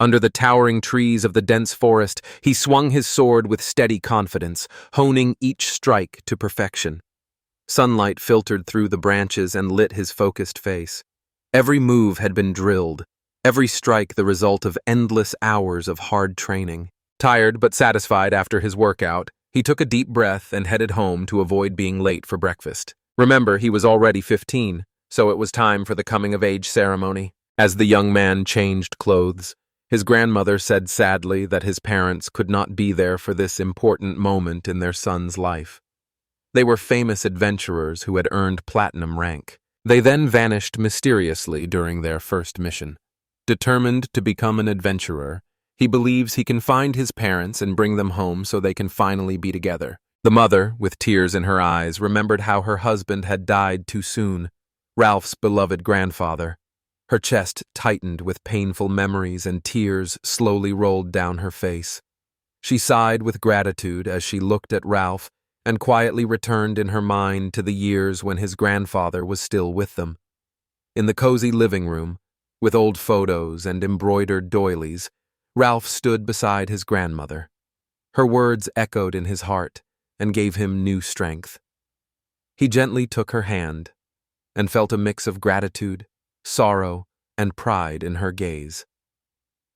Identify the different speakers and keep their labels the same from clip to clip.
Speaker 1: Under the towering trees of the dense forest, he swung his sword with steady confidence, honing each strike to perfection. Sunlight filtered through the branches and lit his focused face. Every move had been drilled, every strike the result of endless hours of hard training. Tired but satisfied after his workout, he took a deep breath and headed home to avoid being late for breakfast. Remember, he was already 15, so it was time for the coming-of-age ceremony. As the young man changed clothes, his grandmother said sadly that his parents could not be there for this important moment in their son's life. They were famous adventurers who had earned platinum rank. They then vanished mysteriously during their first mission. Determined to become an adventurer, he believes he can find his parents and bring them home so they can finally be together. The mother, with tears in her eyes, remembered how her husband had died too soon, Ralph's beloved grandfather. Her chest tightened with painful memories and tears slowly rolled down her face. She sighed with gratitude as she looked at Ralph and quietly returned in her mind to the years when his grandfather was still with them. In the cozy living room, with old photos and embroidered doilies, Ralph stood beside his grandmother. Her words echoed in his heart and gave him new strength. He gently took her hand and felt a mix of gratitude, sorrow, and pride in her gaze.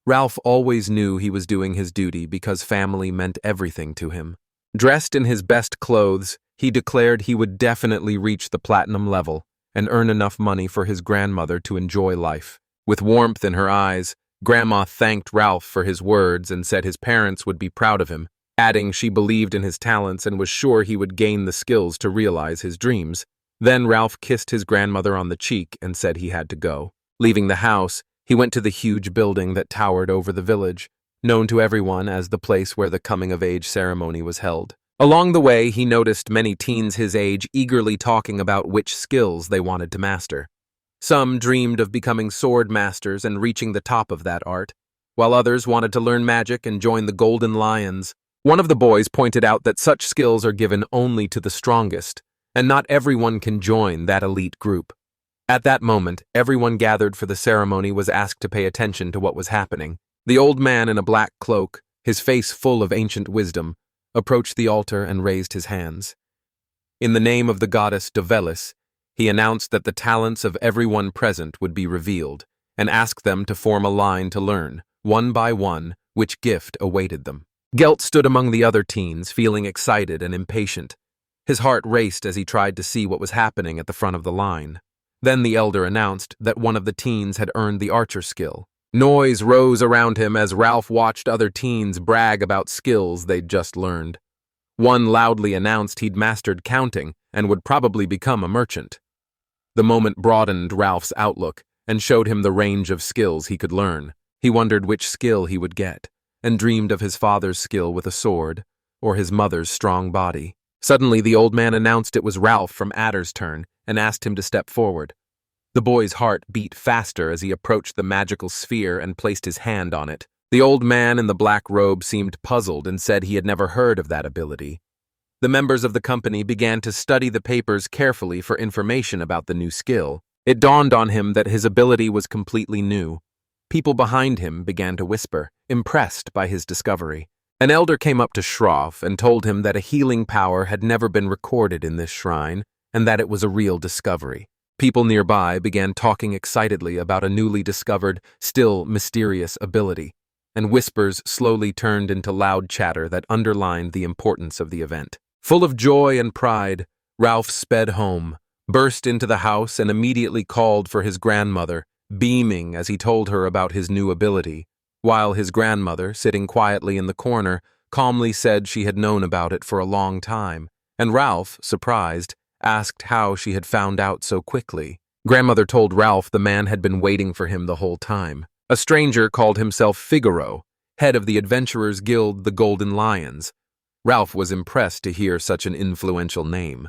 Speaker 1: Ralph always knew he was doing his duty because family meant everything to him. Dressed in his best clothes, he declared he would definitely reach the platinum level and earn enough money for his grandmother to enjoy life. With warmth in her eyes, Grandma thanked Ralph for his words and said his parents would be proud of him, adding she believed in his talents and was sure he would gain the skills to realize his dreams. Then Ralph kissed his grandmother on the cheek and said he had to go. Leaving the house, he went to the huge building that towered over the village, known to everyone as the place where the coming-of-age ceremony was held. Along the way, he noticed many teens his age eagerly talking about which skills they wanted to master. Some dreamed of becoming sword masters and reaching the top of that art, while others wanted to learn magic and join the Golden Lions. One of the boys pointed out that such skills are given only to the strongest, and not everyone can join that elite group. At that moment, everyone gathered for the ceremony was asked to pay attention to what was happening. The old man in a black cloak, his face full of ancient wisdom, approached the altar and raised his hands. In the name of the goddess Develis, he announced that the talents of everyone present would be revealed, and asked them to form a line to learn, one by one, which gift awaited them. Gelt stood among the other teens, feeling excited and impatient. His heart raced as he tried to see what was happening at the front of the line. Then the elder announced that one of the teens had earned the archer skill. Noise rose around him as Ralph watched other teens brag about skills they'd just learned. One loudly announced he'd mastered counting and would probably become a merchant. The moment broadened Ralph's outlook and showed him the range of skills he could learn. He wondered which skill he would get, and dreamed of his father's skill with a sword, or his mother's strong body. Suddenly, the old man announced it was Ralph from Adder's turn and asked him to step forward. The boy's heart beat faster as he approached the magical sphere and placed his hand on it. The old man in the black robe seemed puzzled and said he had never heard of that ability. The members of the company began to study the papers carefully for information about the new skill. It dawned on him that his ability was completely new. People behind him began to whisper, impressed by his discovery. An elder came up to Shroff and told him that a healing power had never been recorded in this shrine, and that it was a real discovery. People nearby began talking excitedly about a newly discovered, still mysterious ability, and whispers slowly turned into loud chatter that underlined the importance of the event. Full of joy and pride, Ralph sped home, burst into the house, and immediately called for his grandmother, beaming as he told her about his new ability, while his grandmother, sitting quietly in the corner, calmly said she had known about it for a long time, and Ralph, surprised, asked how she had found out so quickly. Grandmother told Ralph the man had been waiting for him the whole time. A stranger called himself Figaro, head of the adventurers' guild, the Golden Lions. Ralph was impressed to hear such an influential name.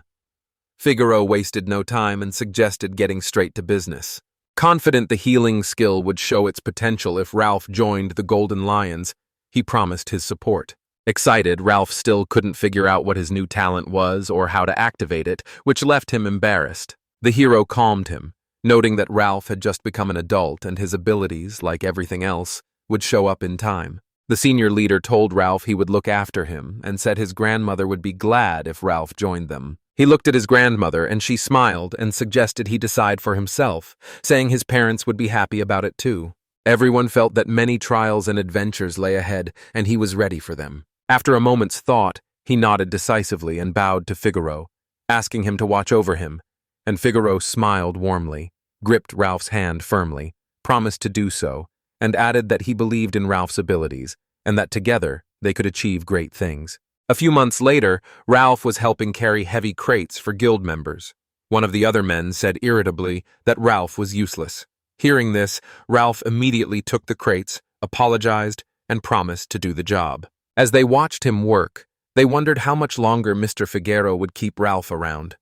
Speaker 1: Figaro wasted no time and suggested getting straight to business. Confident the healing skill would show its potential if Ralph joined the Golden Lions, he promised his support. Excited, Ralph still couldn't figure out what his new talent was or how to activate it, which left him embarrassed. The hero calmed him, noting that Ralph had just become an adult and his abilities, like everything else, would show up in time. The senior leader told Ralph he would look after him and said his grandmother would be glad if Ralph joined them. He looked at his grandmother and she smiled and suggested he decide for himself, saying his parents would be happy about it too. Everyone felt that many trials and adventures lay ahead and he was ready for them. After a moment's thought, he nodded decisively and bowed to Figaro, asking him to watch over him, and Figaro smiled warmly, gripped Ralph's hand firmly, promised to do so, and added that he believed in Ralph's abilities, and that together they could achieve great things. A few months later, Ralph was helping carry heavy crates for guild members. One of the other men said irritably that Ralph was useless. Hearing this, Ralph immediately took the crates, apologized, and promised to do the job. As they watched him work, they wondered how much longer Mr. Figaro would keep Ralph around.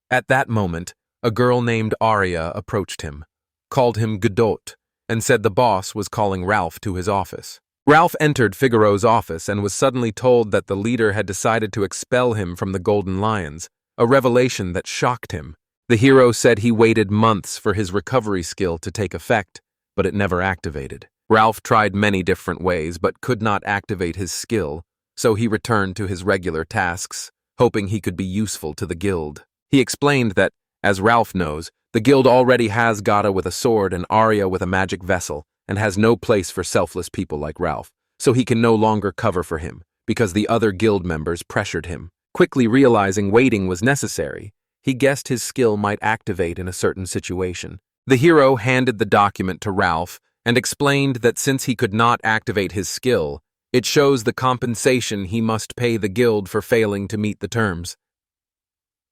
Speaker 1: At that moment, a girl named Aria approached him, called him Godot, and said the boss was calling Ralph to his office. Ralph entered Figaro's office and was suddenly told that the leader had decided to expel him from the Golden Lions, a revelation that shocked him. The hero said he waited months for his recovery skill to take effect, but it never activated. Ralph tried many different ways but could not activate his skill, so he returned to his regular tasks, hoping he could be useful to the guild. He explained that, as Ralph knows, the guild already has Gata with a sword and Arya with a magic vessel, and has no place for selfless people like Ralph, so he can no longer cover for him, because the other guild members pressured him. Quickly realizing waiting was necessary, he guessed his skill might activate in a certain situation. The hero handed the document to Ralph and explained that since he could not activate his skill, it shows the compensation he must pay the guild for failing to meet the terms.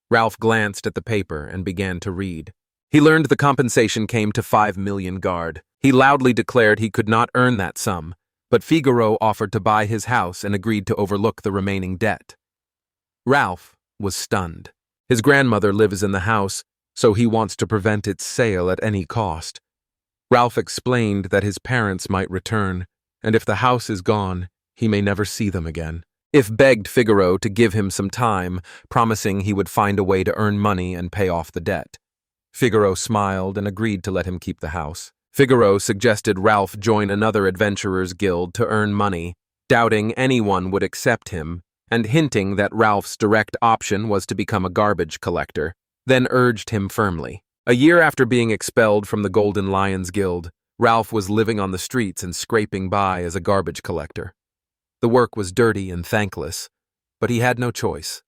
Speaker 1: Ralph glanced at the paper and began to read. He learned the compensation came to 5 million guard. He loudly declared he could not earn that sum, but Figaro offered to buy his house and agreed to overlook the remaining debt. Ralph was stunned. His grandmother lives in the house, so he wants to prevent its sale at any cost. Ralph explained that his parents might return, and if the house is gone, he may never see them again. If begged Figaro to give him some time, promising he would find a way to earn money and pay off the debt. Figaro smiled and agreed to let him keep the house. Figaro suggested Ralph join another adventurers' guild to earn money, doubting anyone would accept him, and hinting that Ralph's direct option was to become a garbage collector, then urged him firmly. A year after being expelled from the Golden Lions Guild, Ralph was living on the streets and scraping by as a garbage collector. The work was dirty and thankless, but he had no choice.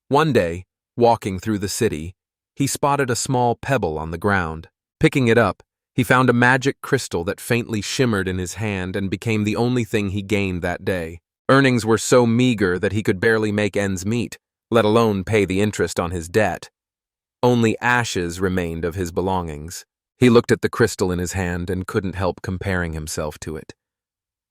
Speaker 1: One day, walking through the city, he spotted a small pebble on the ground. Picking it up, he found a magic crystal that faintly shimmered in his hand and became the only thing he gained that day. Earnings were so meager that he could barely make ends meet, let alone pay the interest on his debt. Only ashes remained of his belongings. He looked at the crystal in his hand and couldn't help comparing himself to it.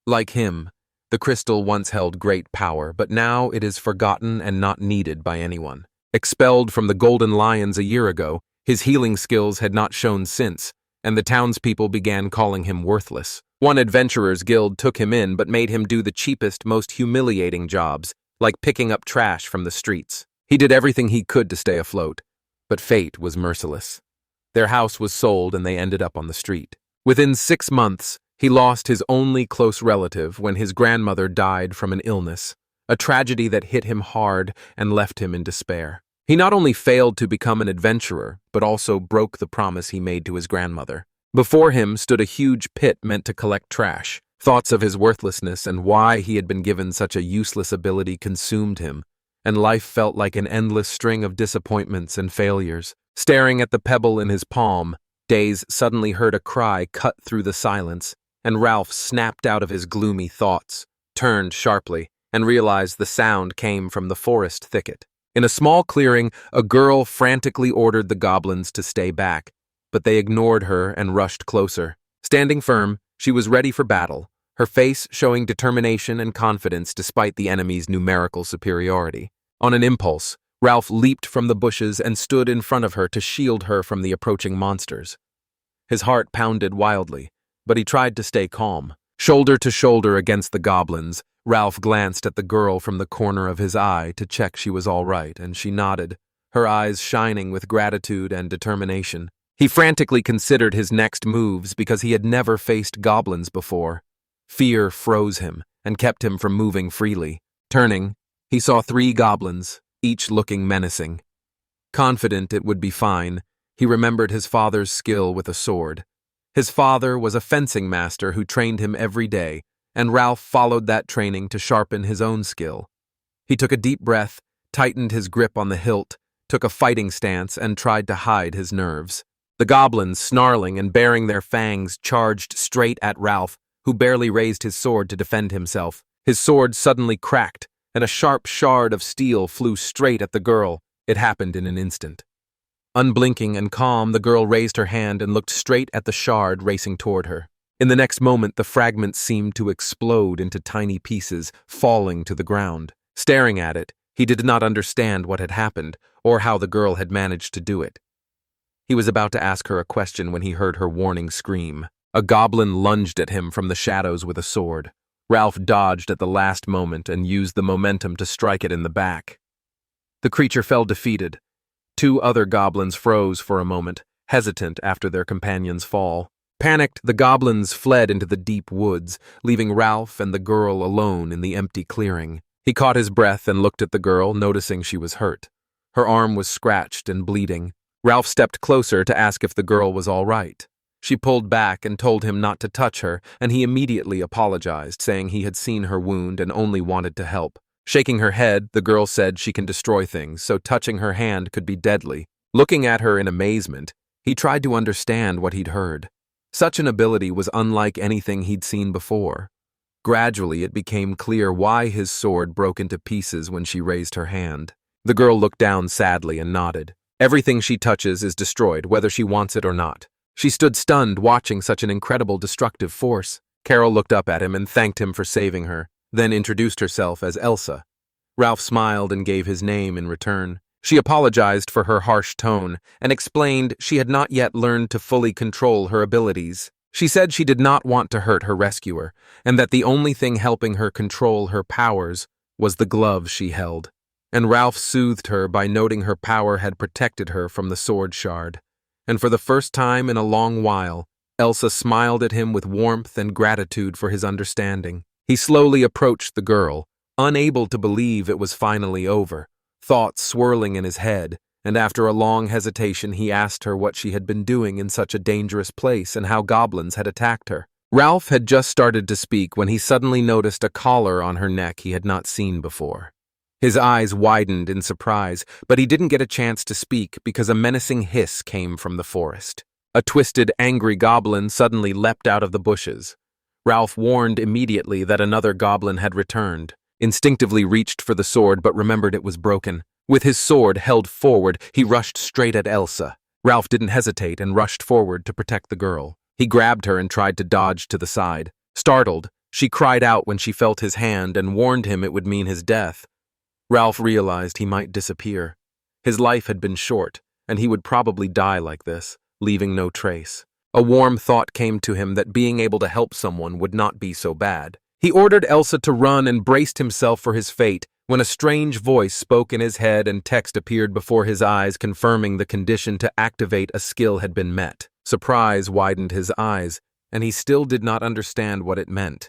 Speaker 1: Like him, the crystal once held great power, but now it is forgotten and not needed by anyone. Expelled from the Golden Lions a year ago, his healing skills had not shown since, and the townspeople began calling him worthless. One adventurers' guild took him in but made him do the cheapest, most humiliating jobs, like picking up trash from the streets. He did everything he could to stay afloat, but fate was merciless. Their house was sold and they ended up on the street. Within 6 months, he lost his only close relative when his grandmother died from an illness, a tragedy that hit him hard and left him in despair. He not only failed to become an adventurer, but also broke the promise he made to his grandmother. Before him stood a huge pit meant to collect trash. Thoughts of his worthlessness and why he had been given such a useless ability consumed him, and life felt like an endless string of disappointments and failures. Staring at the pebble in his palm, Days suddenly heard a cry cut through the silence, and Ralph snapped out of his gloomy thoughts, turned sharply, and realized the sound came from the forest thicket. In a small clearing, a girl frantically ordered the goblins to stay back, but they ignored her and rushed closer. Standing firm, she was ready for battle, her face showing determination and confidence despite the enemy's numerical superiority. On an impulse, Ralph leaped from the bushes and stood in front of her to shield her from the approaching monsters. His heart pounded wildly, but he tried to stay calm. Shoulder to shoulder against the goblins, Ralph glanced at the girl from the corner of his eye to check she was all right, and she nodded, her eyes shining with gratitude and determination. He frantically considered his next moves because he had never faced goblins before. Fear froze him and kept him from moving freely. Turning, he saw 3 goblins, each looking menacing. Confident it would be fine, he remembered his father's skill with a sword. His father was a fencing master who trained him every day, and Ralph followed that training to sharpen his own skill. He took a deep breath, tightened his grip on the hilt, took a fighting stance, and tried to hide his nerves. The goblins, snarling and baring their fangs, charged straight at Ralph, who barely raised his sword to defend himself. His sword suddenly cracked, and a sharp shard of steel flew straight at the girl. It happened in an instant. Unblinking and calm, the girl raised her hand and looked straight at the shard racing toward her. In the next moment, the fragments seemed to explode into tiny pieces, falling to the ground. Staring at it, he did not understand what had happened, or how the girl had managed to do it. He was about to ask her a question when he heard her warning scream. A goblin lunged at him from the shadows with a sword. Ralph dodged at the last moment and used the momentum to strike it in the back. The creature fell defeated. 2 other goblins froze for a moment, hesitant after their companion's fall. Panicked, the goblins fled into the deep woods, leaving Ralph and the girl alone in the empty clearing. He caught his breath and looked at the girl, noticing she was hurt. Her arm was scratched and bleeding. Ralph stepped closer to ask if the girl was all right. She pulled back and told him not to touch her, and he immediately apologized, saying he had seen her wound and only wanted to help. Shaking her head, the girl said she can destroy things, so touching her hand could be deadly. Looking at her in amazement, he tried to understand what he'd heard. Such an ability was unlike anything he'd seen before. Gradually, it became clear why his sword broke into pieces when she raised her hand. The girl looked down sadly and nodded. Everything she touches is destroyed, whether she wants it or not. She stood stunned, watching such an incredible destructive force. Carol looked up at him and thanked him for saving her, then introduced herself as Elsa. Ralph smiled and gave his name in return. She apologized for her harsh tone and explained she had not yet learned to fully control her abilities. She said she did not want to hurt her rescuer, and that the only thing helping her control her powers was the glove she held. And Ralph soothed her by noting her power had protected her from the sword shard. And for the first time in a long while, Elsa smiled at him with warmth and gratitude for his understanding. He slowly approached the girl, unable to believe it was finally over, thoughts swirling in his head, and after a long hesitation he asked her what she had been doing in such a dangerous place and how goblins had attacked her. Ralph had just started to speak when he suddenly noticed a collar on her neck he had not seen before. His eyes widened in surprise, but he didn't get a chance to speak because a menacing hiss came from the forest. A twisted, angry goblin suddenly leapt out of the bushes. Ralph warned immediately that another goblin had returned, instinctively reached for the sword but remembered it was broken. With his sword held forward, he rushed straight at Elsa. Ralph didn't hesitate and rushed forward to protect the girl. He grabbed her and tried to dodge to the side. Startled, she cried out when she felt his hand and warned him it would mean his death. Ralph realized he might disappear. His life had been short, and he would probably die like this, leaving no trace. A warm thought came to him that being able to help someone would not be so bad. He ordered Elsa to run and braced himself for his fate when a strange voice spoke in his head and text appeared before his eyes confirming the condition to activate a skill had been met. Surprise widened his eyes, and he still did not understand what it meant.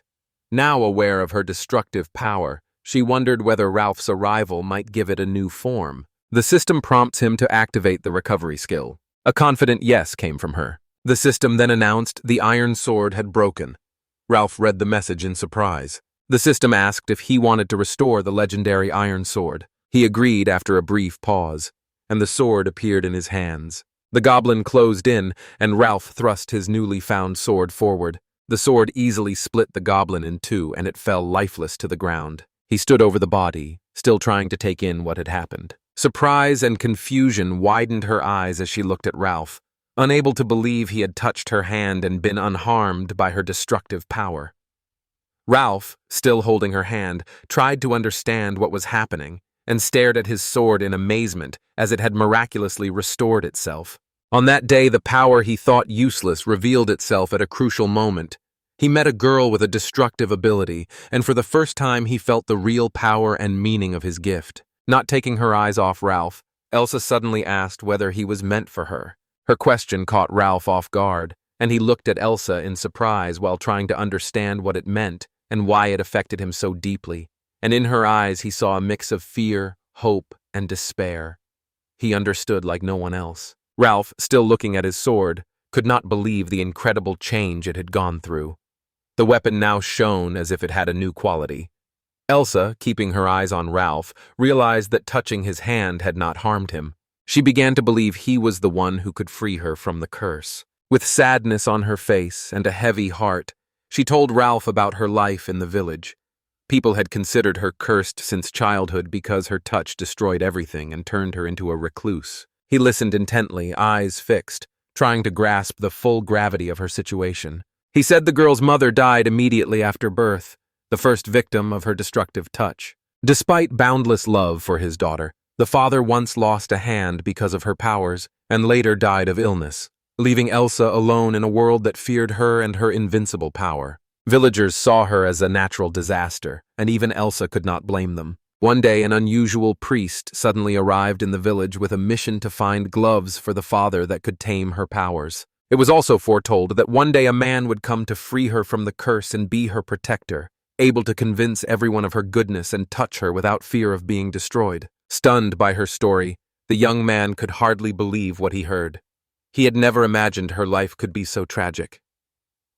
Speaker 1: Now aware of her destructive power, she wondered whether Ralph's arrival might give it a new form. The system prompts him to activate the recovery skill. A confident yes came from her. The system then announced the iron sword had broken. Ralph read the message in surprise. The system asked if he wanted to restore the legendary iron sword. He agreed after a brief pause, and the sword appeared in his hands. The goblin closed in, and Ralph thrust his newly found sword forward. The sword easily split the goblin in two, and it fell lifeless to the ground. He stood over the body, still trying to take in what had happened. Surprise and confusion widened her eyes as she looked at Ralph, unable to believe he had touched her hand and been unharmed by her destructive power. Ralph, still holding her hand, tried to understand what was happening and stared at his sword in amazement as it had miraculously restored itself. On that day, the power he thought useless revealed itself at a crucial moment. He met a girl with a destructive ability, and for the first time he felt the real power and meaning of his gift. Not taking her eyes off Ralph, Elsa suddenly asked whether he was meant for her. Her question caught Ralph off guard, and he looked at Elsa in surprise while trying to understand what it meant and why it affected him so deeply. And in her eyes he saw a mix of fear, hope, and despair. He understood like no one else. Ralph, still looking at his sword, could not believe the incredible change it had gone through. The weapon now shone as if it had a new quality. Elsa, keeping her eyes on Ralph, realized that touching his hand had not harmed him. She began to believe he was the one who could free her from the curse. With sadness on her face and a heavy heart, she told Ralph about her life in the village. People had considered her cursed since childhood because her touch destroyed everything and turned her into a recluse. He listened intently, eyes fixed, trying to grasp the full gravity of her situation. He said the girl's mother died immediately after birth, the first victim of her destructive touch. Despite boundless love for his daughter, the father once lost a hand because of her powers and later died of illness, leaving Elsa alone in a world that feared her and her invincible power. Villagers saw her as a natural disaster, and even Elsa could not blame them. One day, an unusual priest suddenly arrived in the village with a mission to find gloves for the father that could tame her powers. It was also foretold that one day a man would come to free her from the curse and be her protector, able to convince everyone of her goodness and touch her without fear of being destroyed. Stunned by her story, the young man could hardly believe what he heard. He had never imagined her life could be so tragic.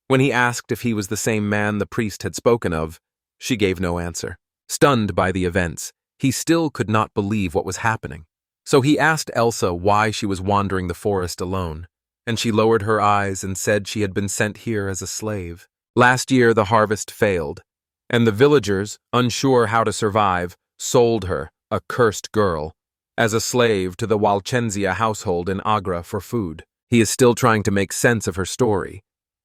Speaker 1: When he asked if he was the same man the priest had spoken of, she gave no answer. Stunned by the events, he still could not believe what was happening. So he asked Elsa why she was wandering the forest alone, and she lowered her eyes and said she had been sent here as a slave. Last year the harvest failed, and the villagers, unsure how to survive, sold her, a cursed girl, as a slave to the Walcenzia household in Agra for food. He is still trying to make sense of her story.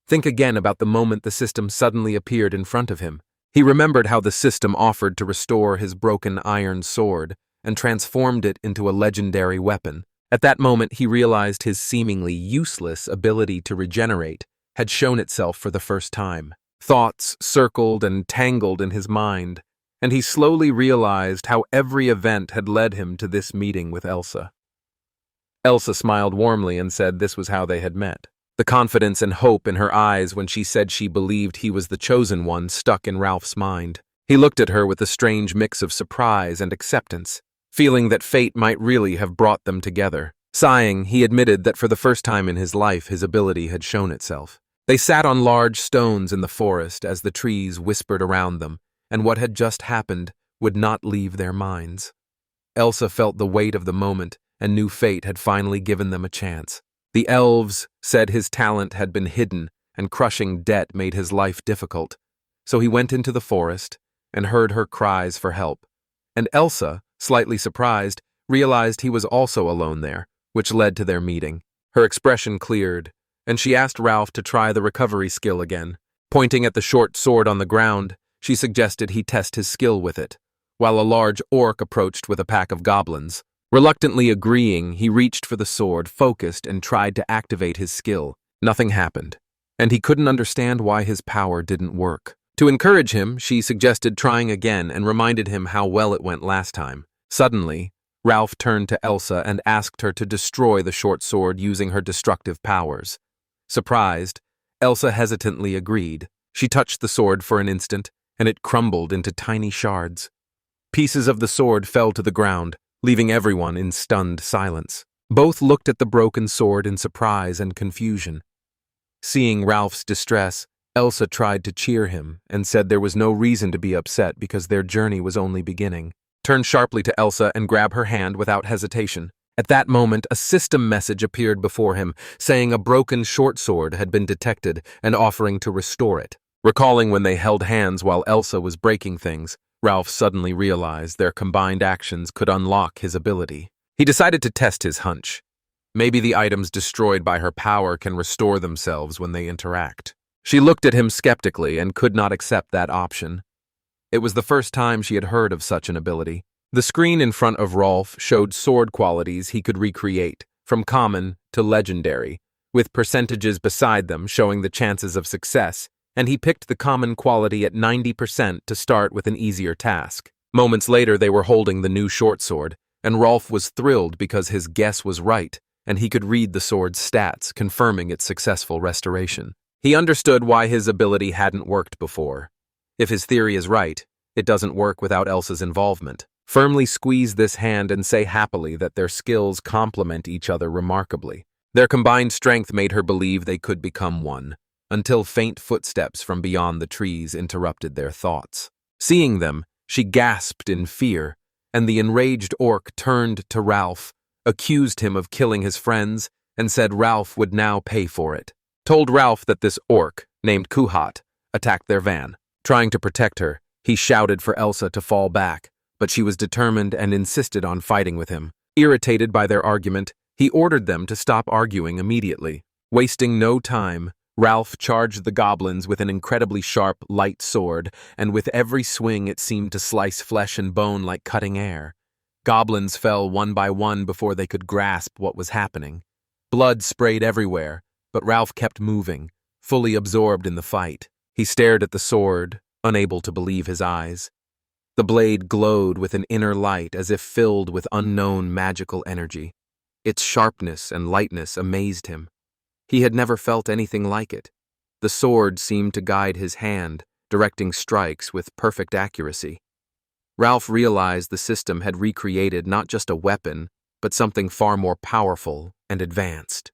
Speaker 1: Think again about the moment the system suddenly appeared in front of him. He remembered how the system offered to restore his broken iron sword and transformed it into a legendary weapon. At that moment, he realized his seemingly useless ability to regenerate had shown itself for the first time. Thoughts circled and tangled in his mind, and he slowly realized how every event had led him to this meeting with Elsa. Elsa smiled warmly and said this was how they had met. The confidence and hope in her eyes when she said she believed he was the chosen one stuck in Ralph's mind. He looked at her with a strange mix of surprise and acceptance, feeling that fate might really have brought them together. Sighing, he admitted that for the first time in his life his ability had shown itself. They sat on large stones in the forest as the trees whispered around them, and what had just happened would not leave their minds. Elsa felt the weight of the moment and knew fate had finally given them a chance. The elves said his talent had been hidden and crushing debt made his life difficult, so he went into the forest and heard her cries for help. And Elsa, slightly surprised, realized he was also alone there, which led to their meeting. Her expression cleared, and she asked Ralph to try the recovery skill again. Pointing at the short sword on the ground, she suggested he test his skill with it, while a large orc approached with a pack of goblins. Reluctantly agreeing, he reached for the sword, focused, and tried to activate his skill. Nothing happened, and he couldn't understand why his power didn't work. To encourage him, she suggested trying again and reminded him how well it went last time. Suddenly, Ralph turned to Elsa and asked her to destroy the short sword using her destructive powers. Surprised, Elsa hesitantly agreed. She touched the sword for an instant, and it crumbled into tiny shards. Pieces of the sword fell to the ground, leaving everyone in stunned silence. Both looked at the broken sword in surprise and confusion. Seeing Ralph's distress, Elsa tried to cheer him and said there was no reason to be upset because their journey was only beginning. Turned sharply to Elsa and grabbed her hand without hesitation. At that moment, a system message appeared before him, saying a broken short sword had been detected and offering to restore it. Recalling when they held hands while Elsa was breaking things, Ralph suddenly realized their combined actions could unlock his ability. He decided to test his hunch. Maybe the items destroyed by her power can restore themselves when they interact. She looked at him skeptically and could not accept that option. It was the first time she had heard of such an ability. The screen in front of Rolf showed sword qualities he could recreate, from common to legendary, with percentages beside them showing the chances of success, and he picked the common quality at 90% to start with an easier task. Moments later they were holding the new short sword, and Rolf was thrilled because his guess was right. and he could read the sword's stats, confirming its successful restoration. He understood why his ability hadn't worked before. If his theory is right, it doesn't work without Elsa's involvement. Firmly squeeze this hand and say happily that their skills complement each other remarkably. Their combined strength made her believe they could become one, until faint footsteps from beyond the trees interrupted their thoughts. Seeing them, she gasped in fear, and the enraged orc turned to Ralph, accused him of killing his friends, and said Ralph would now pay for it. Told Ralph that this orc, named Kuhat, attacked their van. Trying to protect her, he shouted for Elsa to fall back, but she was determined and insisted on fighting with him. Irritated by their argument, he ordered them to stop arguing immediately. Wasting no time, Ralph charged the goblins with an incredibly sharp, light sword, and with every swing it seemed to slice flesh and bone like cutting air. Goblins fell one by one before they could grasp what was happening. Blood sprayed everywhere, but Ralph kept moving, fully absorbed in the fight. He stared at the sword, unable to believe his eyes. The blade glowed with an inner light as if filled with unknown magical energy. Its sharpness and lightness amazed him. He had never felt anything like it. The sword seemed to guide his hand, directing strikes with perfect accuracy. Ralph realized the system had recreated not just a weapon, but something far more powerful and advanced.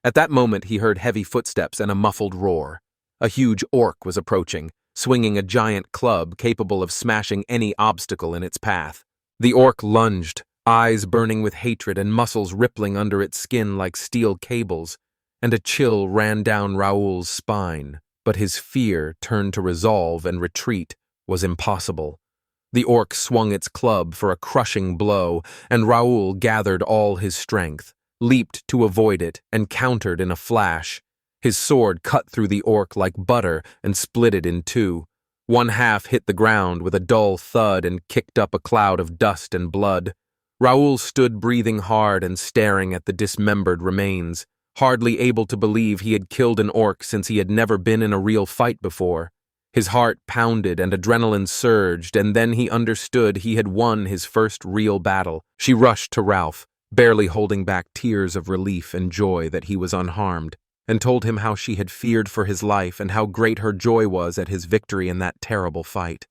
Speaker 1: At that moment, he heard heavy footsteps and a muffled roar. A huge orc was approaching, swinging a giant club capable of smashing any obstacle in its path. The orc lunged, eyes burning with hatred and muscles rippling under its skin like steel cables, and a chill ran down Raoul's spine. But his fear turned to resolve, and retreat was impossible. The orc swung its club for a crushing blow, and Raoul gathered all his strength, leaped to avoid it, and countered in a flash. His sword cut through the orc like butter and split it in two. One half hit the ground with a dull thud and kicked up a cloud of dust and blood. Raoul stood breathing hard and staring at the dismembered remains, hardly able to believe he had killed an orc since he had never been in a real fight before. His heart pounded and adrenaline surged, and then he understood he had won his first real battle. She rushed to Ralph, barely holding back tears of relief and joy that he was unharmed, and told him how she had feared for his life and how great her joy was at his victory in that terrible fight.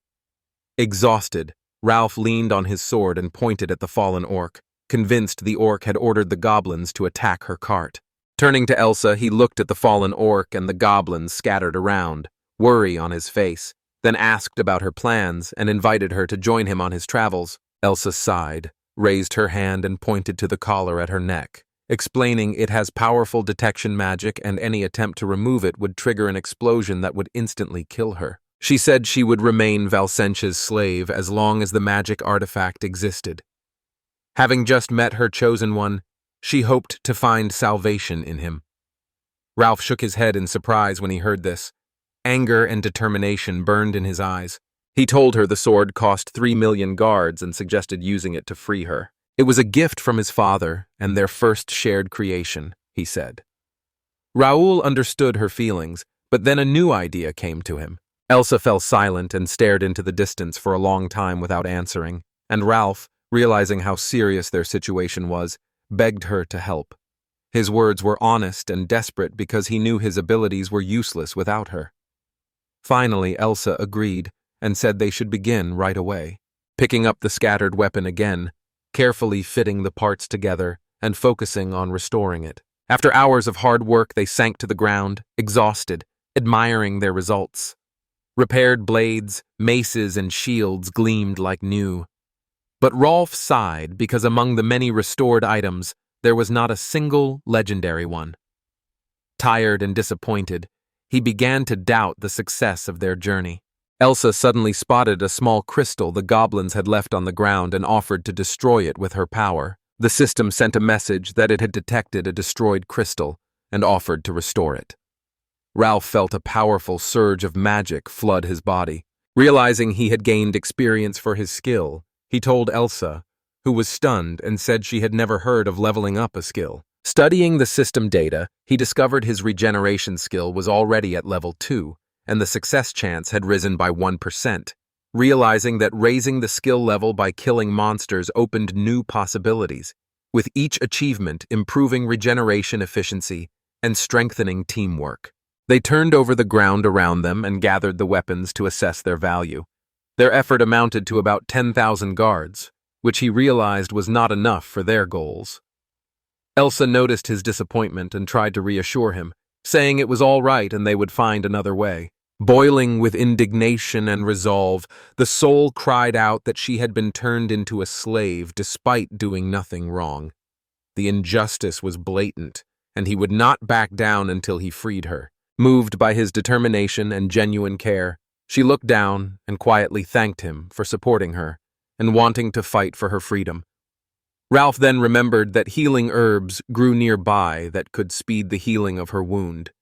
Speaker 1: Exhausted, Ralph leaned on his sword and pointed at the fallen orc, convinced the orc had ordered the goblins to attack her cart. Turning to Elsa, he looked at the fallen orc and the goblins scattered around, worry on his face, then asked about her plans and invited her to join him on his travels. Elsa sighed, raised her hand and pointed to the collar at her neck, explaining it has powerful detection magic and any attempt to remove it would trigger an explosion that would instantly kill her. She said she would remain Valsentia's slave as long as the magic artifact existed. Having just met her chosen one, she hoped to find salvation in him. Ralph shook his head in surprise when he heard this. Anger and determination burned in his eyes. He told her the sword cost 3 million guards and suggested using it to free her. It was a gift from his father and their first shared creation, he said. Raoul understood her feelings, but then a new idea came to him. Elsa fell silent and stared into the distance for a long time without answering, and Ralph, realizing how serious their situation was, begged her to help. His words were honest and desperate because he knew his abilities were useless without her. Finally, Elsa agreed and said they should begin right away. Picking up the scattered weapon again, carefully fitting the parts together and focusing on restoring it. After hours of hard work, they sank to the ground, exhausted, admiring their results. Repaired blades, maces, and shields gleamed like new. But Rolf sighed because among the many restored items, there was not a single legendary one. Tired and disappointed, he began to doubt the success of their journey. Elsa suddenly spotted a small crystal the goblins had left on the ground and offered to destroy it with her power. The system sent a message that it had detected a destroyed crystal and offered to restore it. Ralph felt a powerful surge of magic flood his body. Realizing he had gained experience for his skill, he told Elsa, who was stunned and said she had never heard of leveling up a skill. Studying the system data, he discovered his regeneration skill was already at level 2, and the success chance had risen by 1%. Realizing that raising the skill level by killing monsters opened new possibilities, with each achievement improving regeneration efficiency and strengthening teamwork. They turned over the ground around them and gathered the weapons to assess their value. Their effort amounted to about 10,000 guards, which he realized was not enough for their goals. Elsa noticed his disappointment and tried to reassure him, saying it was all right and they would find another way. Boiling with indignation and resolve, the soul cried out that she had been turned into a slave despite doing nothing wrong. The injustice was blatant, and he would not back down until he freed her. Moved by his determination and genuine care, she looked down and quietly thanked him for supporting her and wanting to fight for her freedom. Ralph then remembered that healing herbs grew nearby that could speed the healing of her wound.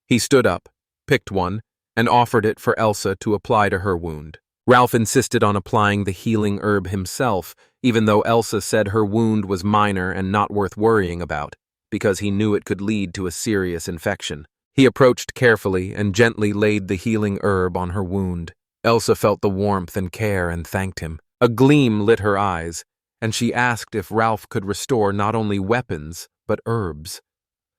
Speaker 1: He stood up, picked one, and offered it for Elsa to apply to her wound. Ralph insisted on applying the healing herb himself, even though Elsa said her wound was minor and not worth worrying about, because he knew it could lead to a serious infection. He approached carefully and gently laid the healing herb on her wound. Elsa felt the warmth and care and thanked him. A gleam lit her eyes, and she asked if Ralph could restore not only weapons, but herbs.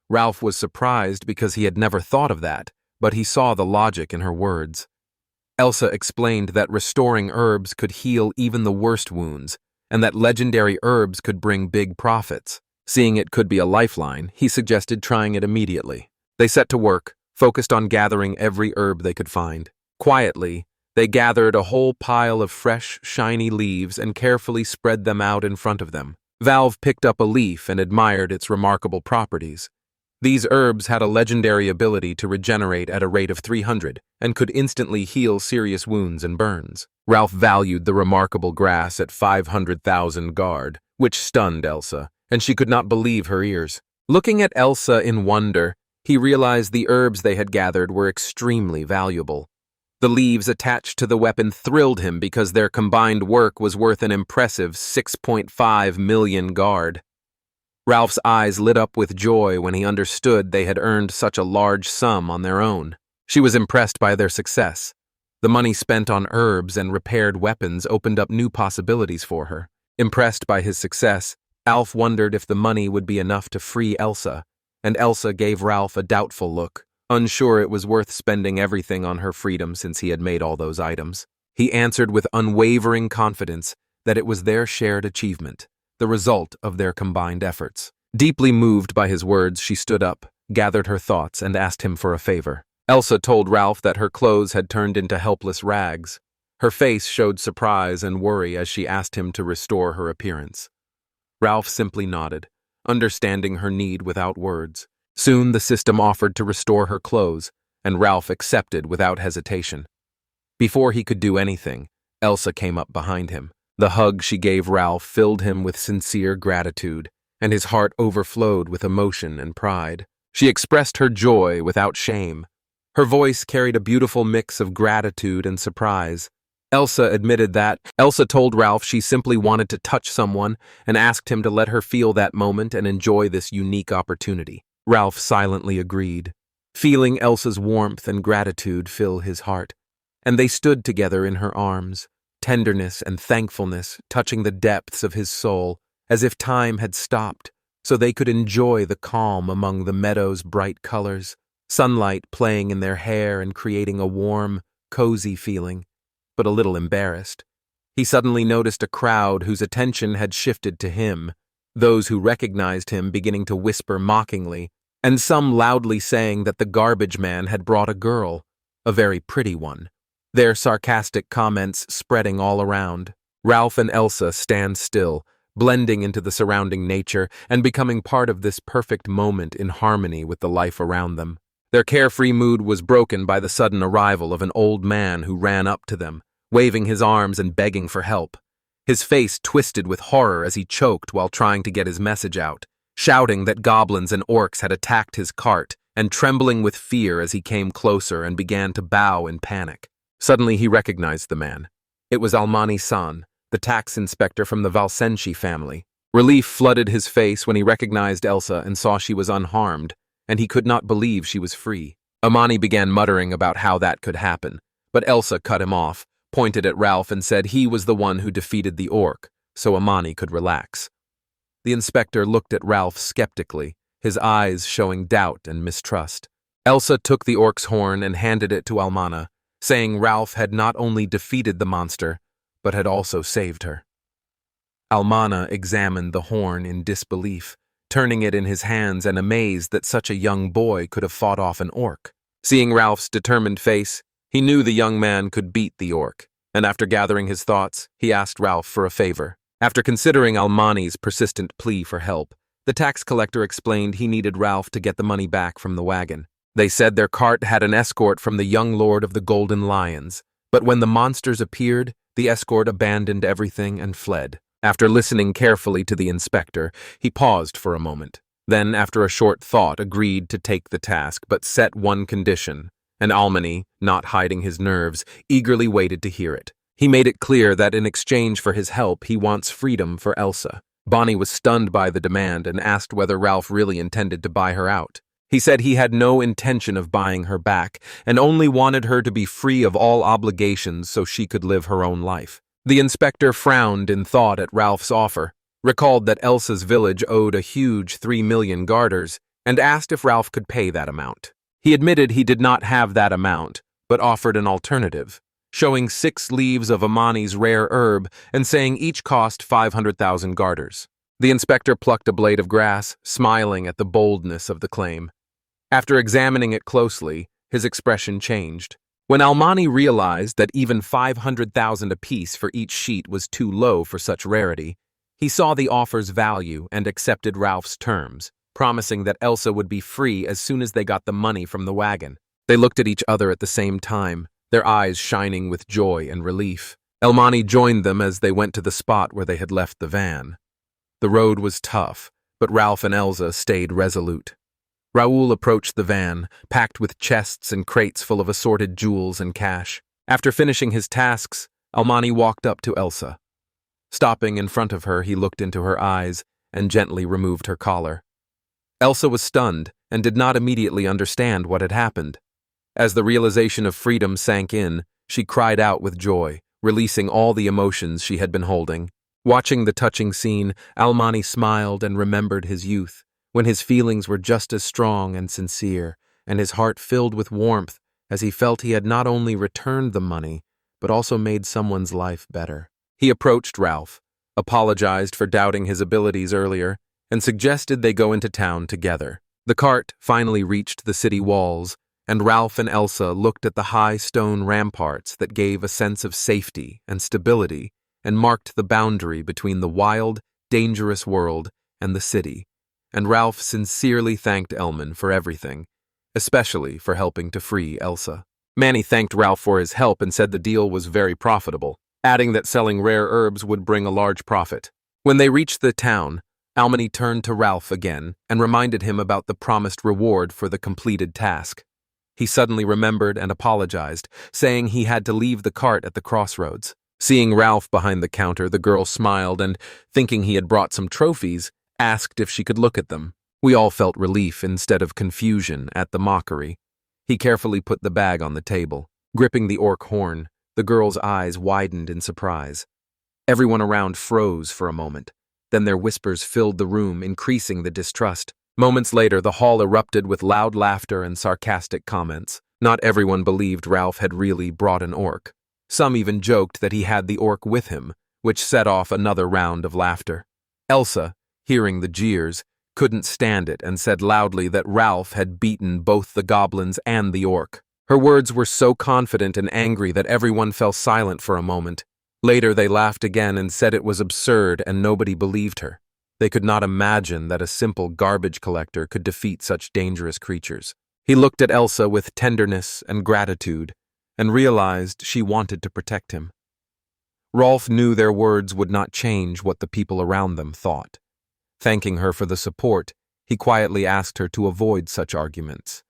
Speaker 1: Ralph was surprised because he had never thought of that, but he saw the logic in her words. Elsa explained that restoring herbs could heal even the worst wounds, and that legendary herbs could bring big profits. Seeing it could be a lifeline, he suggested trying it immediately. They set to work, focused on gathering every herb they could find. Quietly, they gathered a whole pile of fresh, shiny leaves and carefully spread them out in front of them. Valve picked up a leaf and admired its remarkable properties. These herbs had a legendary ability to regenerate at a rate of 300 and could instantly heal serious wounds and burns. Ralph valued the remarkable grass at 500,000 guard, which stunned Elsa, and she could not believe her ears. Looking at Elsa in wonder, he realized the herbs they had gathered were extremely valuable. The leaves attached to the weapon thrilled him because their combined work was worth an impressive 6.5 million guard. Ralph's eyes lit up with joy when he understood they had earned such a large sum on their own. She was impressed by their success. The money spent on herbs and repaired weapons opened up new possibilities for her. Impressed by his success, Alf wondered if the money would be enough to free Elsa, and Elsa gave Ralph a doubtful look, unsure it was worth spending everything on her freedom since he had made all those items. He answered with unwavering confidence that it was their shared achievement, the result of their combined efforts. Deeply moved by his words, she stood up, gathered her thoughts, and asked him for a favor. Elsa told Ralph that her clothes had turned into helpless rags. Her face showed surprise and worry as she asked him to restore her appearance. Ralph simply nodded, understanding her need without words. Soon the system offered to restore her clothes, and Ralph accepted without hesitation. Before he could do anything, Elsa came up behind him. The hug she gave Ralph filled him with sincere gratitude, and his heart overflowed with emotion and pride. She expressed her joy without shame. Her voice carried a beautiful mix of gratitude and surprise. Elsa admitted that. Elsa told Ralph she simply wanted to touch someone and asked him to let her feel that moment and enjoy this unique opportunity. Ralph silently agreed, feeling Elsa's warmth and gratitude fill his heart, and they stood together in her arms, tenderness and thankfulness touching the depths of his soul, as if time had stopped, so they could enjoy the calm among the meadow's bright colors, sunlight playing in their hair and creating a warm, cozy feeling. But a little embarrassed, he suddenly noticed a crowd whose attention had shifted to him, those who recognized him beginning to whisper mockingly, and some loudly saying that the garbage man had brought a girl, a very pretty one, their sarcastic comments spreading all around. Ralph and Elsa stand still, blending into the surrounding nature and becoming part of this perfect moment in harmony with the life around them. Their carefree mood was broken by the sudden arrival of an old man who ran up to them, waving his arms and begging for help. His face twisted with horror as he choked while trying to get his message out, shouting that goblins and orcs had attacked his cart, and trembling with fear as he came closer and began to bow in panic. Suddenly he recognized the man. It was Almani-san, the tax inspector from the Valsenshi family. Relief flooded his face when he recognized Elsa and saw she was unharmed, and he could not believe she was free. Amani began muttering about how that could happen, but Elsa cut him off, pointed at Ralph and said he was the one who defeated the orc, so Amani could relax. The inspector looked at Ralph skeptically, his eyes showing doubt and mistrust. Elsa took the orc's horn and handed it to Almana, saying Ralph had not only defeated the monster, but had also saved her. Almana examined the horn in disbelief, turning it in his hands and amazed that such a young boy could have fought off an orc. Seeing Ralph's determined face, he knew the young man could beat the orc, and after gathering his thoughts, he asked Ralph for a favor. After considering Almani's persistent plea for help, the tax collector explained he needed Ralph to get the money back from the wagon. They said their cart had an escort from the young lord of the Golden Lions, but when the monsters appeared, the escort abandoned everything and fled. After listening carefully to the inspector, he paused for a moment. Then, after a short thought, agreed to take the task, but set one condition, and Almany, not hiding his nerves, eagerly waited to hear it. He made it clear that in exchange for his help, he wants freedom for Elsa. Bonnie was stunned by the demand and asked whether Ralph really intended to buy her out. He said he had no intention of buying her back, and only wanted her to be free of all obligations so she could live her own life. The inspector frowned in thought at Ralph's offer, recalled that Elsa's village owed a huge 3 million garters, and asked if Ralph could pay that amount. He admitted he did not have that amount, but offered an alternative, showing 6 leaves of Amani's rare herb and saying each cost 500,000 garters. The inspector plucked a blade of grass, smiling at the boldness of the claim. After examining it closely, his expression changed. When Almani realized that even 500,000 apiece for each sheet was too low for such rarity, he saw the offer's value and accepted Ralph's terms, promising that Elsa would be free as soon as they got the money from the wagon. They looked at each other at the same time, their eyes shining with joy and relief. Almani joined them as they went to the spot where they had left the van. The road was tough, but Ralph and Elsa stayed resolute. Raoul approached the van, packed with chests and crates full of assorted jewels and cash. After finishing his tasks, Almani walked up to Elsa. Stopping in front of her, he looked into her eyes and gently removed her collar. Elsa was stunned and did not immediately understand what had happened. As the realization of freedom sank in, she cried out with joy, releasing all the emotions she had been holding. Watching the touching scene, Almani smiled and remembered his youth, when his feelings were just as strong and sincere, and his heart filled with warmth as he felt he had not only returned the money, but also made someone's life better. He approached Ralph, apologized for doubting his abilities earlier, and suggested they go into town together. The cart finally reached the city walls, and Ralph and Elsa looked at the high stone ramparts that gave a sense of safety and stability and marked the boundary between the wild, dangerous world and the city. And Ralph sincerely thanked Elman for everything, especially for helping to free Elsa. Manny thanked Ralph for his help and said the deal was very profitable, adding that selling rare herbs would bring a large profit. When they reached the town, Almany turned to Ralph again and reminded him about the promised reward for the completed task. He suddenly remembered and apologized, saying he had to leave the cart at the crossroads. Seeing Ralph behind the counter, the girl smiled and, thinking he had brought some trophies, asked if she could look at them. We all felt relief instead of confusion at the mockery. He carefully put the bag on the table. Gripping the orc horn, the girl's eyes widened in surprise. Everyone around froze for a moment. Then their whispers filled the room, increasing the distrust. Moments later, the hall erupted with loud laughter and sarcastic comments. Not everyone believed Ralph had really brought an orc. Some even joked that he had the orc with him, which set off another round of laughter. Elsa, hearing the jeers, couldn't stand it and said loudly that Ralph had beaten both the goblins and the orc. Her words were so confident and angry that everyone fell silent for a moment. Later they laughed again and said it was absurd and nobody believed her. They could not imagine that a simple garbage collector could defeat such dangerous creatures. He looked at Elsa with tenderness and gratitude and realized she wanted to protect him. Rolf knew their words would not change what the people around them thought. Thanking her for the support, he quietly asked her to avoid such arguments.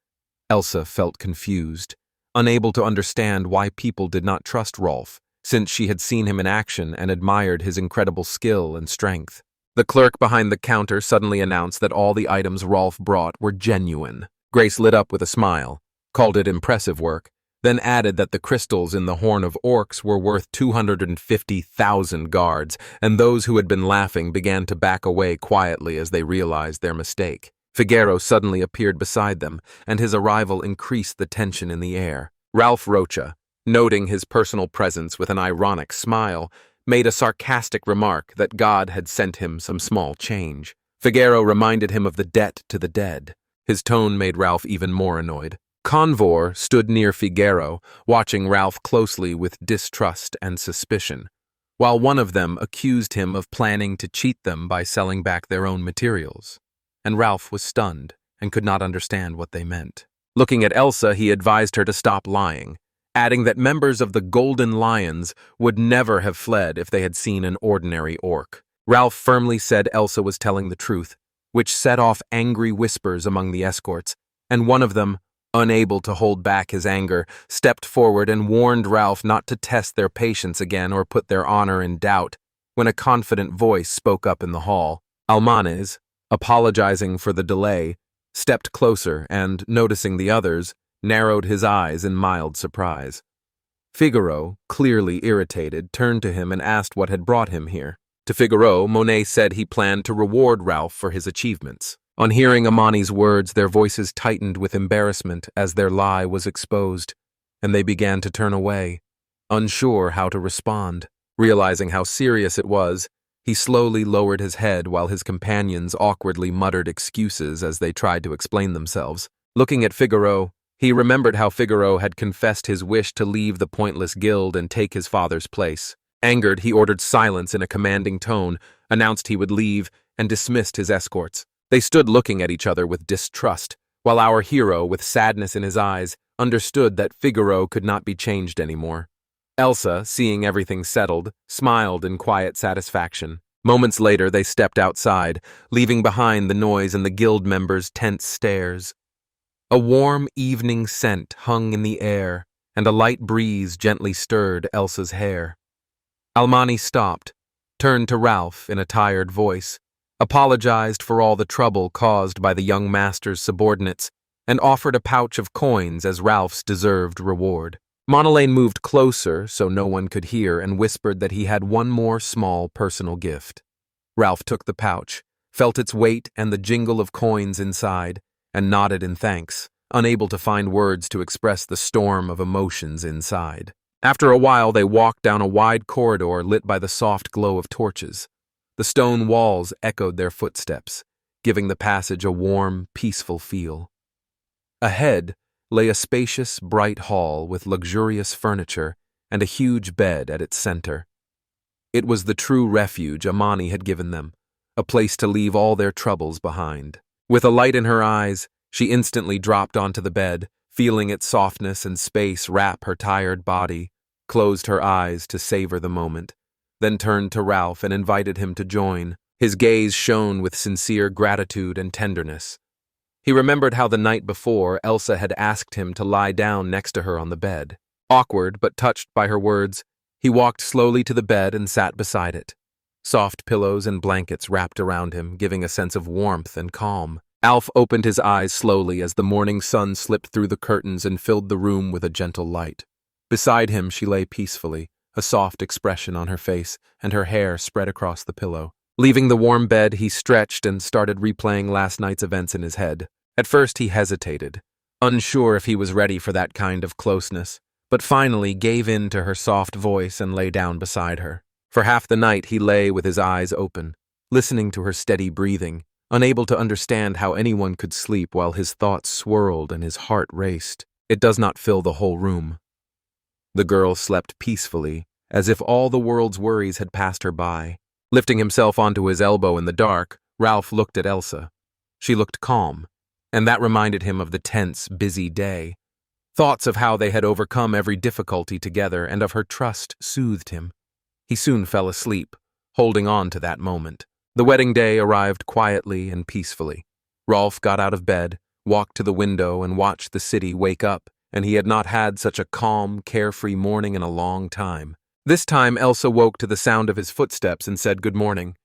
Speaker 1: Elsa felt confused, unable to understand why people did not trust Rolf, since she had seen him in action and admired his incredible skill and strength. The clerk behind the counter suddenly announced that all the items Rolf brought were genuine. Grace lit up with a smile, called it impressive work, then added that the crystals in the horn of orcs were worth 250,000 guards, and those who had been laughing began to back away quietly as they realized their mistake. Figaro suddenly appeared beside them, and his arrival increased the tension in the air. Ralph Rocha, noting his personal presence with an ironic smile, made a sarcastic remark that God had sent him some small change. Figaro reminded him of the debt to the dead. His tone made Ralph even more annoyed. Convor stood near Figaro, watching Ralph closely with distrust and suspicion, while one of them accused him of planning to cheat them by selling back their own materials. And Ralph was stunned and could not understand what they meant. Looking at Elsa, he advised her to stop lying, adding that members of the Golden Lions would never have fled if they had seen an ordinary orc. Ralph firmly said Elsa was telling the truth, which set off angry whispers among the escorts, and one of them, unable to hold back his anger, stepped forward and warned Ralph not to test their patience again or put their honor in doubt, when a confident voice spoke up in the hall. Almanes, apologizing for the delay, stepped closer and, noticing the others, narrowed his eyes in mild surprise. Figaro, clearly irritated, turned to him and asked what had brought him here. To Figaro, Monet said he planned to reward Ralph for his achievements. On hearing Amani's words, their voices tightened with embarrassment as their lie was exposed, and they began to turn away, unsure how to respond. Realizing how serious it was, he slowly lowered his head while his companions awkwardly muttered excuses as they tried to explain themselves. Looking at Figaro, he remembered how Figaro had confessed his wish to leave the pointless guild and take his father's place. Angered, he ordered silence in a commanding tone, announced he would leave, and dismissed his escorts. They stood looking at each other with distrust, while our hero, with sadness in his eyes, understood that Figaro could not be changed anymore. Elsa, seeing everything settled, smiled in quiet satisfaction. Moments later, they stepped outside, leaving behind the noise and the guild members' tense stares. A warm evening scent hung in the air, and a light breeze gently stirred Elsa's hair. Almani stopped, turned to Ralph in a tired voice, apologized for all the trouble caused by the young master's subordinates, and offered a pouch of coins as Ralph's deserved reward. Monalane moved closer so no one could hear and whispered that he had one more small personal gift. Ralph took the pouch, felt its weight and the jingle of coins inside, and nodded in thanks, unable to find words to express the storm of emotions inside. After a while, they walked down a wide corridor lit by the soft glow of torches. The stone walls echoed their footsteps, giving the passage a warm, peaceful feel. Ahead lay a spacious, bright hall with luxurious furniture and a huge bed at its center. It was the true refuge Amani had given them, a place to leave all their troubles behind. With a light in her eyes, she instantly dropped onto the bed, feeling its softness and space wrap her tired body, closed her eyes to savor the moment, then turned to Ralph and invited him to join. His gaze shone with sincere gratitude and tenderness. He remembered how the night before Elsa had asked him to lie down next to her on the bed. Awkward but touched by her words, he walked slowly to the bed and sat beside it. Soft pillows and blankets wrapped around him, giving a sense of warmth and calm. Alf opened his eyes slowly as the morning sun slipped through the curtains and filled the room with a gentle light. Beside him she lay peacefully, a soft expression on her face, and her hair spread across the pillow. Leaving the warm bed, he stretched and started replaying last night's events in his head. At first he hesitated, unsure if he was ready for that kind of closeness, but finally gave in to her soft voice and lay down beside her. For half the night he lay with his eyes open, listening to her steady breathing, unable to understand how anyone could sleep while his thoughts swirled and his heart raced. It does not fill the whole room. The girl slept peacefully, as if all the world's worries had passed her by. Lifting himself onto his elbow in the dark, Ralph looked at Elsa. She looked calm, and that reminded him of the tense, busy day. Thoughts of how they had overcome every difficulty together and of her trust soothed him. He soon fell asleep, holding on to that moment. The wedding day arrived quietly and peacefully. Rolf got out of bed, walked to the window, and watched the city wake up, and he had not had such a calm, carefree morning in a long time. This time Elsa woke to the sound of his footsteps and said good morning.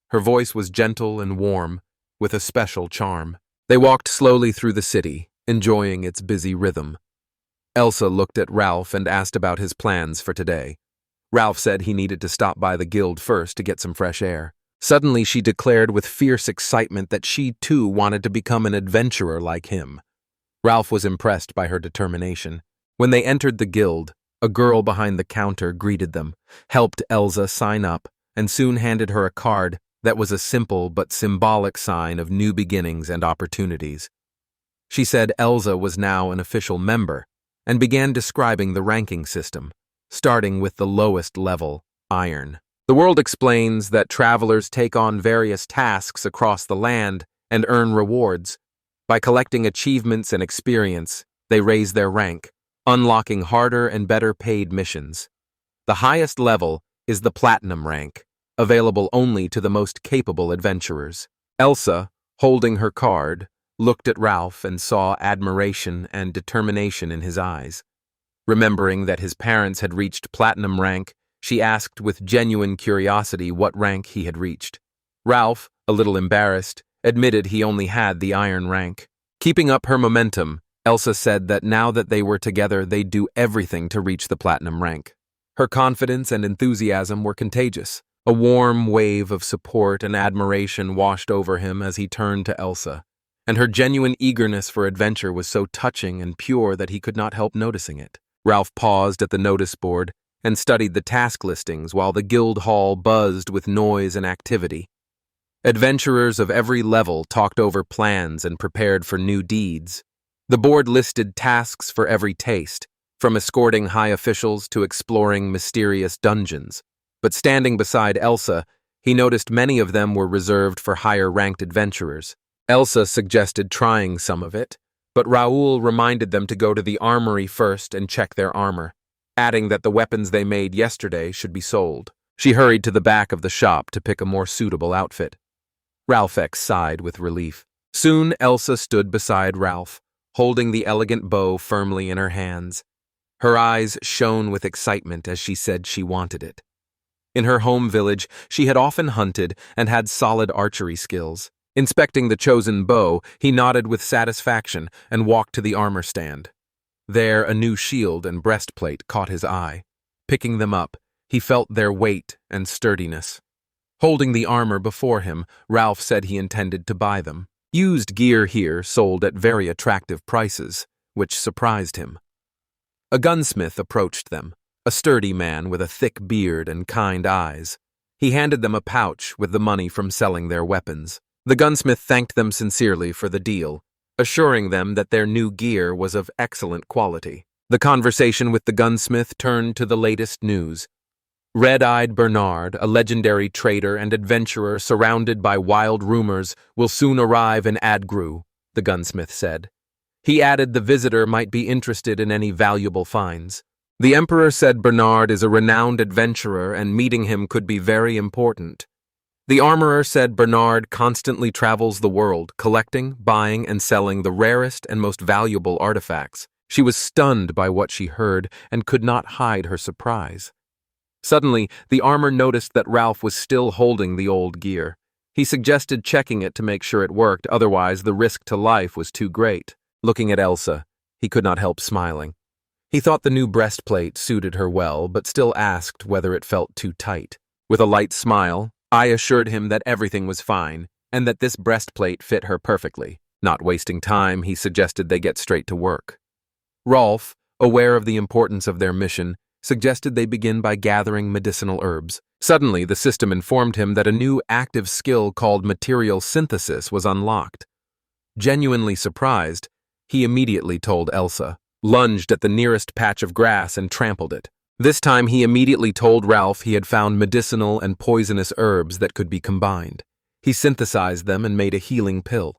Speaker 1: Her voice was gentle and warm, with a special charm. They walked slowly through the city, enjoying its busy rhythm. Elsa looked at Ralph and asked about his plans for today. Ralph said he needed to stop by the guild first to get some fresh air. Suddenly she declared with fierce excitement that she too wanted to become an adventurer like him. Ralph was impressed by her determination. When they entered the guild, a girl behind the counter greeted them, helped Elsa sign up, and soon handed her a card that was a simple but symbolic sign of new beginnings and opportunities. She said Elsa was now an official member, and began describing the ranking system, starting with the lowest level, Iron. The world explains that travelers take on various tasks across the land and earn rewards. By collecting achievements and experience, they raise their rank, unlocking harder and better paid missions. The highest level is the Platinum rank, available only to the most capable adventurers. Elsa, holding her card, looked at Ralph and saw admiration and determination in his eyes. Remembering that his parents had reached Platinum rank, she asked with genuine curiosity what rank he had reached. Ralph, a little embarrassed, admitted he only had the Iron rank. Keeping up her momentum, Elsa said that now that they were together, they'd do everything to reach the Platinum rank. Her confidence and enthusiasm were contagious. A warm wave of support and admiration washed over him as he turned to Elsa, and her genuine eagerness for adventure was so touching and pure that he could not help noticing it. Ralph paused at the notice board and studied the task listings while the guild hall buzzed with noise and activity. Adventurers of every level talked over plans and prepared for new deeds. The board listed tasks for every taste, from escorting high officials to exploring mysterious dungeons. But standing beside Elsa, he noticed many of them were reserved for higher-ranked adventurers. Elsa suggested trying some of it, but Raoul reminded them to go to the armory first and check their armor, adding that the weapons they made yesterday should be sold. She hurried to the back of the shop to pick a more suitable outfit. Ralph sighed with relief. Soon Elsa stood beside Ralph, holding the elegant bow firmly in her hands. Her eyes shone with excitement as she said she wanted it. In her home village, she had often hunted and had solid archery skills. Inspecting the chosen bow, he nodded with satisfaction and walked to the armor stand. There, a new shield and breastplate caught his eye. Picking them up, he felt their weight and sturdiness. Holding the armor before him, Ralph said he intended to buy them. Used gear here sold at very attractive prices, which surprised him. A gunsmith approached them, a sturdy man with a thick beard and kind eyes. He handed them a pouch with the money from selling their weapons. The gunsmith thanked them sincerely for the deal, assuring them that their new gear was of excellent quality. The conversation with the gunsmith turned to the latest news. Red-eyed Bernard, a legendary trader and adventurer surrounded by wild rumors, will soon arrive in Adgru, the gunsmith said. He added the visitor might be interested in any valuable finds. The emperor said Bernard is a renowned adventurer and meeting him could be very important. The armorer said Bernard constantly travels the world, collecting, buying, and selling the rarest and most valuable artifacts. She was stunned by what she heard and could not hide her surprise. Suddenly, the armor noticed that Ralph was still holding the old gear. He suggested checking it to make sure it worked, otherwise the risk to life was too great. Looking at Elsa, he could not help smiling. He thought the new breastplate suited her well, but still asked whether it felt too tight. With a light smile, I assured him that everything was fine, and that this breastplate fit her perfectly. Not wasting time, he suggested they get straight to work. Rolf, aware of the importance of their mission, suggested they begin by gathering medicinal herbs. Suddenly, the system informed him that a new active skill called material synthesis was unlocked. Genuinely surprised, he immediately told Elsa, lunged at the nearest patch of grass and trampled it. This time he immediately told Ralph he had found medicinal and poisonous herbs that could be combined. He synthesized them and made a healing pill.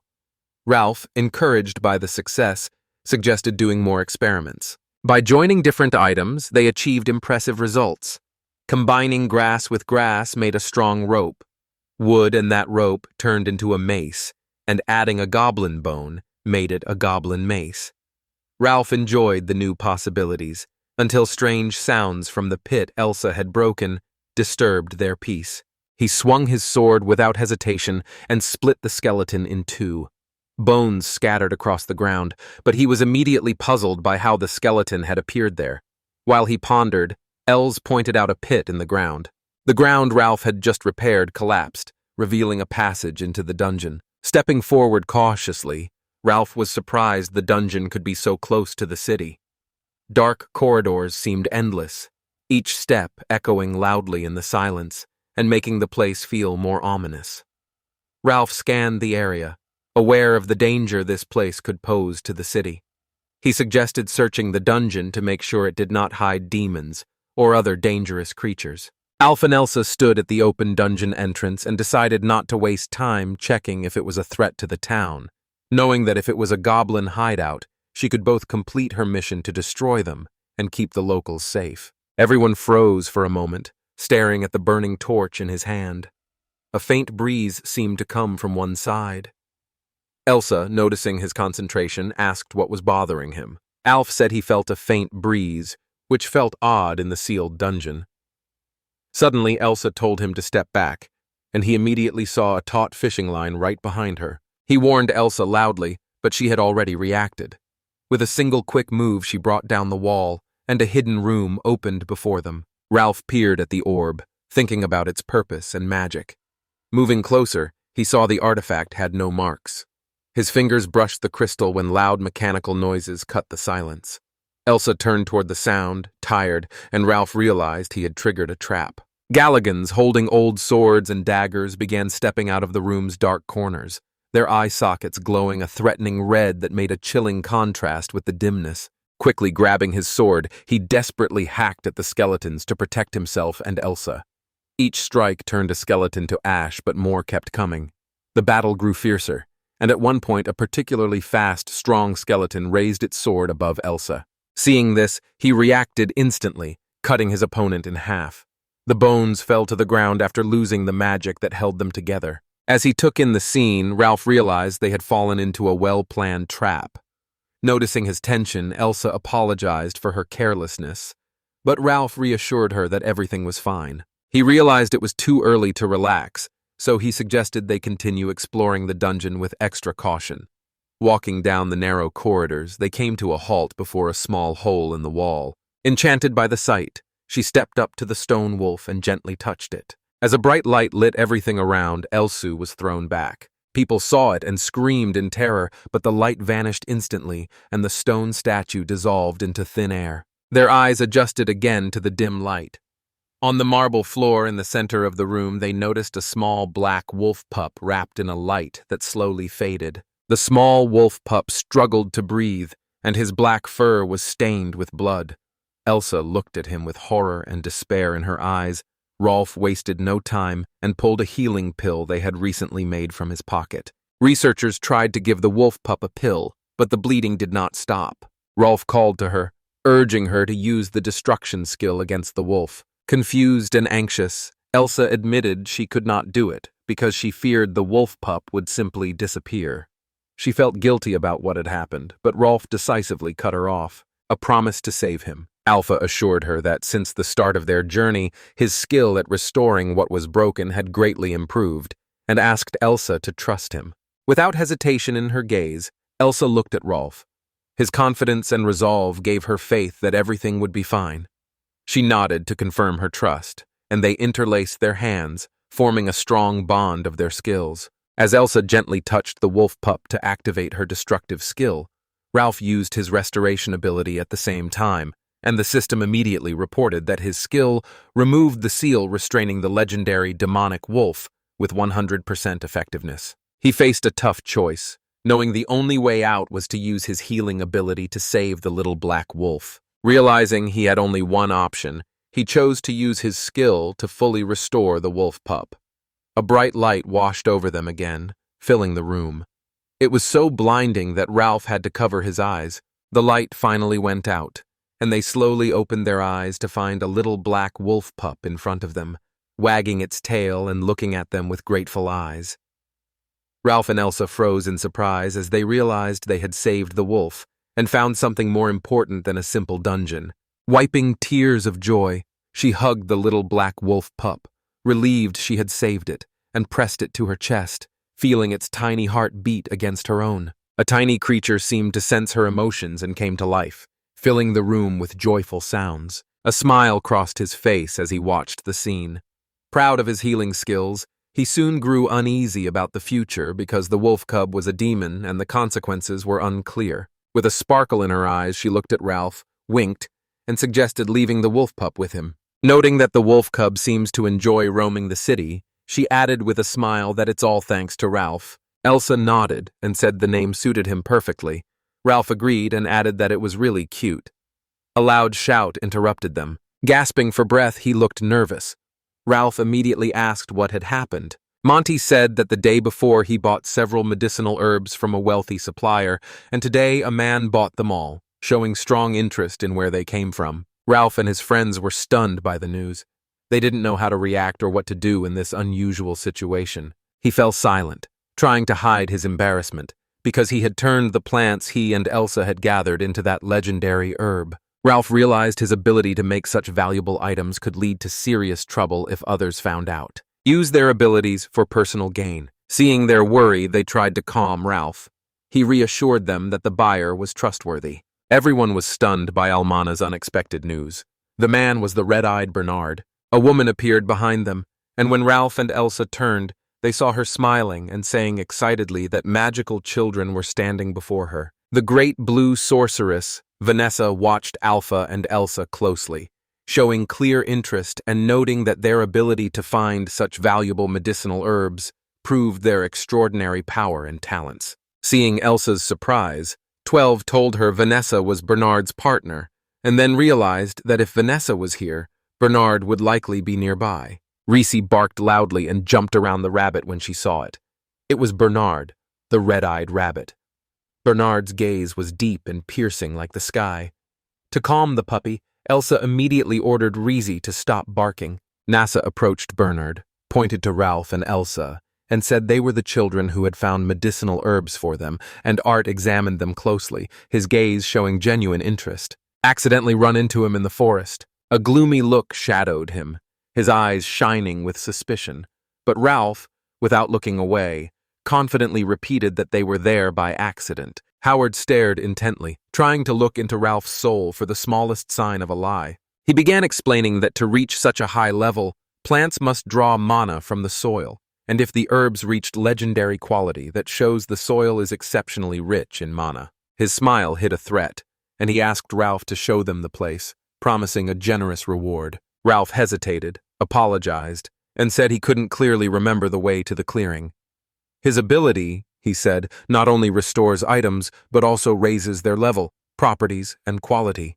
Speaker 1: Ralph, encouraged by the success, suggested doing more experiments. By joining different items, they achieved impressive results. Combining grass with grass made a strong rope. Wood and that rope turned into a mace, and adding a goblin bone made it a goblin mace. Ralph enjoyed the new possibilities, until strange sounds from the pit Elsa had broken disturbed their peace. He swung his sword without hesitation and split the skeleton in two. Bones scattered across the ground, but he was immediately puzzled by how the skeleton had appeared there. While he pondered, Els pointed out a pit in the ground. The ground Ralph had just repaired collapsed, revealing a passage into the dungeon. Stepping forward cautiously, Ralph was surprised the dungeon could be so close to the city. Dark corridors seemed endless, each step echoing loudly in the silence and making the place feel more ominous. Ralph scanned the area, aware of the danger this place could pose to the city. He suggested searching the dungeon to make sure it did not hide demons or other dangerous creatures. Alf and Elsa stood at the open dungeon entrance and decided not to waste time checking if it was a threat to the town, knowing that if it was a goblin hideout, she could both complete her mission to destroy them and keep the locals safe. Everyone froze for a moment, staring at the burning torch in his hand. A faint breeze seemed to come from one side. Elsa, noticing his concentration, asked what was bothering him. Alf said he felt a faint breeze, which felt odd in the sealed dungeon. Suddenly, Elsa told him to step back, and he immediately saw a taut fishing line right behind her. He warned Elsa loudly, but she had already reacted. With a single quick move, she brought down the wall, and a hidden room opened before them. Ralph peered at the orb, thinking about its purpose and magic. Moving closer, he saw the artifact had no marks. His fingers brushed the crystal when loud mechanical noises cut the silence. Elsa turned toward the sound, tired, and Ralph realized he had triggered a trap. Galligans, holding old swords and daggers, began stepping out of the room's dark corners, their eye sockets glowing a threatening red that made a chilling contrast with the dimness. Quickly grabbing his sword, he desperately hacked at the skeletons to protect himself and Elsa. Each strike turned a skeleton to ash, but more kept coming. The battle grew fiercer, and at one point a particularly fast, strong skeleton raised its sword above Elsa. Seeing this, he reacted instantly, cutting his opponent in half. The bones fell to the ground after losing the magic that held them together. As he took in the scene, Ralph realized they had fallen into a well-planned trap. Noticing his tension, Elsa apologized for her carelessness, but Ralph reassured her that everything was fine. He realized it was too early to relax, so he suggested they continue exploring the dungeon with extra caution. Walking down the narrow corridors, they came to a halt before a small hole in the wall. Enchanted by the sight, she stepped up to the stone wolf and gently touched it. As a bright light lit everything around, Elsa was thrown back. People saw it and screamed in terror, but the light vanished instantly, and the stone statue dissolved into thin air. Their eyes adjusted again to the dim light. On the marble floor in the center of the room, they noticed a small black wolf pup wrapped in a light that slowly faded. The small wolf pup struggled to breathe, and his black fur was stained with blood. Elsa looked at him with horror and despair in her eyes. Rolf wasted no time and pulled a healing pill they had recently made from his pocket. Researchers tried to give the wolf pup a pill, but the bleeding did not stop. Rolf called to her, urging her to use the destruction skill against the wolf. Confused and anxious, Elsa admitted she could not do it because she feared the wolf pup would simply disappear. She felt guilty about what had happened, but Rolf decisively cut her off, a promise to save him. Alpha assured her that since the start of their journey, his skill at restoring what was broken had greatly improved, and asked Elsa to trust him. Without hesitation in her gaze, Elsa looked at Rolf. His confidence and resolve gave her faith that everything would be fine. She nodded to confirm her trust, and they interlaced their hands, forming a strong bond of their skills. As Elsa gently touched the wolf pup to activate her destructive skill, Ralph used his restoration ability at the same time, and the system immediately reported that his skill removed the seal restraining the legendary demonic wolf with 100% effectiveness. He faced a tough choice, knowing the only way out was to use his healing ability to save the little black wolf. Realizing he had only one option, he chose to use his skill to fully restore the wolf pup. A bright light washed over them again, filling the room. It was so blinding that Ralph had to cover his eyes. The light finally went out, and they slowly opened their eyes to find a little black wolf pup in front of them, wagging its tail and looking at them with grateful eyes. Ralph and Elsa froze in surprise as they realized they had saved the wolf and found something more important than a simple dungeon. Wiping tears of joy, she hugged the little black wolf pup, relieved she had saved it, and pressed it to her chest, feeling its tiny heart beat against her own. A tiny creature seemed to sense her emotions and came to life, filling the room with joyful sounds. A smile crossed his face as he watched the scene. Proud of his healing skills, he soon grew uneasy about the future because the wolf cub was a demon and the consequences were unclear. With a sparkle in her eyes, she looked at Ralph, winked, and suggested leaving the wolf pup with him. Noting that the wolf cub seems to enjoy roaming the city, she added with a smile that it's all thanks to Ralph. Elsa nodded and said the name suited him perfectly. Ralph agreed and added that it was really cute. A loud shout interrupted them. Gasping for breath, he looked nervous. Ralph immediately asked what had happened. Monty said that the day before he bought several medicinal herbs from a wealthy supplier, and today a man bought them all, showing strong interest in where they came from. Ralph and his friends were stunned by the news. They didn't know how to react or what to do in this unusual situation. He fell silent, trying to hide his embarrassment, because he had turned the plants he and Elsa had gathered into that legendary herb. Ralph realized his ability to make such valuable items could lead to serious trouble if others found out. Use their abilities for personal gain. Seeing their worry, they tried to calm Ralph. He reassured them that the buyer was trustworthy. Everyone was stunned by Almana's unexpected news. The man was the red-eyed Bernard. A woman appeared behind them, and when Ralph and Elsa turned, they saw her smiling and saying excitedly that magical children were standing before her. The great blue sorceress, Vanessa, watched Alpha and Elsa closely, showing clear interest and noting that their ability to find such valuable medicinal herbs proved their extraordinary power and talents. Seeing Elsa's surprise, 12 told her Vanessa was Bernard's partner, and then realized that if Vanessa was here, Bernard would likely be nearby. Reissi barked loudly and jumped around the rabbit when she saw it. It was Bernard, the red-eyed rabbit. Bernard's gaze was deep and piercing like the sky. To calm the puppy, Elsa immediately ordered Reissi to stop barking. Nasa approached Bernard, pointed to Ralph and Elsa, and said they were the children who had found medicinal herbs for them, and Art examined them closely, his gaze showing genuine interest. Accidentally run into him in the forest. A gloomy look shadowed him, his eyes shining with suspicion. But Ralph, without looking away, confidently repeated that they were there by accident. Howard stared intently, trying to look into Ralph's soul for the smallest sign of a lie. He began explaining that to reach such a high level, plants must draw mana from the soil, and if the herbs reached legendary quality, that shows the soil is exceptionally rich in mana. His smile hid a threat, and he asked Ralph to show them the place, promising a generous reward. Ralph hesitated, apologized, and said he couldn't clearly remember the way to the clearing. His ability, he said, not only restores items, but also raises their level, properties, and quality.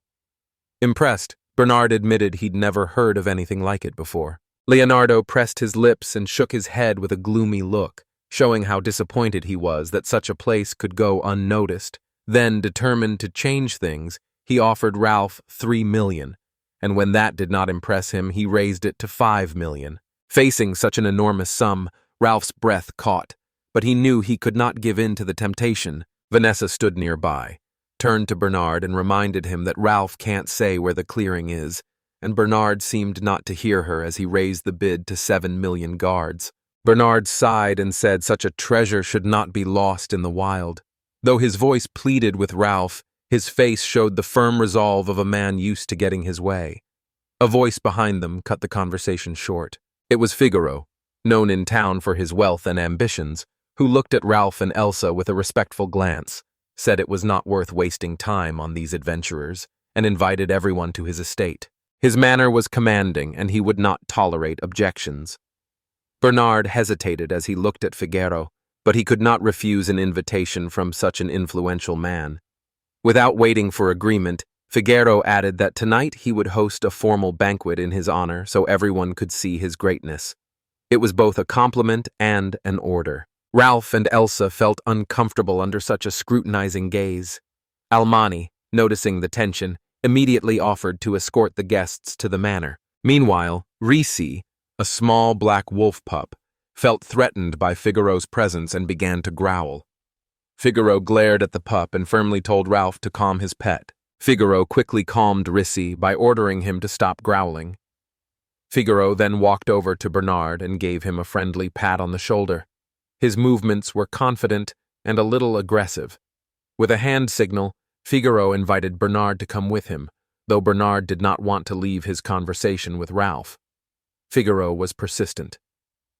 Speaker 1: Impressed, Bernard admitted he'd never heard of anything like it before. Leonardo pressed his lips and shook his head with a gloomy look, showing how disappointed he was that such a place could go unnoticed. Then, determined to change things, he offered Ralph 3 million, and when that did not impress him, he raised it to 5 million. Facing such an enormous sum, Ralph's breath caught, but he knew he could not give in to the temptation. Vanessa stood nearby, turned to Bernard and reminded him that Ralph can't say where the clearing is, and Bernard seemed not to hear her as he raised the bid to 7 million guards. Bernard sighed and said such a treasure should not be lost in the wild. Though his voice pleaded with Ralph, his face showed the firm resolve of a man used to getting his way. A voice behind them cut the conversation short. It was Figaro, known in town for his wealth and ambitions, who looked at Ralph and Elsa with a respectful glance, said it was not worth wasting time on these adventurers, and invited everyone to his estate. His manner was commanding, and he would not tolerate objections. Bernard hesitated as he looked at Figaro, but he could not refuse an invitation from such an influential man. Without waiting for agreement, Figaro added that tonight he would host a formal banquet in his honor so everyone could see his greatness. It was both a compliment and an order. Ralph and Elsa felt uncomfortable under such a scrutinizing gaze. Almani, noticing the tension, immediately offered to escort the guests to the manor. Meanwhile, Reissi, a small black wolf pup, felt threatened by Figaro's presence and began to growl. Figaro glared at the pup and firmly told Ralph to calm his pet. Figaro quickly calmed Reissi by ordering him to stop growling. Figaro then walked over to Bernard and gave him a friendly pat on the shoulder. His movements were confident and a little aggressive. With a hand signal, Figaro invited Bernard to come with him, though Bernard did not want to leave his conversation with Ralph. Figaro was persistent.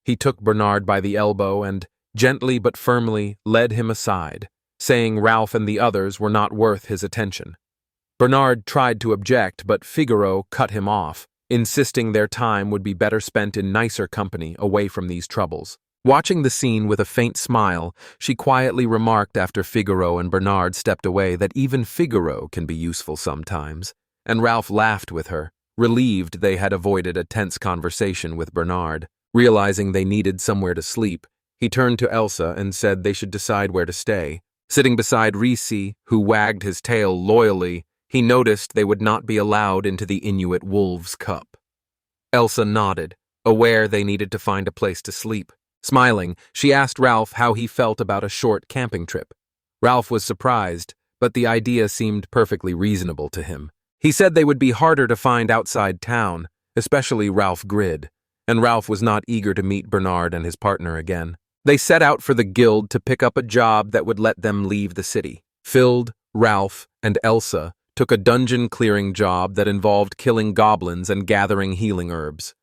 Speaker 1: He took Bernard by the elbow and, gently but firmly, led him aside, saying Ralph and the others were not worth his attention. Bernard tried to object, but Figaro cut him off, insisting their time would be better spent in nicer company away from these troubles. Watching the scene with a faint smile, she quietly remarked after Figaro and Bernard stepped away that even Figaro can be useful sometimes, and Ralph laughed with her, relieved they had avoided a tense conversation with Bernard. Realizing they needed somewhere to sleep, he turned to Elsa and said they should decide where to stay. Sitting beside Reissi, who wagged his tail loyally, he noticed they would not be allowed into the Inuit wolves' cup. Elsa nodded, aware they needed to find a place to sleep. Smiling, she asked Ralph how he felt about a short camping trip. Ralph was surprised, but the idea seemed perfectly reasonable to him. He said they would be harder to find outside town, especially Ralph Grid, and Ralph was not eager to meet Bernard and his partner again. They set out for the guild to pick up a job that would let them leave the city. Filled, Ralph, and Elsa took a dungeon-clearing job that involved killing goblins and gathering healing herbs.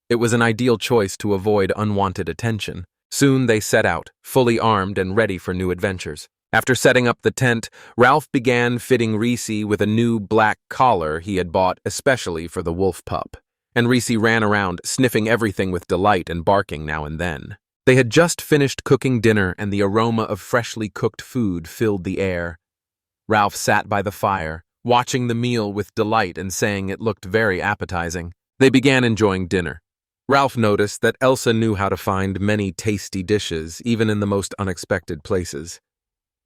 Speaker 1: It was an ideal choice to avoid unwanted attention. Soon they set out, fully armed and ready for new adventures. After setting up the tent, Ralph began fitting Reissi with a new black collar he had bought especially for the wolf pup, and Reissi ran around, sniffing everything with delight and barking now and then. They had just finished cooking dinner, and the aroma of freshly cooked food filled the air. Ralph sat by the fire, watching the meal with delight and saying it looked very appetizing. They began enjoying dinner. Ralph noticed that Elsa knew how to find many tasty dishes, even in the most unexpected places.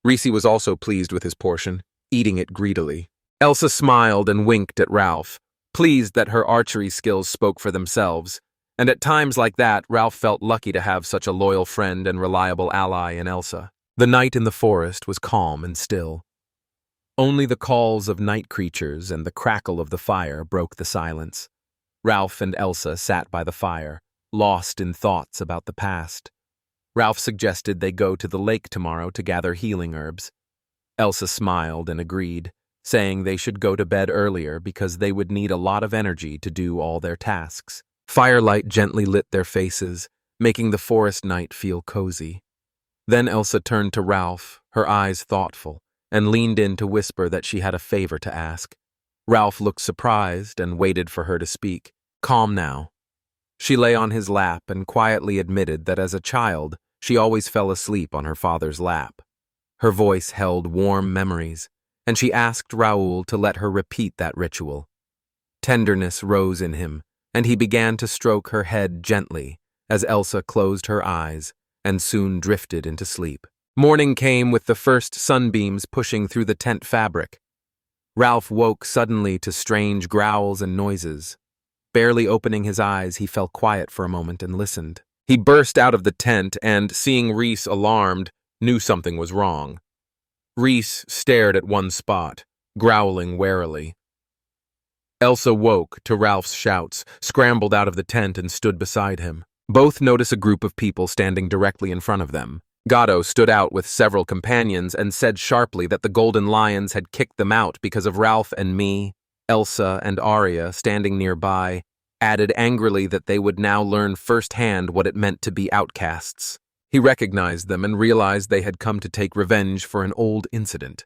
Speaker 1: Reissi was also pleased with his portion, eating it greedily. Elsa smiled and winked at Ralph, pleased that her archery skills spoke for themselves, and at times like that, Ralph felt lucky to have such a loyal friend and reliable ally in Elsa. The night in the forest was calm and still. Only the calls of night creatures and the crackle of the fire broke the silence. Ralph and Elsa sat by the fire, lost in thoughts about the past. Ralph suggested they go to the lake tomorrow to gather healing herbs. Elsa smiled and agreed, saying they should go to bed earlier because they would need a lot of energy to do all their tasks. Firelight gently lit their faces, making the forest night feel cozy. Then Elsa turned to Ralph, her eyes thoughtful, and leaned in to whisper that she had a favor to ask. Ralph looked surprised and waited for her to speak. Calm now. She lay on his lap and quietly admitted that as a child, she always fell asleep on her father's lap. Her voice held warm memories, and she asked Raoul to let her repeat that ritual. Tenderness rose in him, and he began to stroke her head gently as Elsa closed her eyes and soon drifted into sleep. Morning came with the first sunbeams pushing through the tent fabric. Ralph woke suddenly to strange growls and noises. Barely opening his eyes, he fell quiet for a moment and listened. He burst out of the tent and, seeing Reis alarmed, knew something was wrong. Reis stared at one spot, growling warily. Elsa woke to Ralph's shouts, scrambled out of the tent and stood beside him. Both noticed a group of people standing directly in front of them. Gatto stood out with several companions and said sharply that the Golden Lions had kicked them out because of Ralph and me. Elsa and Arya, standing nearby, added angrily that they would now learn firsthand what it meant to be outcasts. He recognized them and realized they had come to take revenge for an old incident.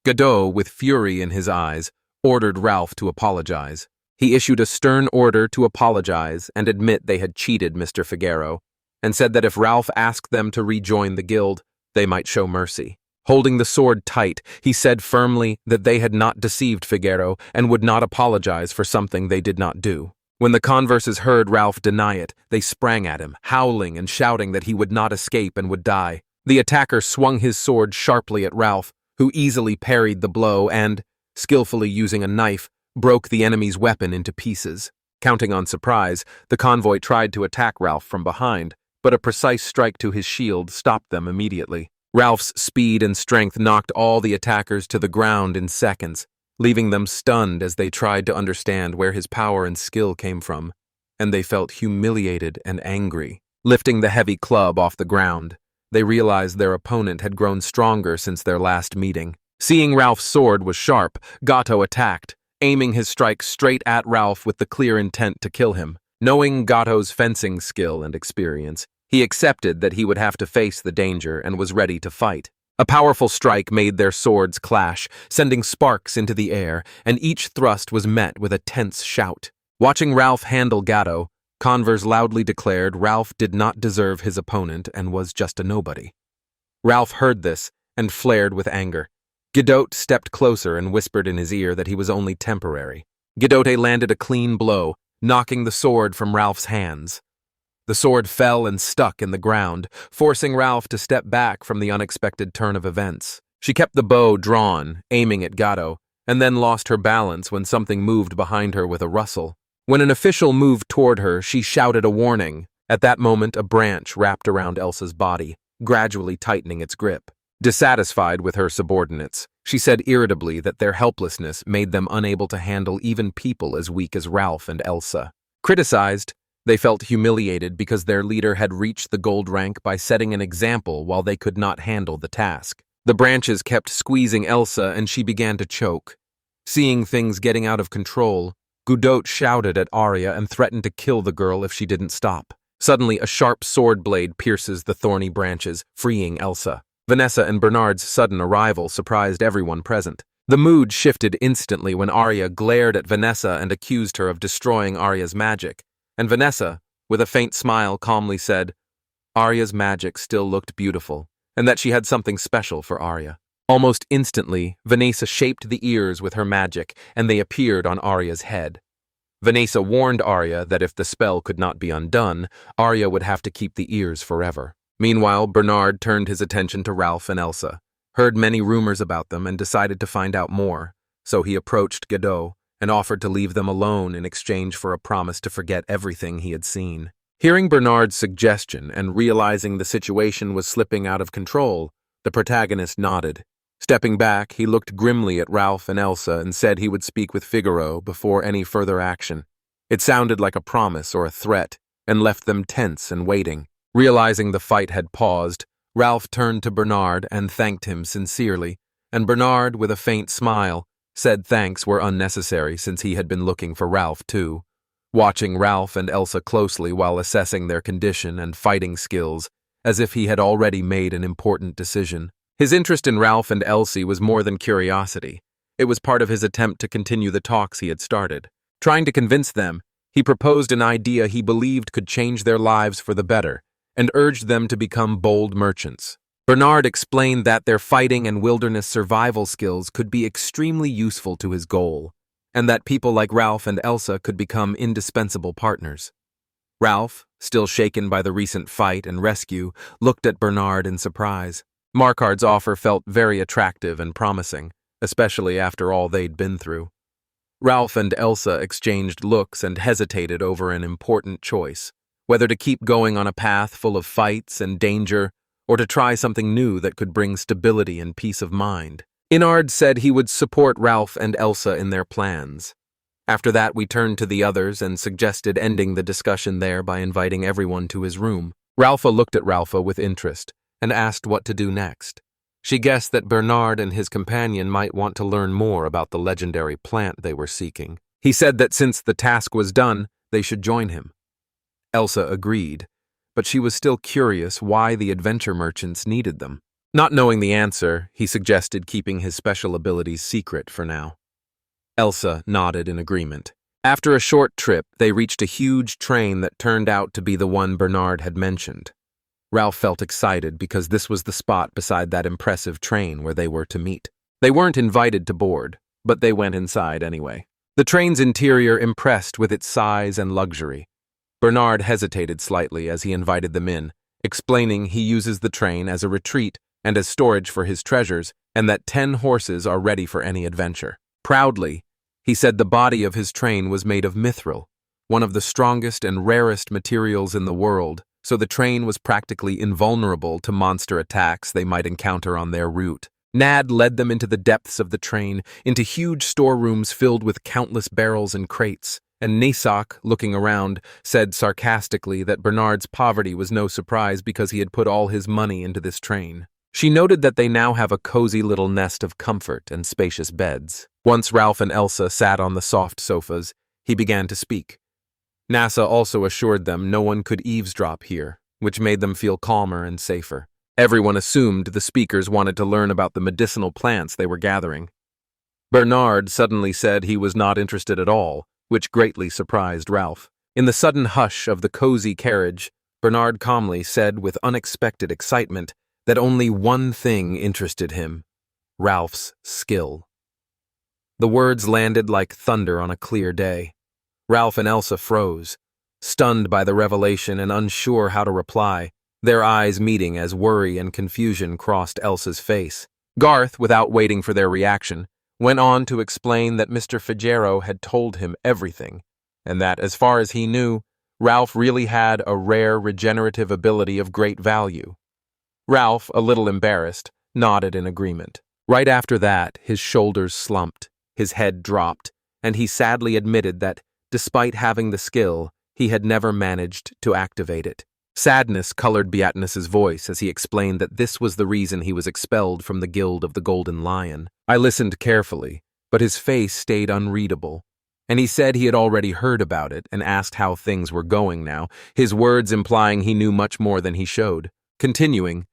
Speaker 1: Gatto, with fury in his eyes, ordered Ralph to apologize. He issued a stern order to apologize and admit they had cheated Mr. Figaro, and said that if Ralph asked them to rejoin the guild, they might show mercy. Holding the sword tight, he said firmly that they had not deceived Figaro and would not apologize for something they did not do. When the converses heard Ralph deny it, they sprang at him, howling and shouting that he would not escape and would die. The attacker swung his sword sharply at Ralph, who easily parried the blow and, skillfully using a knife, broke the enemy's weapon into pieces. Counting on surprise, the convoy tried to attack Ralph from behind, but a precise strike to his shield stopped them immediately. Ralph's speed and strength knocked all the attackers to the ground in seconds, leaving them stunned as they tried to understand where his power and skill came from, and they felt humiliated and angry. Lifting the heavy club off the ground, They realized their opponent had grown stronger since their last meeting. Seeing Ralph's sword was sharp, Gato attacked, aiming his strike straight at Ralph with the clear intent to kill him. Knowing Gato's fencing skill and experience, he accepted that he would have to face the danger and was ready to fight. A powerful strike made their swords clash, sending sparks into the air, and each thrust was met with a tense shout. Watching Ralph handle Gato, Converse loudly declared Ralph did not deserve his opponent and was just a nobody. Ralph heard this and flared with anger. Gidote stepped closer and whispered in his ear that he was only temporary. Gidote landed a clean blow, knocking the sword from Ralph's hands. The sword fell and stuck in the ground, forcing Ralph to step back from the unexpected turn of events. She kept the bow drawn, aiming at Gato, and then lost her balance when something moved behind her with a rustle. When an official moved toward her, she shouted a warning. At that moment, a branch wrapped around Elsa's body, gradually tightening its grip. Dissatisfied with her subordinates, she said irritably that their helplessness made them unable to handle even people as weak as Ralph and Elsa. Criticized, they felt humiliated because their leader had reached the gold rank by setting an example while they could not handle the task. The branches kept squeezing Elsa and she began to choke. Seeing things getting out of control, Gudot shouted at Arya and threatened to kill the girl if she didn't stop. Suddenly, a sharp sword blade pierces the thorny branches, freeing Elsa. Vanessa and Bernard's sudden arrival surprised everyone present. The mood shifted instantly when Arya glared at Vanessa and accused her of destroying Arya's magic, and Vanessa, with a faint smile, calmly said Arya's magic still looked beautiful, and that she had something special for Arya. Almost instantly, Vanessa shaped the ears with her magic, and they appeared on Arya's head. Vanessa warned Arya that if the spell could not be undone, Arya would have to keep the ears forever. Meanwhile, Bernard turned his attention to Ralph and Elsa, heard many rumors about them, and decided to find out more, so he approached Godot and offered to leave them alone in exchange for a promise to forget everything he had seen. Hearing Bernard's suggestion and realizing the situation was slipping out of control, the protagonist nodded. Stepping back, he looked grimly at Ralph and Elsa and said he would speak with Figaro before any further action. It sounded like a promise or a threat, and left them tense and waiting. Realizing the fight had paused, Ralph turned to Bernard and thanked him sincerely, and Bernard, with a faint smile, said thanks were unnecessary since he had been looking for Ralph too. Watching Ralph and Elsa closely while assessing their condition and fighting skills, as if he had already made an important decision. His interest in Ralph and Elsie was more than curiosity. It was part of his attempt to continue the talks he had started. Trying to convince them, he proposed an idea he believed could change their lives for the better, and urged them to become bold merchants. Bernard explained that their fighting and wilderness survival skills could be extremely useful to his goal, and that people like Ralph and Elsa could become indispensable partners. Ralph, still shaken by the recent fight and rescue, looked at Bernard in surprise. Marquard's offer felt very attractive and promising, especially after all they'd been through. Ralph and Elsa exchanged looks and hesitated over an important choice, whether to keep going on a path full of fights and danger, or to try something new that could bring stability and peace of mind. Inard said he would support Ralph and Elsa in their plans. After that, we turned to the others and suggested ending the discussion there by inviting everyone to his room. Ralpha looked at Ralpha with interest and asked what to do next. She guessed that Bernard and his companion might want to learn more about the legendary plant they were seeking. He said that since the task was done, they should join him. Elsa agreed, but she was still curious why the adventure merchants needed them. Not knowing the answer, he suggested keeping his special abilities secret for now. Elsa nodded in agreement. After a short trip, they reached a huge train that turned out to be the one Bernard had mentioned. Ralph felt excited because this was the spot beside that impressive train where they were to meet. They weren't invited to board, but they went inside anyway. The train's interior impressed with its size and luxury. Bernard hesitated slightly as he invited them in, explaining he uses the train as a retreat and as storage for his treasures, and that 10 horses are ready for any adventure. Proudly, he said the body of his train was made of mithril, one of the strongest and rarest materials in the world, so the train was practically invulnerable to monster attacks they might encounter on their route. Nad led them into the depths of the train, into huge storerooms filled with countless barrels and crates. and Nisak, looking around, said sarcastically that Bernard's poverty was no surprise because he had put all his money into this train. She noted that they now have a cozy little nest of comfort and spacious beds. Once Ralph and Elsa sat on the soft sofas, he began to speak. NASA also assured them no one could eavesdrop here, which made them feel calmer and safer. Everyone assumed the speakers wanted to learn about the medicinal plants they were gathering. Bernard suddenly said he was not interested at all, which greatly surprised Ralph. In the sudden hush of the cozy carriage, Bernard calmly said with unexpected excitement that only one thing interested him: Ralph's skill. The words landed like thunder on a clear day. Ralph and Elsa froze, stunned by the revelation and unsure how to reply, their eyes meeting as worry and confusion crossed Elsa's face. Garth, without waiting for their reaction, went on to explain that Mr. Figaro had told him everything, and that, as far as he knew, Ralph really had a rare regenerative ability of great value. Ralph, a little embarrassed, nodded in agreement. Right after that, his shoulders slumped, his head dropped, and he sadly admitted that, despite having the skill, he had never managed to activate it. Sadness colored Beatness's voice as he explained that this was the reason he was expelled from the Guild of the Golden Lion. I listened carefully, but his face stayed unreadable, and he said he had already heard about it and asked how things were going now, his words implying he knew much more than he showed. Continuing,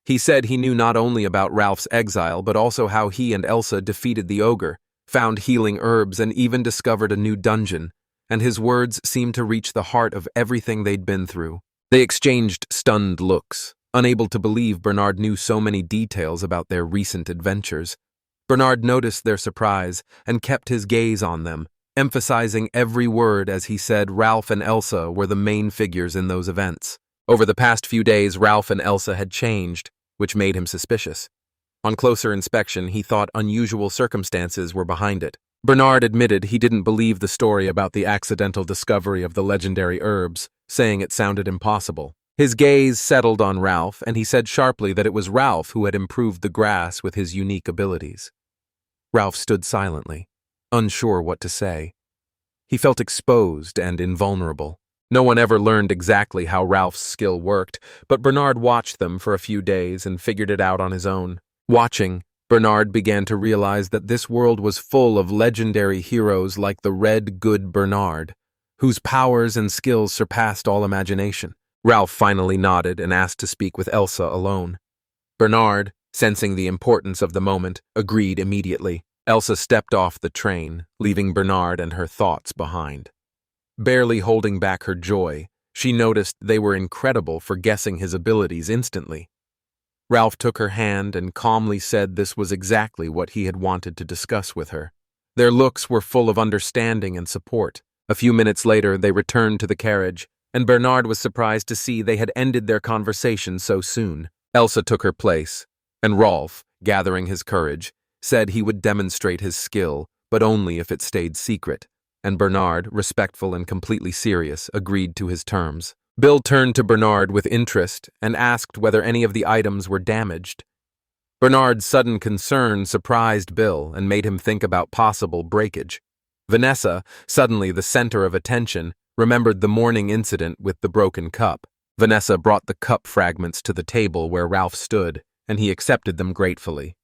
Speaker 1: he said he knew not only about Ralph's exile, but also how he and Elsa defeated the ogre, found healing herbs, and even discovered a new dungeon, and his words seemed to reach the heart of everything they'd been through. They exchanged stunned looks, unable to believe Bernard knew so many details about their recent adventures. Bernard noticed their surprise and kept his gaze on them, emphasizing every word as he said Ralph and Elsa were the main figures in those events. Over the past few days, Ralph and Elsa had changed, which made him suspicious. On closer inspection, he thought unusual circumstances were behind it. Bernard admitted he didn't believe the story about the accidental discovery of the legendary herbs, saying it sounded impossible. His gaze settled on Ralph, and he said sharply that it was Ralph who had improved the grass with his unique abilities. Ralph stood silently, unsure what to say. He felt exposed and invulnerable. No one ever learned exactly how Ralph's skill worked, but Bernard watched them for a few days and figured it out on his own. Watching, Bernard began to realize that this world was full of legendary heroes like the Red Good Bernard, whose powers and skills surpassed all imagination. Ralph finally nodded and asked to speak with Elsa alone. Bernard, sensing the importance of the moment, agreed immediately. Elsa stepped off the train, leaving Bernard and her thoughts behind. Barely holding back her joy, she noticed they were incredible for guessing his abilities instantly. Ralph took her hand and calmly said this was exactly what he had wanted to discuss with her. Their looks were full of understanding and support. A few minutes later, they returned to the carriage, and Bernard was surprised to see they had ended their conversation so soon. Elsa took her place, and Rolf, gathering his courage, said he would demonstrate his skill, but only if it stayed secret, and Bernard, respectful and completely serious, agreed to his terms. Bill turned to Bernard with interest and asked whether any of the items were damaged. Bernard's sudden concern surprised Bill and made him think about possible breakage. Vanessa, suddenly the center of attention, remembered the morning incident with the broken cup. Vanessa brought the cup fragments to the table where Ralph stood, and he accepted them gratefully.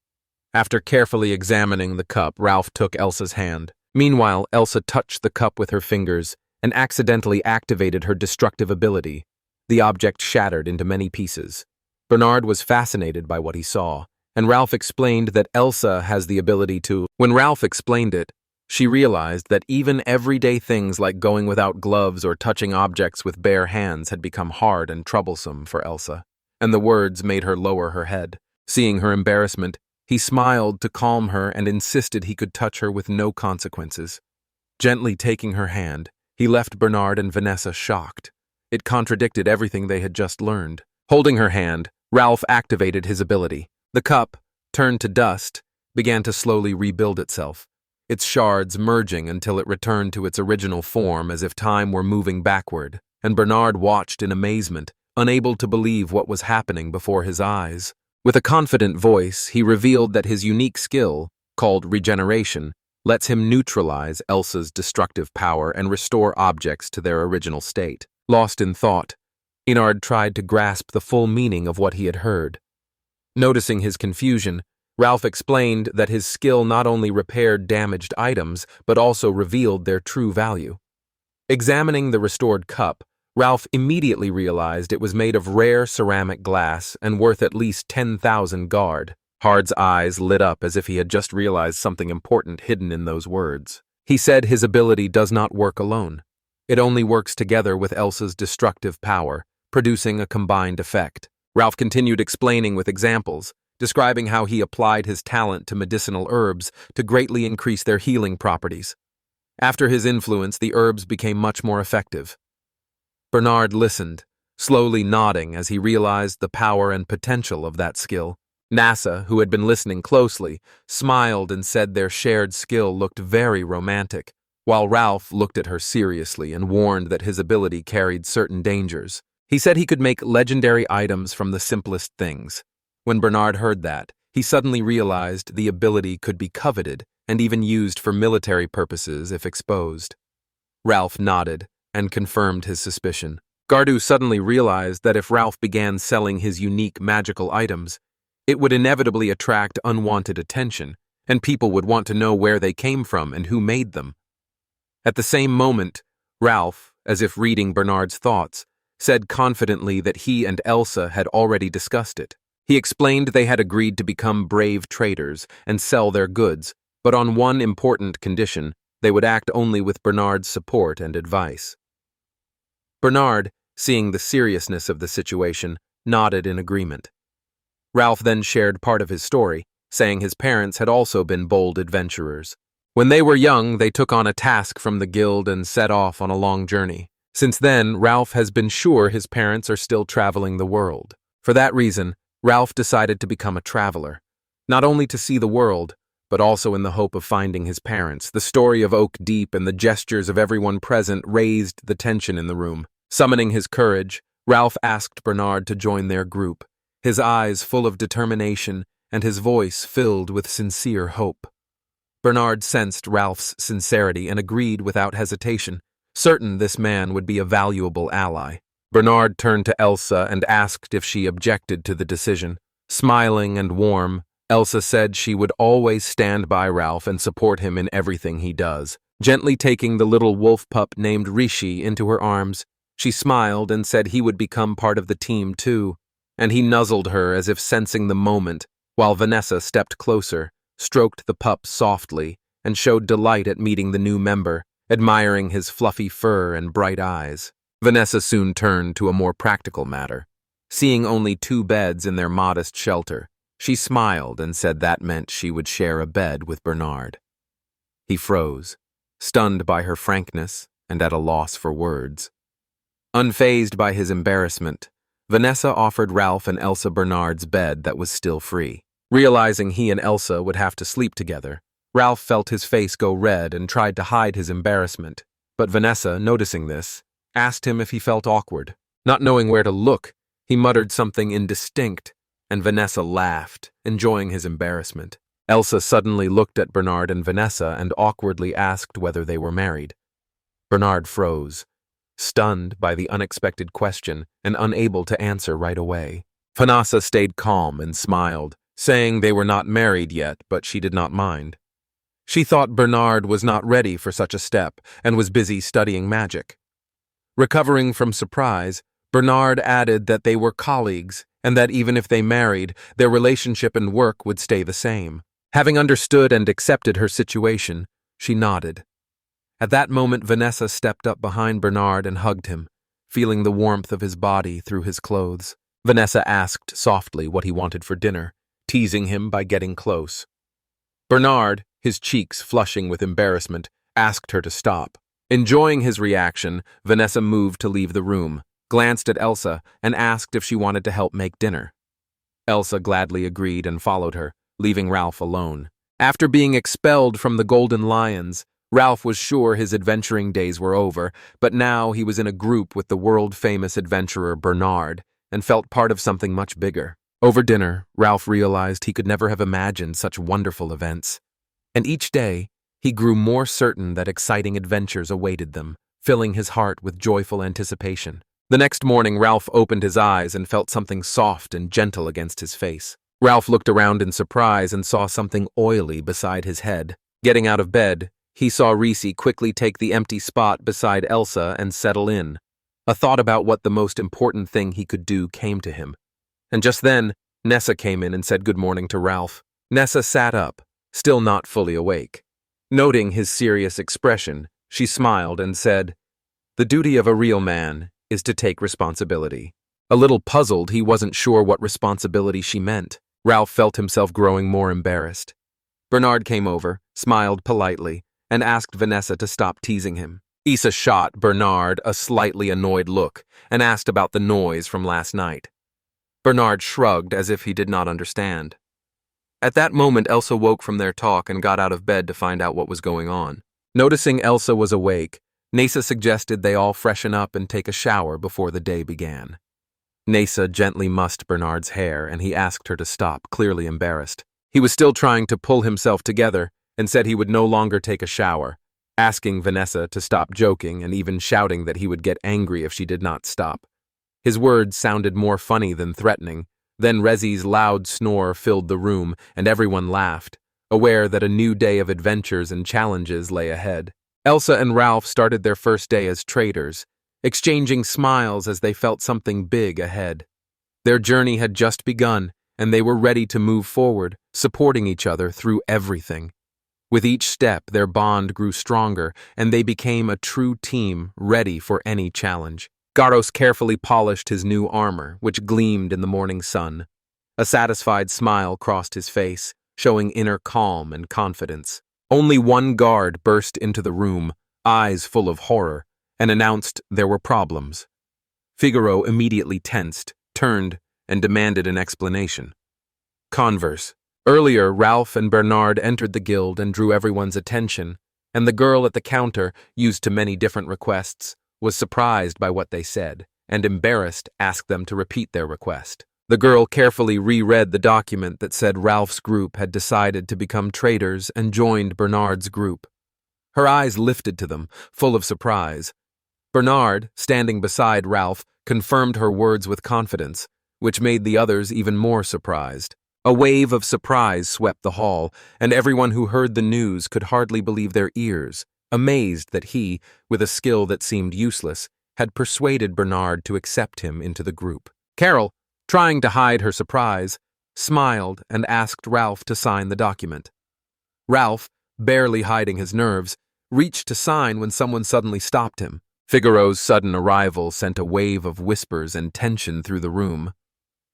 Speaker 1: After carefully examining the cup, Ralph took Elsa's hand. Meanwhile, Elsa touched the cup with her fingers and accidentally activated her destructive ability. The object shattered into many pieces. Bernard was fascinated by what he saw, and Ralph explained that Elsa has the ability to. When Ralph explained it, she realized that even everyday things like going without gloves or touching objects with bare hands had become hard and troublesome for Elsa, and the words made her lower her head. Seeing her embarrassment, he smiled to calm her and insisted he could touch her with no consequences. Gently taking her hand, he left Bernard and Vanessa shocked. It contradicted everything they had just learned. Holding her hand, Ralph activated his ability. The cup, turned to dust, began to slowly rebuild itself, its shards merging until it returned to its original form as if time were moving backward, and Bernard watched in amazement, unable to believe what was happening before his eyes. With a confident voice, he revealed that his unique skill, called regeneration, lets him neutralize Elsa's destructive power and restore objects to their original state. Lost in thought, Enard tried to grasp the full meaning of what he had heard. Noticing his confusion, Ralph explained that his skill not only repaired damaged items, but also revealed their true value. Examining the restored cup, Ralph immediately realized it was made of rare ceramic glass and worth at least 10,000 guard. Hard's eyes lit up as if he had just realized something important hidden in those words. He said his ability does not work alone. It only works together with Elsa's destructive power, producing a combined effect. Ralph continued explaining with examples, describing how he applied his talent to medicinal herbs to greatly increase their healing properties. After his influence, the herbs became much more effective. Bernard listened, slowly nodding as he realized the power and potential of that skill. Nasa, who had been listening closely, smiled and said their shared skill looked very romantic, while Ralph looked at her seriously and warned that his ability carried certain dangers. He said he could make legendary items from the simplest things. When Bernard heard that, he suddenly realized the ability could be coveted and even used for military purposes if exposed. Ralph nodded and confirmed his suspicion. Gardu suddenly realized that if Ralph began selling his unique magical items, it would inevitably attract unwanted attention, and people would want to know where they came from and who made them. At the same moment, Ralph, as if reading Bernard's thoughts, said confidently that he and Elsa had already discussed it. He explained they had agreed to become brave traders and sell their goods, but on one important condition: they would act only with Bernard's support and advice. Bernard, seeing the seriousness of the situation, nodded in agreement. Ralph then shared part of his story, saying his parents had also been bold adventurers. When they were young, they took on a task from the guild and set off on a long journey. Since then, Ralph has been sure his parents are still traveling the world. For that reason, Ralph decided to become a traveler, not only to see the world, but also in the hope of finding his parents. The story of Oak Deep and the gestures of everyone present raised the tension in the room. Summoning his courage, Ralph asked Bernard to join their group, his eyes full of determination and his voice filled with sincere hope. Bernard sensed Ralph's sincerity and agreed without hesitation, certain this man would be a valuable ally. Bernard turned to Elsa and asked if she objected to the decision. Smiling and warm, Elsa said she would always stand by Ralph and support him in everything he does. Gently taking the little wolf pup named Reissi into her arms, she smiled and said he would become part of the team too, and he nuzzled her as if sensing the moment, while Vanessa stepped closer, stroked the pup softly, and showed delight at meeting the new member, admiring his fluffy fur and bright eyes. Vanessa soon turned to a more practical matter. Seeing only 2 beds in their modest shelter, she smiled and said that meant she would share a bed with Bernard. He froze, stunned by her frankness and at a loss for words. Unfazed by his embarrassment, Vanessa offered Ralph and Elsa Bernard's bed that was still free. Realizing he and Elsa would have to sleep together, Ralph felt his face go red and tried to hide his embarrassment, but Vanessa, noticing this, asked him if he felt awkward. Not knowing where to look, he muttered something indistinct, and Vanessa laughed, enjoying his embarrassment. Elsa suddenly looked at Bernard and Vanessa and awkwardly asked whether they were married. Bernard froze, stunned by the unexpected question and unable to answer right away. Vanessa stayed calm and smiled, saying they were not married yet, but she did not mind. She thought Bernard was not ready for such a step and was busy studying magic. Recovering from surprise, Bernard added that they were colleagues and that even if they married, their relationship and work would stay the same. Having understood and accepted her situation, she nodded. At that moment, Vanessa stepped up behind Bernard and hugged him, feeling the warmth of his body through his clothes. Vanessa asked softly what he wanted for dinner, teasing him by getting close. Bernard, his cheeks flushing with embarrassment, asked her to stop. Enjoying his reaction, Vanessa moved to leave the room, glanced at Elsa, and asked if she wanted to help make dinner. Elsa gladly agreed and followed her, leaving Ralph alone. After being expelled from the Golden Lions, Ralph was sure his adventuring days were over, but now he was in a group with the world-famous adventurer Bernard and felt part of something much bigger. Over dinner, Ralph realized he could never have imagined such wonderful events. And each day, he grew more certain that exciting adventures awaited them, filling his heart with joyful anticipation. The next morning, Ralph opened his eyes and felt something soft and gentle against his face. Ralph looked around in surprise and saw something oily beside his head. Getting out of bed, he saw Reissi quickly take the empty spot beside Elsa and settle in. A thought about what the most important thing he could do came to him. And just then, Nessa came in and said good morning to Ralph. Nessa sat up, still not fully awake. Noting his serious expression, she smiled and said, "The duty of a real man is to take responsibility." A little puzzled, he wasn't sure what responsibility she meant. Ralph felt himself growing more embarrassed. Bernard came over, smiled politely, and asked Vanessa to stop teasing him. Issa shot Bernard a slightly annoyed look and asked about the noise from last night. Bernard shrugged as if he did not understand. At that moment, Elsa woke from their talk and got out of bed to find out what was going on. Noticing Elsa was awake, Nessa suggested they all freshen up and take a shower before the day began. Nessa gently mussed Bernard's hair and he asked her to stop, clearly embarrassed. He was still trying to pull himself together and said he would no longer take a shower, asking Vanessa to stop joking and even shouting that he would get angry if she did not stop. His words sounded more funny than threatening. Then Reissi's loud snore filled the room and everyone laughed, aware that a new day of adventures and challenges lay ahead. Elsa and Ralph started their first day as traders, exchanging smiles as they felt something big ahead. Their journey had just begun, and they were ready to move forward, supporting each other through everything. With each step, their bond grew stronger, and they became a true team ready for any challenge. Garos carefully polished his new armor, which gleamed in the morning sun. A satisfied smile crossed his face, showing inner calm and confidence. Only one guard burst into the room, eyes full of horror, and announced there were problems. Figaro immediately tensed, turned, and demanded an explanation. Converse. Earlier, Ralph and Bernard entered the guild and drew everyone's attention, and the girl at the counter, used to many different requests, was surprised by what they said, and embarrassed asked them to repeat their request. The girl carefully reread the document that said Ralph's group had decided to become traders and joined Bernard's group. Her eyes lifted to them, full of surprise. Bernard, standing beside Ralph, confirmed her words with confidence, which made the others even more surprised. A wave of surprise swept the hall, and everyone who heard the news could hardly believe their ears, amazed that he, with a skill that seemed useless, had persuaded Bernard to accept him into the group. Carol, trying to hide her surprise, smiled and asked Ralph to sign the document. Ralph, barely hiding his nerves, reached to sign when someone suddenly stopped him. Figaro's sudden arrival sent a wave of whispers and tension through the room.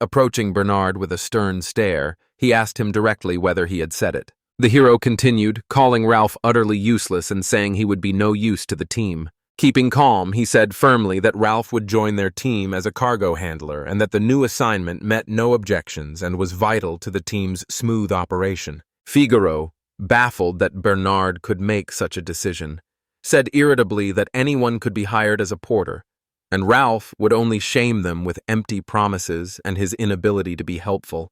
Speaker 1: Approaching Bernard with a stern stare, he asked him directly whether he had said it. The hero continued, calling Ralph utterly useless and saying he would be no use to the team. Keeping calm, he said firmly that Ralph would join their team as a cargo handler and that the new assignment met no objections and was vital to the team's smooth operation. Figaro, baffled that Bernard could make such a decision, said irritably that anyone could be hired as a porter, and Ralph would only shame them with empty promises and his inability to be helpful.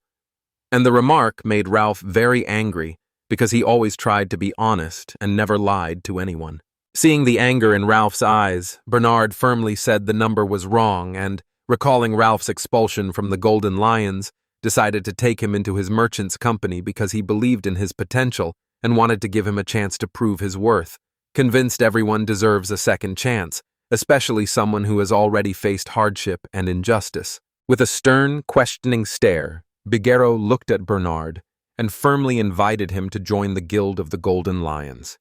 Speaker 1: And the remark made Ralph very angry because he always tried to be honest and never lied to anyone. Seeing the anger in Ralph's eyes, Bernard firmly said the number was wrong and, recalling Ralph's expulsion from the Golden Lions, decided to take him into his merchant's company because he believed in his potential and wanted to give him a chance to prove his worth, convinced everyone deserves a second chance, especially someone who has already faced hardship and injustice. With a stern, questioning stare, Figaro looked at Bernard and firmly invited him to join the Guild of the Golden Lions.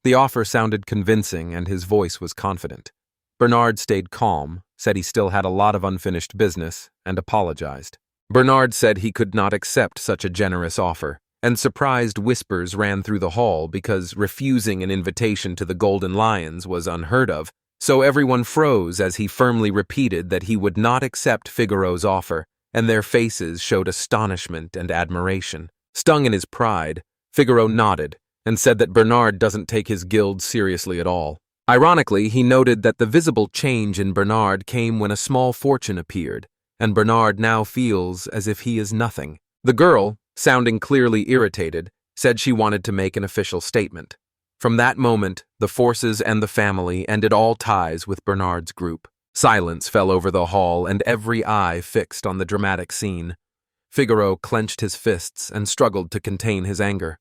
Speaker 1: The offer sounded convincing and his voice was confident. Bernard stayed calm, said he still had a lot of unfinished business, and apologized. Bernard said he could not accept such a generous offer, and surprised whispers ran through the hall because refusing an invitation to the Golden Lions was unheard of, so everyone froze as he firmly repeated that he would not accept Figaro's offer, and their faces showed astonishment and admiration. Stung in his pride, Figaro nodded and said that Bernard doesn't take his guild seriously at all. Ironically, he noted that the visible change in Bernard came when a small fortune appeared, and Bernard now feels as if he is nothing. The girl, sounding clearly irritated, said she wanted to make an official statement. From that moment, the forces and the family ended all ties with Bernard's group. Silence fell over the hall, and every eye fixed on the dramatic scene. Figaro clenched his fists and struggled to contain his anger.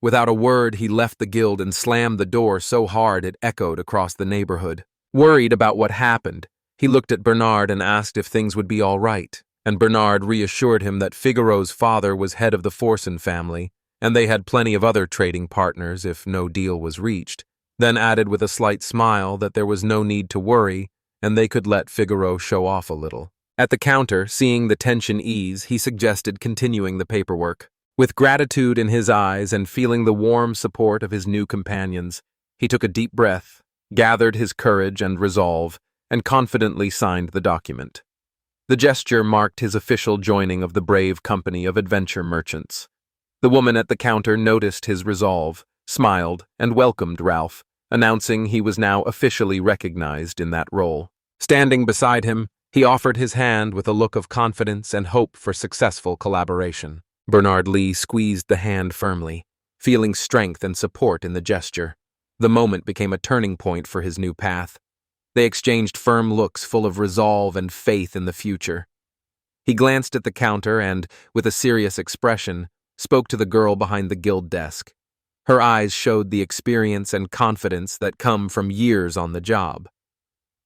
Speaker 1: Without a word, he left the guild and slammed the door so hard it echoed across the neighborhood. Worried about what happened, he looked at Bernard and asked if things would be all right, and Bernard reassured him that Figaro's father was head of the Forsen family, and they had plenty of other trading partners if no deal was reached, then added with a slight smile that there was no need to worry, and they could let Figaro show off a little. At the counter, seeing the tension ease, he suggested continuing the paperwork. With gratitude in his eyes and feeling the warm support of his new companions, he took a deep breath, gathered his courage and resolve, and confidently signed the document. The gesture marked his official joining of the brave company of adventure merchants. The woman at the counter noticed his resolve, smiled, and welcomed Ralph, announcing he was now officially recognized in that role. Standing beside him, he offered his hand with a look of confidence and hope for successful collaboration. Bernard Lee squeezed the hand firmly, feeling strength and support in the gesture. The moment became a turning point for his new path. They exchanged firm looks full of resolve and faith in the future. He glanced at the counter and, with a serious expression, spoke to the girl behind the guild desk. Her eyes showed the experience and confidence that come from years on the job.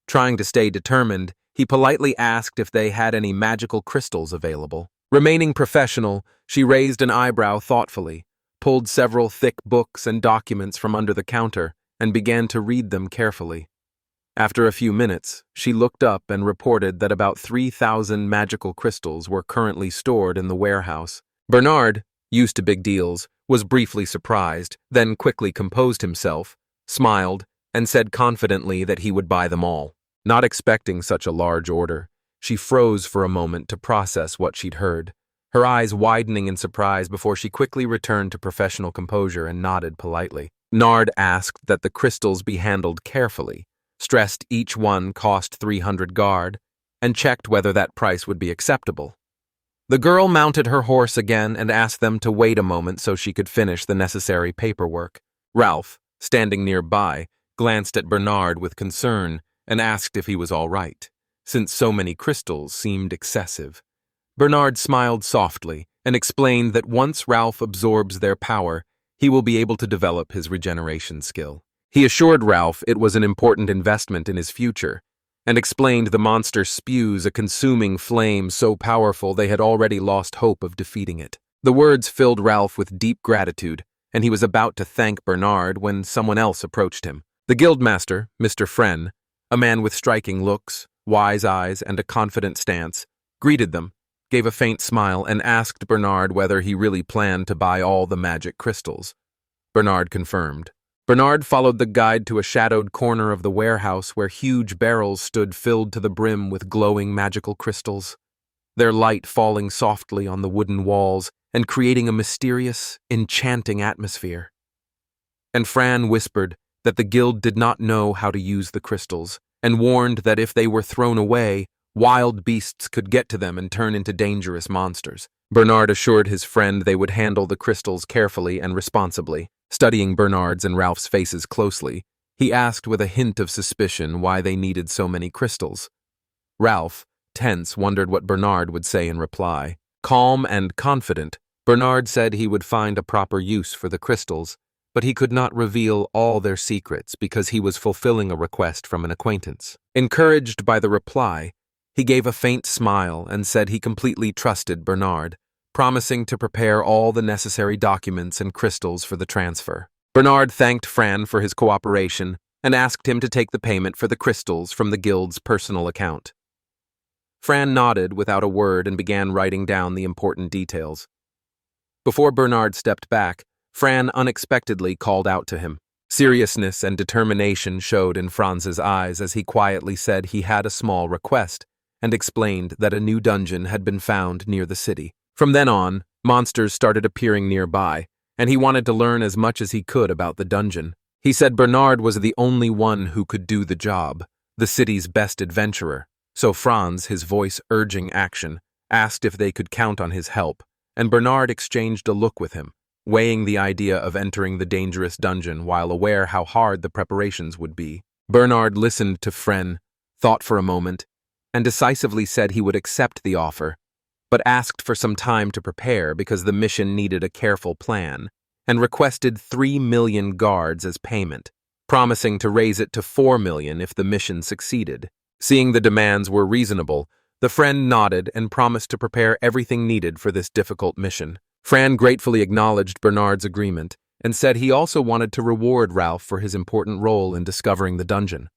Speaker 1: Trying to stay determined, he politely asked if they had any magical crystals available. Remaining professional, she raised an eyebrow thoughtfully, pulled several thick books and documents from under the counter, and began to read them carefully. After a few minutes, she looked up and reported that about 3,000 magical crystals were currently stored in the warehouse. Bernard, used to big deals, was briefly surprised, then quickly composed himself, smiled, and said confidently that he would buy them all. Not expecting such a large order, she froze for a moment to process what she'd heard, her eyes widening in surprise before she quickly returned to professional composure and nodded politely. Nard asked that the crystals be handled carefully, stressed each one cost 300 guard, and checked whether that price would be acceptable. The girl mounted her horse again and asked them to wait a moment so she could finish the necessary paperwork. Ralph, standing nearby, glanced at Bernard with concern and asked if he was all right, since so many crystals seemed excessive. Bernard smiled softly and explained that once Ralph absorbs their power, he will be able to develop his regeneration skill. He assured Ralph it was an important investment in his future, and explained the monster spews a consuming flame so powerful they had already lost hope of defeating it. The words filled Ralph with deep gratitude, and he was about to thank Bernard when someone else approached him. The guildmaster, Mr. Fren, a man with striking looks, wise eyes, and a confident stance, greeted them, gave a faint smile, and asked Bernard whether he really planned to buy all the magic crystals. Bernard confirmed. Bernard followed the guide to a shadowed corner of the warehouse where huge barrels stood filled to the brim with glowing magical crystals, their light falling softly on the wooden walls and creating a mysterious, enchanting atmosphere. And Fran whispered that the guild did not know how to use the crystals, and warned that if they were thrown away, wild beasts could get to them and turn into dangerous monsters. Bernard assured his friend they would handle the crystals carefully and responsibly. Studying Bernard's and Ralph's faces closely, he asked with a hint of suspicion why they needed so many crystals. Ralph, tense, wondered what Bernard would say in reply. Calm and confident, Bernard said he would find a proper use for the crystals, but he could not reveal all their secrets because he was fulfilling a request from an acquaintance. Encouraged by the reply, he gave a faint smile and said he completely trusted Bernard, promising to prepare all the necessary documents and crystals for the transfer. Bernard thanked Fran for his cooperation and asked him to take the payment for the crystals from the guild's personal account. Fran nodded without a word and began writing down the important details. Before Bernard stepped back, Fran unexpectedly called out to him. Seriousness and determination showed in Franz's eyes as he quietly said he had a small request and explained that a new dungeon had been found near the city. From then on, monsters started appearing nearby, and he wanted to learn as much as he could about the dungeon. He said Bernard was the only one who could do the job, the city's best adventurer, so Franz, his voice urging action, asked if they could count on his help, and Bernard exchanged a look with him, weighing the idea of entering the dangerous dungeon while aware how hard the preparations would be. Bernard listened to Fren, thought for a moment, and decisively said he would accept the offer, but asked for some time to prepare because the mission needed a careful plan, and requested 3 million guards as payment, promising to raise it to 4 million if the mission succeeded. Seeing the demands were reasonable, the friend nodded and promised to prepare everything needed for this difficult mission. Fran gratefully acknowledged Bernard's agreement and said he also wanted to reward Ralph for his important role in discovering the dungeon.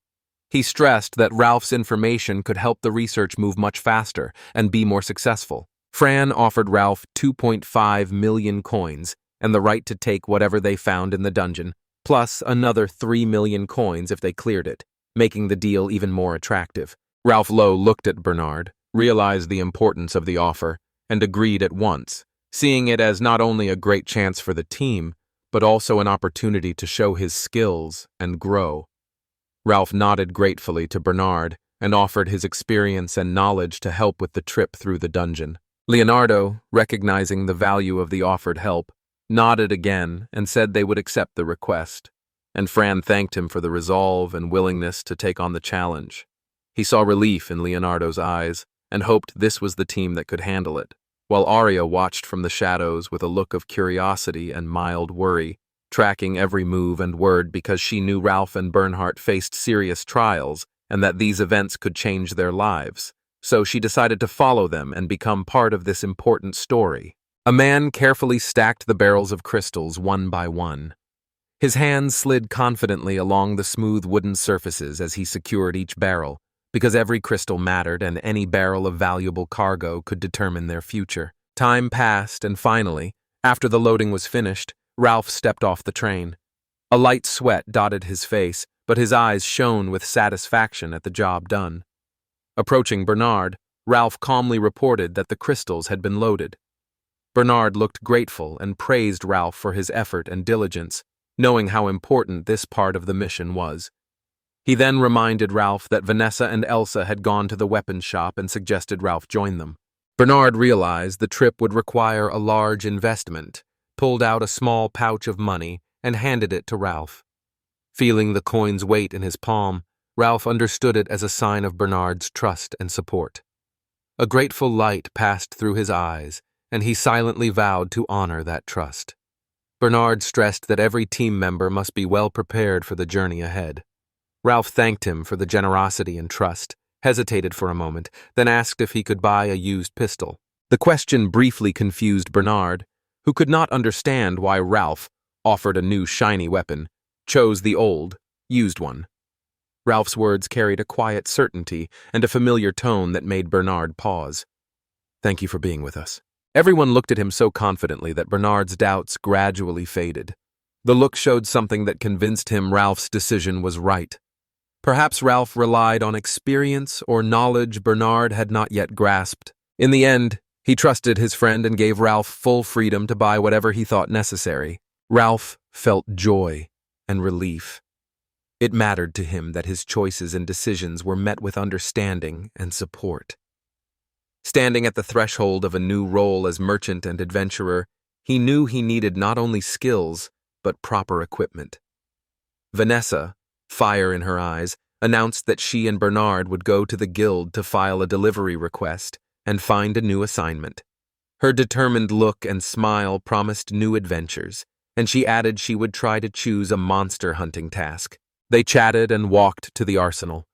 Speaker 1: He stressed that Ralph's information could help the research move much faster and be more successful. Fran offered Ralph 2.5 million coins and the right to take whatever they found in the dungeon, plus another 3 million coins if they cleared it, making the deal even more attractive. Ralph Lowe looked at Bernard, realized the importance of the offer, and agreed at once, seeing it as not only a great chance for the team, but also an opportunity to show his skills and grow. Ralph nodded gratefully to Bernard and offered his experience and knowledge to help with the trip through the dungeon. Leonardo, recognizing the value of the offered help, nodded again and said they would accept the request, and Fran thanked him for the resolve and willingness to take on the challenge. He saw relief in Leonardo's eyes and hoped this was the team that could handle it, while Arya watched from the shadows with a look of curiosity and mild worry, tracking every move and word because she knew Ralph and Bernhardt faced serious trials and that these events could change their lives, so she decided to follow them and become part of this important story. A man carefully stacked the barrels of crystals one by one. His hands slid confidently along the smooth wooden surfaces as he secured each barrel, because every crystal mattered and any barrel of valuable cargo could determine their future. Time passed, and finally, after the loading was finished, Ralph stepped off the train. A light sweat dotted his face, but his eyes shone with satisfaction at the job done. Approaching Bernard, Ralph calmly reported that the crystals had been loaded. Bernard looked grateful and praised Ralph for his effort and diligence, knowing how important this part of the mission was. He then reminded Ralph that Vanessa and Elsa had gone to the weapons shop and suggested Ralph join them. Bernard realized the trip would require a large investment, pulled out a small pouch of money, and handed it to Ralph. Feeling the coin's weight in his palm, Ralph understood it as a sign of Bernard's trust and support. A grateful light passed through his eyes, and he silently vowed to honor that trust. Bernard stressed that every team member must be well prepared for the journey ahead. Ralph thanked him for the generosity and trust, hesitated for a moment, then asked if he could buy a used pistol. The question briefly confused Bernard, who could not understand why Ralph, offered a new shiny weapon, chose the old, used one. Ralph's words carried a quiet certainty and a familiar tone that made Bernard pause. "Thank you for being with us." Everyone looked at him so confidently that Bernard's doubts gradually faded. The look showed something that convinced him Ralph's decision was right. Perhaps Ralph relied on experience or knowledge Bernard had not yet grasped. In the end, he trusted his friend and gave Ralph full freedom to buy whatever he thought necessary. Ralph felt joy and relief. It mattered to him that his choices and decisions were met with understanding and support. Standing at the threshold of a new role as merchant and adventurer, he knew he needed not only skills, but proper equipment. Vanessa, fire in her eyes, announced that she and Bernard would go to the guild to file a delivery request and find a new assignment. Her determined look and smile promised new adventures, and she added she would try to choose a monster hunting task. They chatted and walked to the arsenal.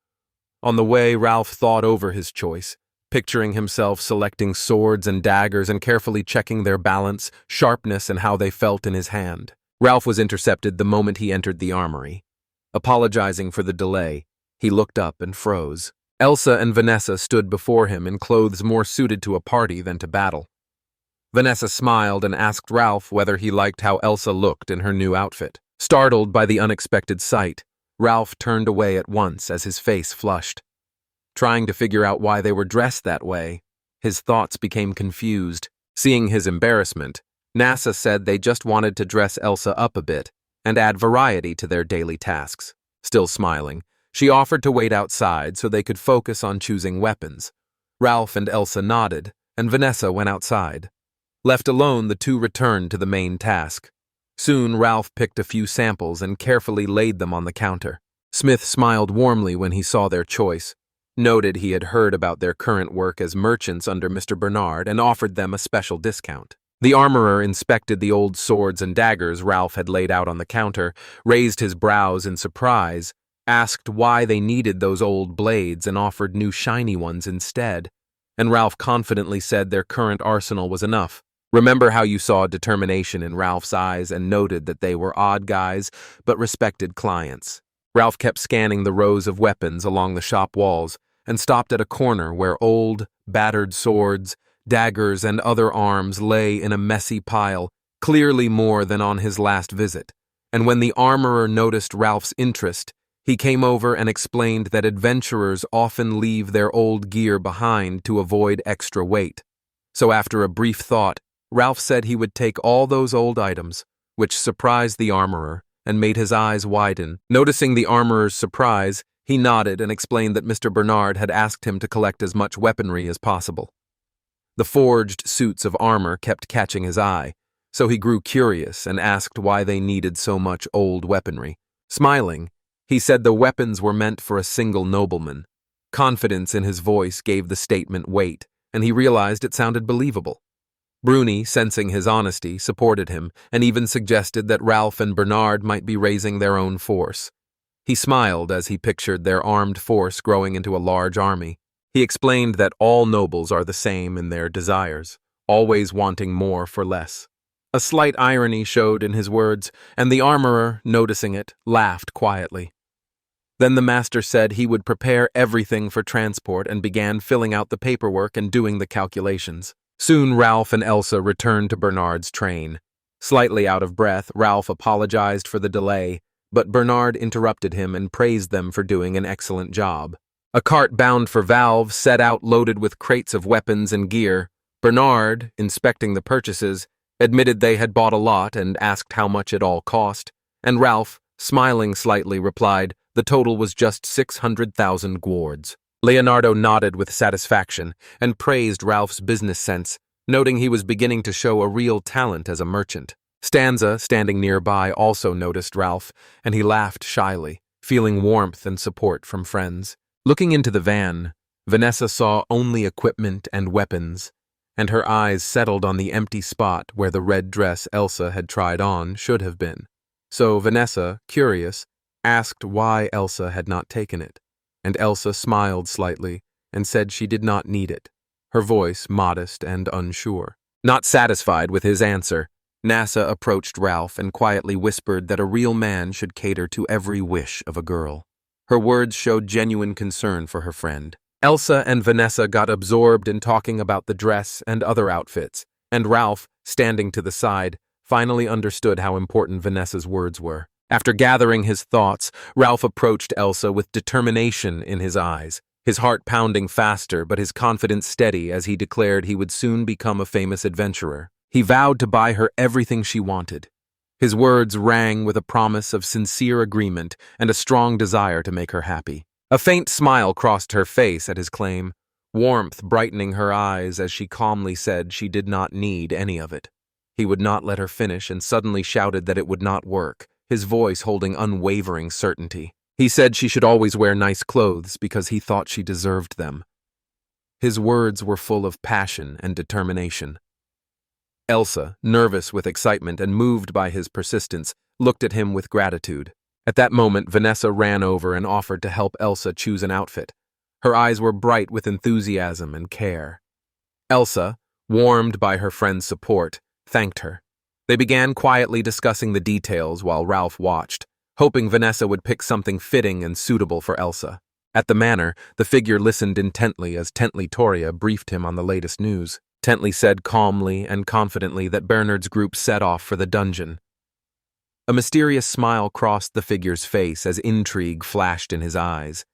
Speaker 1: On the way, Ralph thought over his choice, picturing himself selecting swords and daggers and carefully checking their balance, sharpness, and how they felt in his hand. Ralph was intercepted the moment he entered the armory. Apologizing for the delay, he looked up and froze. Elsa and Vanessa stood before him in clothes more suited to a party than to battle. Vanessa smiled and asked Ralph whether he liked how Elsa looked in her new outfit. Startled by the unexpected sight, Ralph turned away at once as his face flushed. Trying to figure out why they were dressed that way, his thoughts became confused. Seeing his embarrassment, NASA said they just wanted to dress Elsa up a bit and add variety to their daily tasks. Still smiling, she offered to wait outside so they could focus on choosing weapons. Ralph and Elsa nodded, and Vanessa went outside. Left alone, the two returned to the main task. Soon, Ralph picked a few samples and carefully laid them on the counter. Smith smiled warmly when he saw their choice, noted he had heard about their current work as merchants under Mr. Bernard, and offered them a special discount. The armorer inspected the old swords and daggers Ralph had laid out on the counter, raised his brows in surprise, asked why they needed those old blades, and offered new shiny ones instead. And Ralph confidently said their current arsenal was enough. Remember how you saw determination in Ralph's eyes and noted that they were odd guys, but respected clients. Ralph kept scanning the rows of weapons along the shop walls and stopped at a corner where old, battered swords, daggers, and other arms lay in a messy pile, clearly more than on his last visit. And when the armorer noticed Ralph's interest, he came over and explained that adventurers often leave their old gear behind to avoid extra weight. So after a brief thought, Ralph said he would take all those old items, which surprised the armorer and made his eyes widen. Noticing the armorer's surprise, he nodded and explained that Mr. Bernard had asked him to collect as much weaponry as possible. The forged suits of armor kept catching his eye, so he grew curious and asked why they needed so much old weaponry. Smiling, he said the weapons were meant for a single nobleman. Confidence in his voice gave the statement weight, and he realized it sounded believable. Bruni, sensing his honesty, supported him and even suggested that Ralph and Bernard might be raising their own force. He smiled as he pictured their armed force growing into a large army. He explained that all nobles are the same in their desires, always wanting more for less. A slight irony showed in his words, and the armorer, noticing it, laughed quietly. Then the master said he would prepare everything for transport and began filling out the paperwork and doing the calculations. Soon Ralph and Elsa returned to Bernard's train. Slightly out of breath, Ralph apologized for the delay, but Bernard interrupted him and praised them for doing an excellent job. A cart bound for Valve set out loaded with crates of weapons and gear. Bernard, inspecting the purchases, admitted they had bought a lot and asked how much it all cost, and Ralph, smiling slightly, replied the total was just 600,000 guards. Leonardo nodded with satisfaction and praised Ralph's business sense, noting he was beginning to show a real talent as a merchant. Stanza, standing nearby, also noticed Ralph, and he laughed shyly, feeling warmth and support from friends. Looking into the van, Vanessa saw only equipment and weapons, and her eyes settled on the empty spot where the red dress Elsa had tried on should have been. So Vanessa, curious, asked why Elsa had not taken it, and Elsa smiled slightly and said she did not need it, her voice modest and unsure. Not satisfied with his answer, NASA approached Ralph and quietly whispered that a real man should cater to every wish of a girl. Her words showed genuine concern for her friend. Elsa and Vanessa got absorbed in talking about the dress and other outfits, and Ralph, standing to the side, finally understood how important Vanessa's words were. After gathering his thoughts, Ralph approached Elsa with determination in his eyes, his heart pounding faster but his confidence steady as he declared he would soon become a famous adventurer. He vowed to buy her everything she wanted. His words rang with a promise of sincere agreement and a strong desire to make her happy. A faint smile crossed her face at his claim, warmth brightening her eyes as she calmly said she did not need any of it. He would not let her finish and suddenly shouted that it would not work, his voice holding unwavering certainty. He said she should always wear nice clothes because he thought she deserved them. His words were full of passion and determination. Elsa, nervous with excitement and moved by his persistence, looked at him with gratitude. At that moment, Vanessa ran over and offered to help Elsa choose an outfit. Her eyes were bright with enthusiasm and care. Elsa, warmed by her friend's support, thanked her. They began quietly discussing the details while Ralph watched, hoping Vanessa would pick something fitting and suitable for Elsa. At the manor, the figure listened intently as Tentley Toria briefed him on the latest news. Tentley said calmly and confidently that Bernard's group set off for the dungeon. A mysterious smile crossed the figure's face as intrigue flashed in his eyes.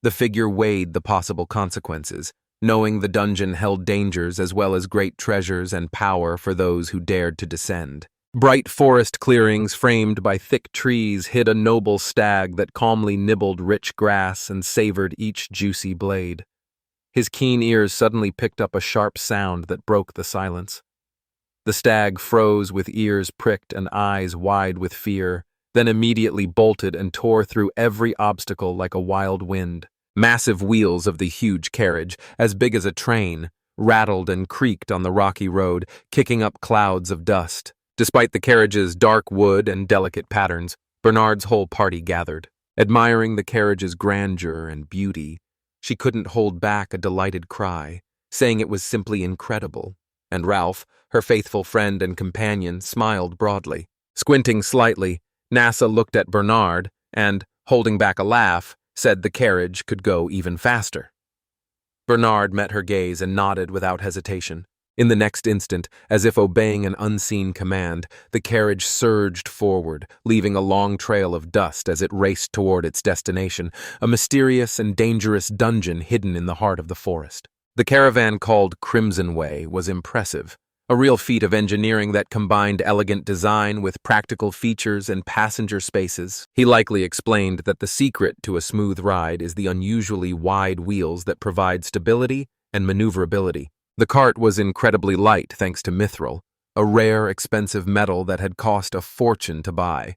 Speaker 1: The figure weighed the possible consequences, knowing the dungeon held dangers as well as great treasures and power for those who dared to descend. Bright forest clearings framed by thick trees hid a noble stag that calmly nibbled rich grass and savored each juicy blade. His keen ears suddenly picked up a sharp sound that broke the silence. The stag froze with ears pricked and eyes wide with fear, then immediately bolted and tore through every obstacle like a wild wind. Massive wheels of the huge carriage, as big as a train, rattled and creaked on the rocky road, kicking up clouds of dust. Despite the carriage's dark wood and delicate patterns, Bernard's whole party gathered. Admiring the carriage's grandeur and beauty, she couldn't hold back a delighted cry, saying it was simply incredible. And Ralph, her faithful friend and companion, smiled broadly. Squinting slightly, NASA looked at Bernard and, holding back a laugh, said the carriage could go even faster. Bernard met her gaze and nodded without hesitation. In the next instant, as if obeying an unseen command, the carriage surged forward, leaving a long trail of dust as it raced toward its destination, a mysterious and dangerous dungeon hidden in the heart of the forest. The caravan called Crimson Way was impressive, a real feat of engineering that combined elegant design with practical features and passenger spaces. He likely explained that the secret to a smooth ride is the unusually wide wheels that provide stability and maneuverability. The cart was incredibly light thanks to mithril, a rare, expensive metal that had cost a fortune to buy.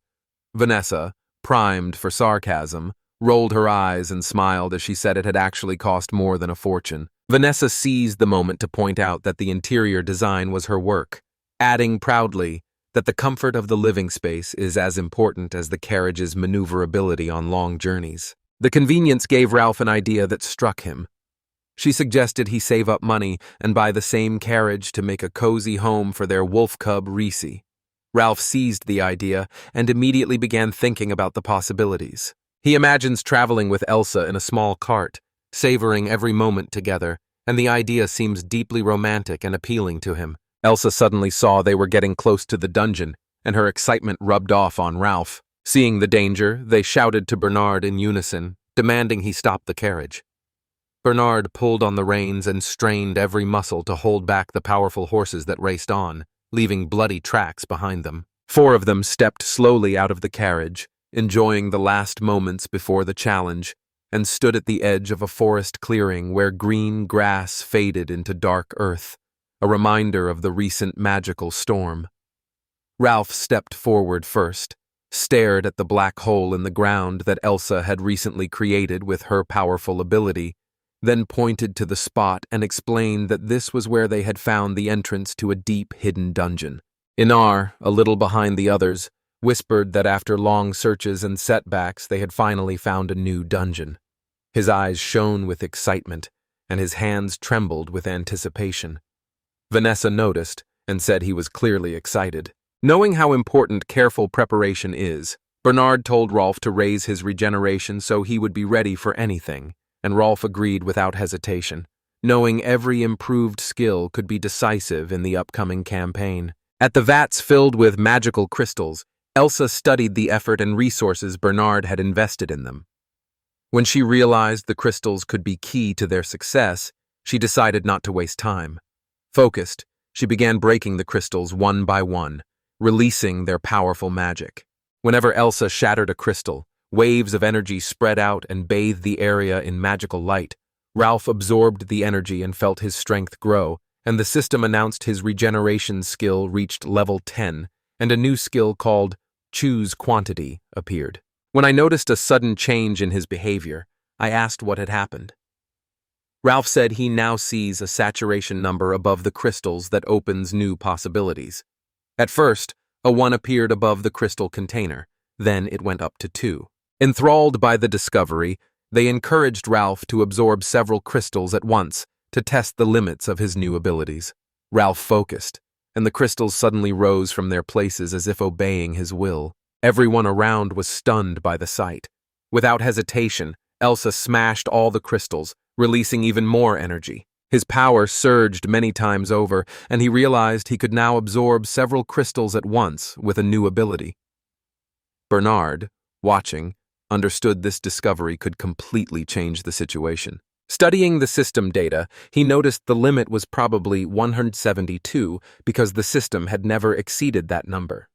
Speaker 1: Vanessa, primed for sarcasm, rolled her eyes and smiled as she said it had actually cost more than a fortune. Vanessa seized the moment to point out that the interior design was her work, adding proudly that the comfort of the living space is as important as the carriage's maneuverability on long journeys. The convenience gave Ralph an idea that struck him. She suggested he save up money and buy the same carriage to make a cozy home for their wolf cub Reissi. Ralph seized the idea and immediately began thinking about the possibilities. He imagines traveling with Elsa in a small cart, savoring every moment together, and the idea seems deeply romantic and appealing to him. Elsa suddenly saw they were getting close to the dungeon, and her excitement rubbed off on Ralph. Seeing the danger, they shouted to Bernard in unison, demanding he stop the carriage. Bernard pulled on the reins and strained every muscle to hold back the powerful horses that raced on, leaving bloody tracks behind them. 4 of them stepped slowly out of the carriage, enjoying the last moments before the challenge, and stood at the edge of a forest clearing where green grass faded into dark earth, a reminder of the recent magical storm. Ralph stepped forward first, stared at the black hole in the ground that Elsa had recently created with her powerful ability, then pointed to the spot and explained that this was where they had found the entrance to a deep, hidden dungeon. Inar, a little behind the others, whispered that after long searches and setbacks they had finally found a new dungeon. His eyes shone with excitement, and his hands trembled with anticipation. Vanessa noticed and said he was clearly excited. Knowing how important careful preparation is, Bernard told Rolf to raise his regeneration so he would be ready for anything, and Rolf agreed without hesitation, knowing every improved skill could be decisive in the upcoming campaign. At the vats filled with magical crystals, Elsa studied the effort and resources Bernard had invested in them. When she realized the crystals could be key to their success, she decided not to waste time. Focused, she began breaking the crystals one by one, releasing their powerful magic. Whenever Elsa shattered a crystal, waves of energy spread out and bathed the area in magical light. Ralph absorbed the energy and felt his strength grow, and the system announced his regeneration skill reached level 10, and a new skill called Choose Quantity appeared. When I noticed a sudden change in his behavior, I asked what had happened. Ralph said he now sees a saturation number above the crystals that opens new possibilities. At first, a 1 appeared above the crystal container, then it went up to 2. Enthralled by the discovery, they encouraged Ralph to absorb several crystals at once to test the limits of his new abilities. Ralph focused, and the crystals suddenly rose from their places as if obeying his will. Everyone around was stunned by the sight. Without hesitation, Elsa smashed all the crystals, releasing even more energy. His power surged many times over, and he realized he could now absorb several crystals at once with a new ability. Bernard, watching, understood this discovery could completely change the situation. Studying the system data, he noticed the limit was probably 172 because the system had never exceeded that number.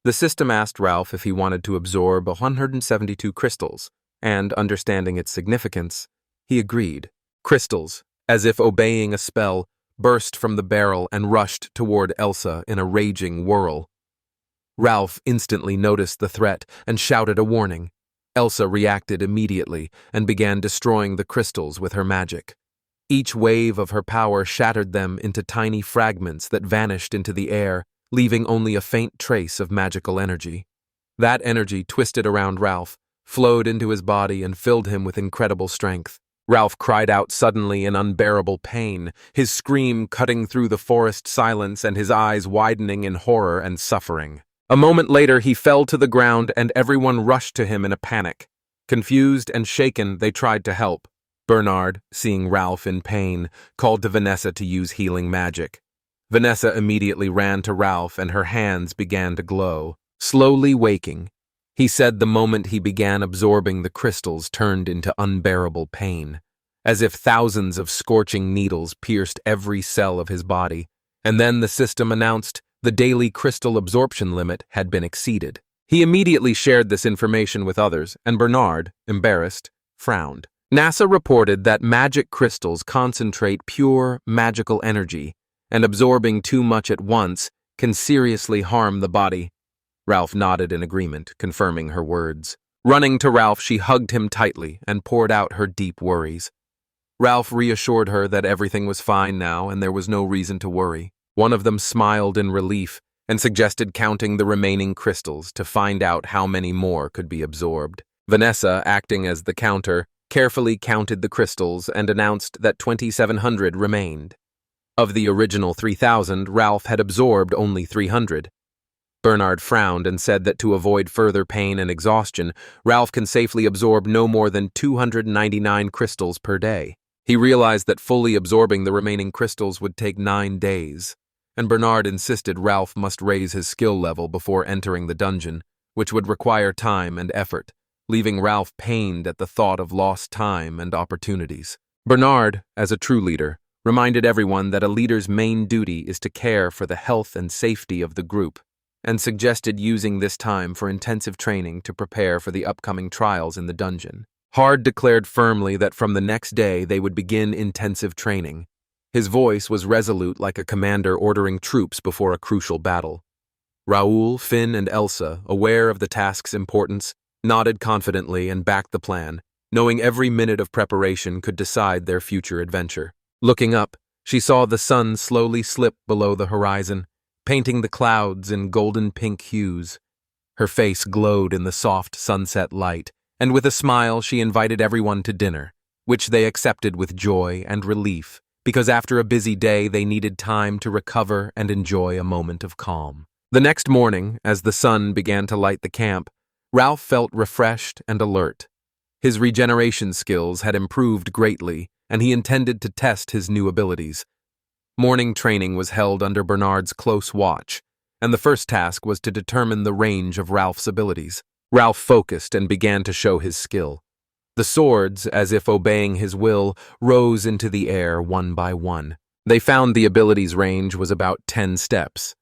Speaker 1: The system asked Ralph if he wanted to absorb 172 crystals, and, understanding its significance, he agreed. Crystals, as if obeying a spell, burst from the barrel and rushed toward Elsa in a raging whirl. Ralph instantly noticed the threat and shouted a warning. Elsa reacted immediately and began destroying the crystals with her magic. Each wave of her power shattered them into tiny fragments that vanished into the air, leaving only a faint trace of magical energy. That energy twisted around Ralph, flowed into his body, and filled him with incredible strength. Ralph cried out suddenly in unbearable pain, his scream cutting through the forest silence and his eyes widening in horror and suffering. A moment later, he fell to the ground and everyone rushed to him in a panic. Confused and shaken, they tried to help. Bernard, seeing Ralph in pain, called to Vanessa to use healing magic. Vanessa immediately ran to Ralph and her hands began to glow. Slowly waking, he said the moment he began absorbing the crystals turned into unbearable pain, as if thousands of scorching needles pierced every cell of his body, and then the system announced the daily crystal absorption limit had been exceeded. He immediately shared this information with others, and Bernard, embarrassed, frowned. NASA reported that magic crystals concentrate pure magical energy, and absorbing too much at once can seriously harm the body. Ralph nodded in agreement, confirming her words. Running to Ralph, she hugged him tightly and poured out her deep worries. Ralph reassured her that everything was fine now and there was no reason to worry. One of them smiled in relief and suggested counting the remaining crystals to find out how many more could be absorbed. Vanessa, acting as the counter, carefully counted the crystals and announced that 2,700 remained. Of the original 3,000, Ralph had absorbed only 300. Bernard frowned and said that to avoid further pain and exhaustion, Ralph can safely absorb no more than 299 crystals per day. He realized that fully absorbing the remaining crystals would take 9 days, and Bernard insisted Ralph must raise his skill level before entering the dungeon, which would require time and effort, leaving Ralph pained at the thought of lost time and opportunities. Bernard, as a true leader, reminded everyone that a leader's main duty is to care for the health and safety of the group, and suggested using this time for intensive training to prepare for the upcoming trials in the dungeon. Hard declared firmly that from the next day they would begin intensive training. His voice was resolute like a commander ordering troops before a crucial battle. Raoul, Finn, and Elsa, aware of the task's importance, nodded confidently and backed the plan, knowing every minute of preparation could decide their future adventure. Looking up, she saw the sun slowly slip below the horizon, painting the clouds in golden-pink hues. Her face glowed in the soft sunset light, and with a smile she invited everyone to dinner, which they accepted with joy and relief, because after a busy day they needed time to recover and enjoy a moment of calm. The next morning, as the sun began to light the camp, Ralph felt refreshed and alert. His regeneration skills had improved greatly, and he intended to test his new abilities. Morning training was held under Bernard's close watch, and the first task was to determine the range of Ralph's abilities. Ralph focused and began to show his skill. The swords, as if obeying his will, rose into the air one by one. They found the ability's range was about 10 steps.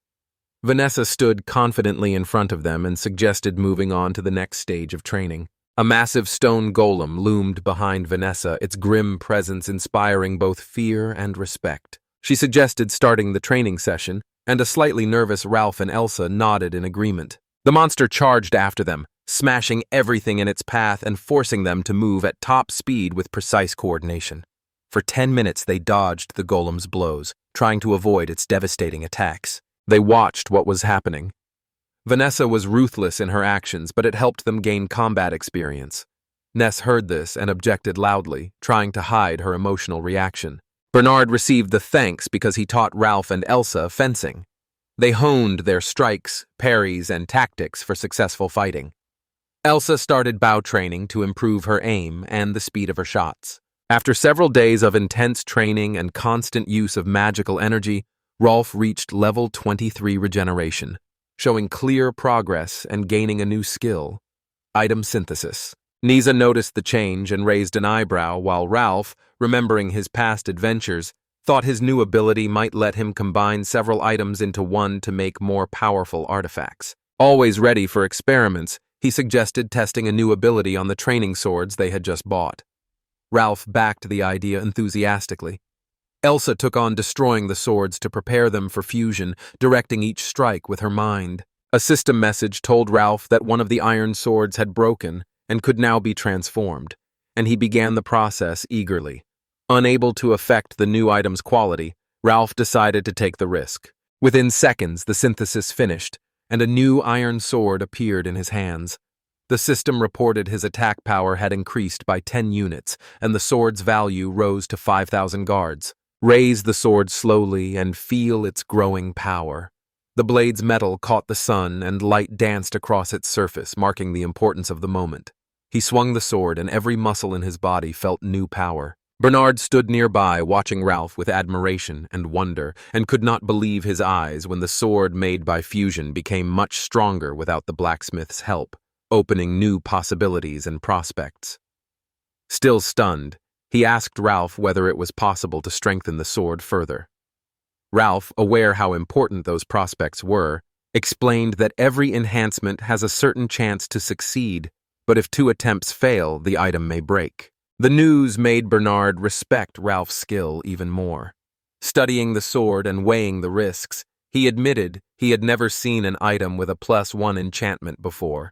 Speaker 1: Vanessa stood confidently in front of them and suggested moving on to the next stage of training. A massive stone golem loomed behind Vanessa, its grim presence inspiring both fear and respect. She suggested starting the training session, and a slightly nervous Ralph and Elsa nodded in agreement. The monster charged after them, smashing everything in its path and forcing them to move at top speed with precise coordination. For 10 minutes they dodged the golem's blows, trying to avoid its devastating attacks. They watched what was happening. Vanessa was ruthless in her actions, but it helped them gain combat experience. Ness heard this and objected loudly, trying to hide her emotional reaction. Bernard received the thanks because he taught Ralph and Elsa fencing. They honed their strikes, parries, and tactics for successful fighting. Elsa started bow training to improve her aim and the speed of her shots. After several days of intense training and constant use of magical energy, Rolf reached level 23 regeneration, showing clear progress and gaining a new skill, item synthesis. Nisa noticed the change and raised an eyebrow, while Ralph, remembering his past adventures, thought his new ability might let him combine several items into one to make more powerful artifacts. Always ready for experiments, he suggested testing a new ability on the training swords they had just bought. Ralph backed the idea enthusiastically. Elsa took on destroying the swords to prepare them for fusion, directing each strike with her mind. A system message told Ralph that one of the iron swords had broken and could now be transformed, and he began the process eagerly. Unable to affect the new item's quality, Ralph decided to take the risk. Within seconds, the synthesis finished, and a new iron sword appeared in his hands. The system reported his attack power had increased by 10 units, and the sword's value rose to 5,000 guards. Raise the sword slowly and feel its growing power. The blade's metal caught the sun, and light danced across its surface, marking the importance of the moment. He swung the sword, and every muscle in his body felt new power. Bernard stood nearby, watching Ralph with admiration and wonder, and could not believe his eyes when the sword made by fusion became much stronger without the blacksmith's help, opening new possibilities and prospects. Still stunned, he asked Ralph whether it was possible to strengthen the sword further. Ralph, aware how important those prospects were, explained that every enhancement has a certain chance to succeed, but if 2 attempts fail, the item may break. The news made Bernard respect Ralph's skill even more. Studying the sword and weighing the risks, he admitted he had never seen an item with a +1 enchantment before.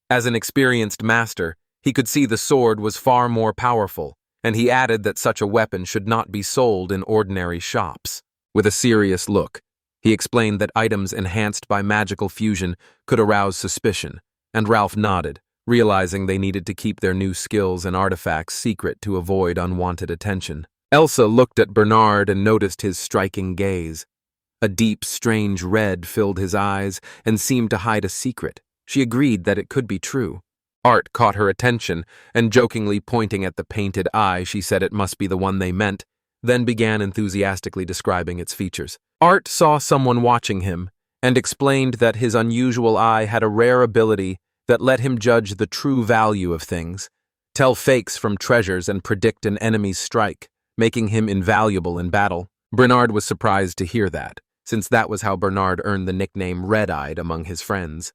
Speaker 1: As an experienced master, he could see the sword was far more powerful, and he added that such a weapon should not be sold in ordinary shops. With a serious look, he explained that items enhanced by magical fusion could arouse suspicion, and Ralph nodded, realizing they needed to keep their new skills and artifacts secret to avoid unwanted attention. Elsa looked at Bernard and noticed his striking gaze. A deep, strange red filled his eyes and seemed to hide a secret. She agreed that it could be true. Art caught her attention, and jokingly pointing at the painted eye, she said it must be the one they meant, then began enthusiastically describing its features. Art saw someone watching him, and explained that his unusual eye had a rare ability that let him judge the true value of things, tell fakes from treasures, and predict an enemy's strike, making him invaluable in battle. Bernard was surprised to hear that, since that was how Bernard earned the nickname Red-Eyed among his friends.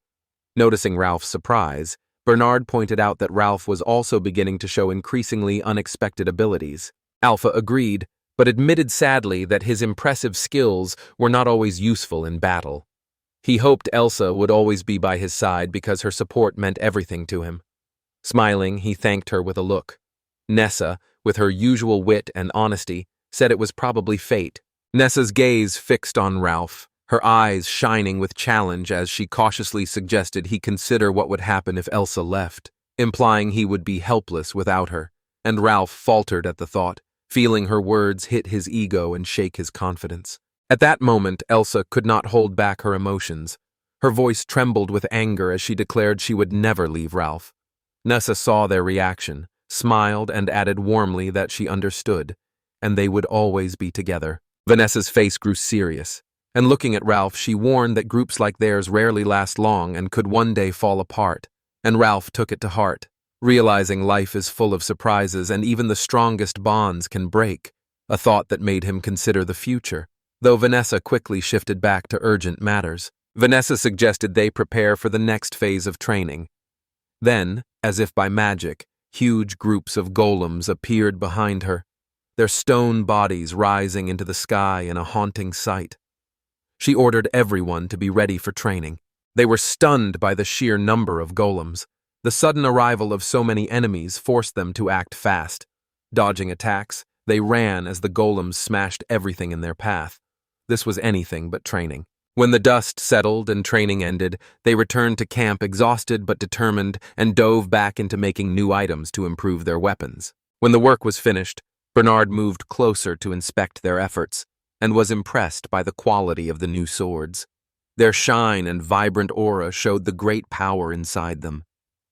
Speaker 1: Noticing Ralph's surprise, Bernard pointed out that Ralph was also beginning to show increasingly unexpected abilities. Alpha agreed, but admitted sadly that his impressive skills were not always useful in battle. He hoped Elsa would always be by his side because her support meant everything to him. Smiling, he thanked her with a look. Nessa, with her usual wit and honesty, said it was probably fate. Nessa's gaze fixed on Ralph, her eyes shining with challenge as she cautiously suggested he consider what would happen if Elsa left, implying he would be helpless without her, and Ralph faltered at the thought, feeling her words hit his ego and shake his confidence. At that moment, Elsa could not hold back her emotions. Her voice trembled with anger as she declared she would never leave Ralph. Nessa saw their reaction, smiled, and added warmly that she understood, and they would always be together. Vanessa's face grew serious, and looking at Ralph, she warned that groups like theirs rarely last long and could one day fall apart, and Ralph took it to heart, realizing life is full of surprises and even the strongest bonds can break, a thought that made him consider the future, though Vanessa quickly shifted back to urgent matters. Vanessa suggested they prepare for the next phase of training. Then, as if by magic, huge groups of golems appeared behind her, their stone bodies rising into the sky in a haunting sight. She ordered everyone to be ready for training. They were stunned by the sheer number of golems. The sudden arrival of so many enemies forced them to act fast. Dodging attacks, they ran as the golems smashed everything in their path. This was anything but training. When the dust settled and training ended, they returned to camp exhausted but determined and dove back into making new items to improve their weapons. When the work was finished, Bernard moved closer to inspect their efforts and was impressed by the quality of the new swords. Their shine and vibrant aura showed the great power inside them.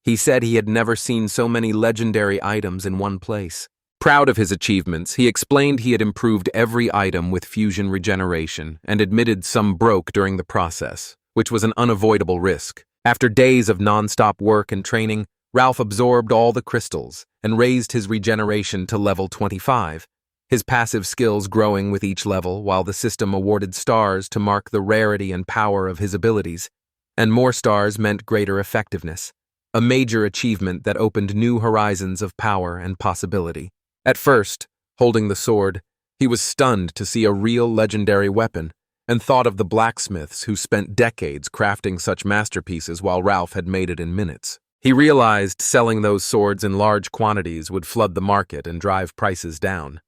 Speaker 1: He said he had never seen so many legendary items in one place. Proud of his achievements, he explained he had improved every item with fusion regeneration and admitted some broke during the process, which was an unavoidable risk. After days of non-stop work and training, Ralph absorbed all the crystals and raised his regeneration to level 25, his passive skills growing with each level while the system awarded stars to mark the rarity and power of his abilities, and more stars meant greater effectiveness, a major achievement that opened new horizons of power and possibility. At first, holding the sword, He was stunned to see a real legendary weapon, and thought of the blacksmiths who spent decades crafting such masterpieces while Ralph had made it in minutes. He realized selling those swords in large quantities would flood the market and drive prices down.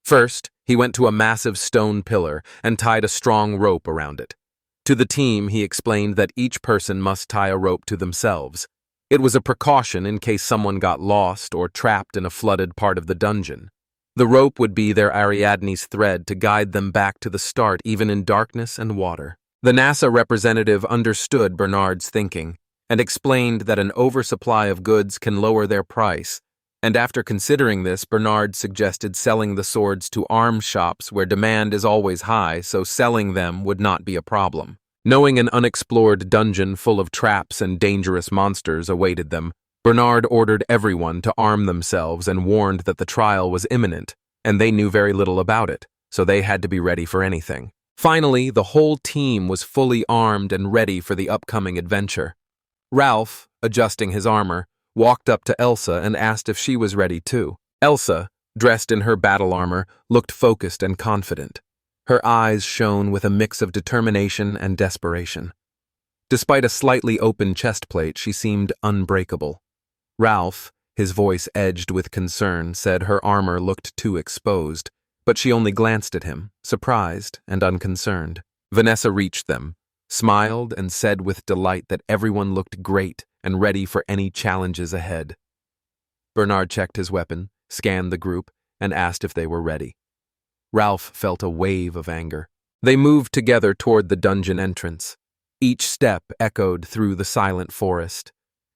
Speaker 1: First, he went to a massive stone pillar and tied a strong rope around it. To the team, he explained that each person must tie a rope to themselves. It was a precaution in case someone got lost or trapped in a flooded part of the dungeon. The rope would be their Ariadne's thread to guide them back to the start even in darkness and water. The NASA representative understood Bernard's thinking and explained that an oversupply of goods can lower their price, and after considering this, Bernard suggested selling the swords to arms shops where demand is always high, so selling them would not be a problem. Knowing an unexplored dungeon full of traps and dangerous monsters awaited them, Bernard ordered everyone to arm themselves and warned that the trial was imminent, and they knew very little about it, so they had to be ready for anything. Finally, the whole team was fully armed and ready for the upcoming adventure. Ralph, adjusting his armor, walked up to Elsa and asked if she was ready too. Elsa, dressed in her battle armor, looked focused and confident. Her eyes shone with a mix of determination and desperation. Despite a slightly open chest plate, she seemed unbreakable. Ralph, his voice edged with concern, said her armor looked too exposed, but she only glanced at him, surprised and unconcerned. Vanessa reached them, smiled, and said with delight that everyone looked great and ready for any challenges ahead. Bernard checked his weapon, scanned the group, and asked if they were ready. Ralph felt a wave of anger. They moved together toward the dungeon entrance. Each step echoed through the silent forest,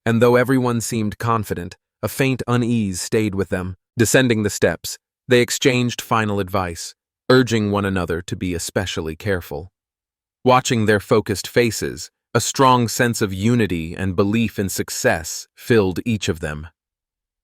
Speaker 1: and though everyone seemed confident, a faint unease stayed with them. Descending the steps, they exchanged final advice, urging one another to be especially careful. Watching their focused faces, a strong sense of unity and belief in success filled each of them.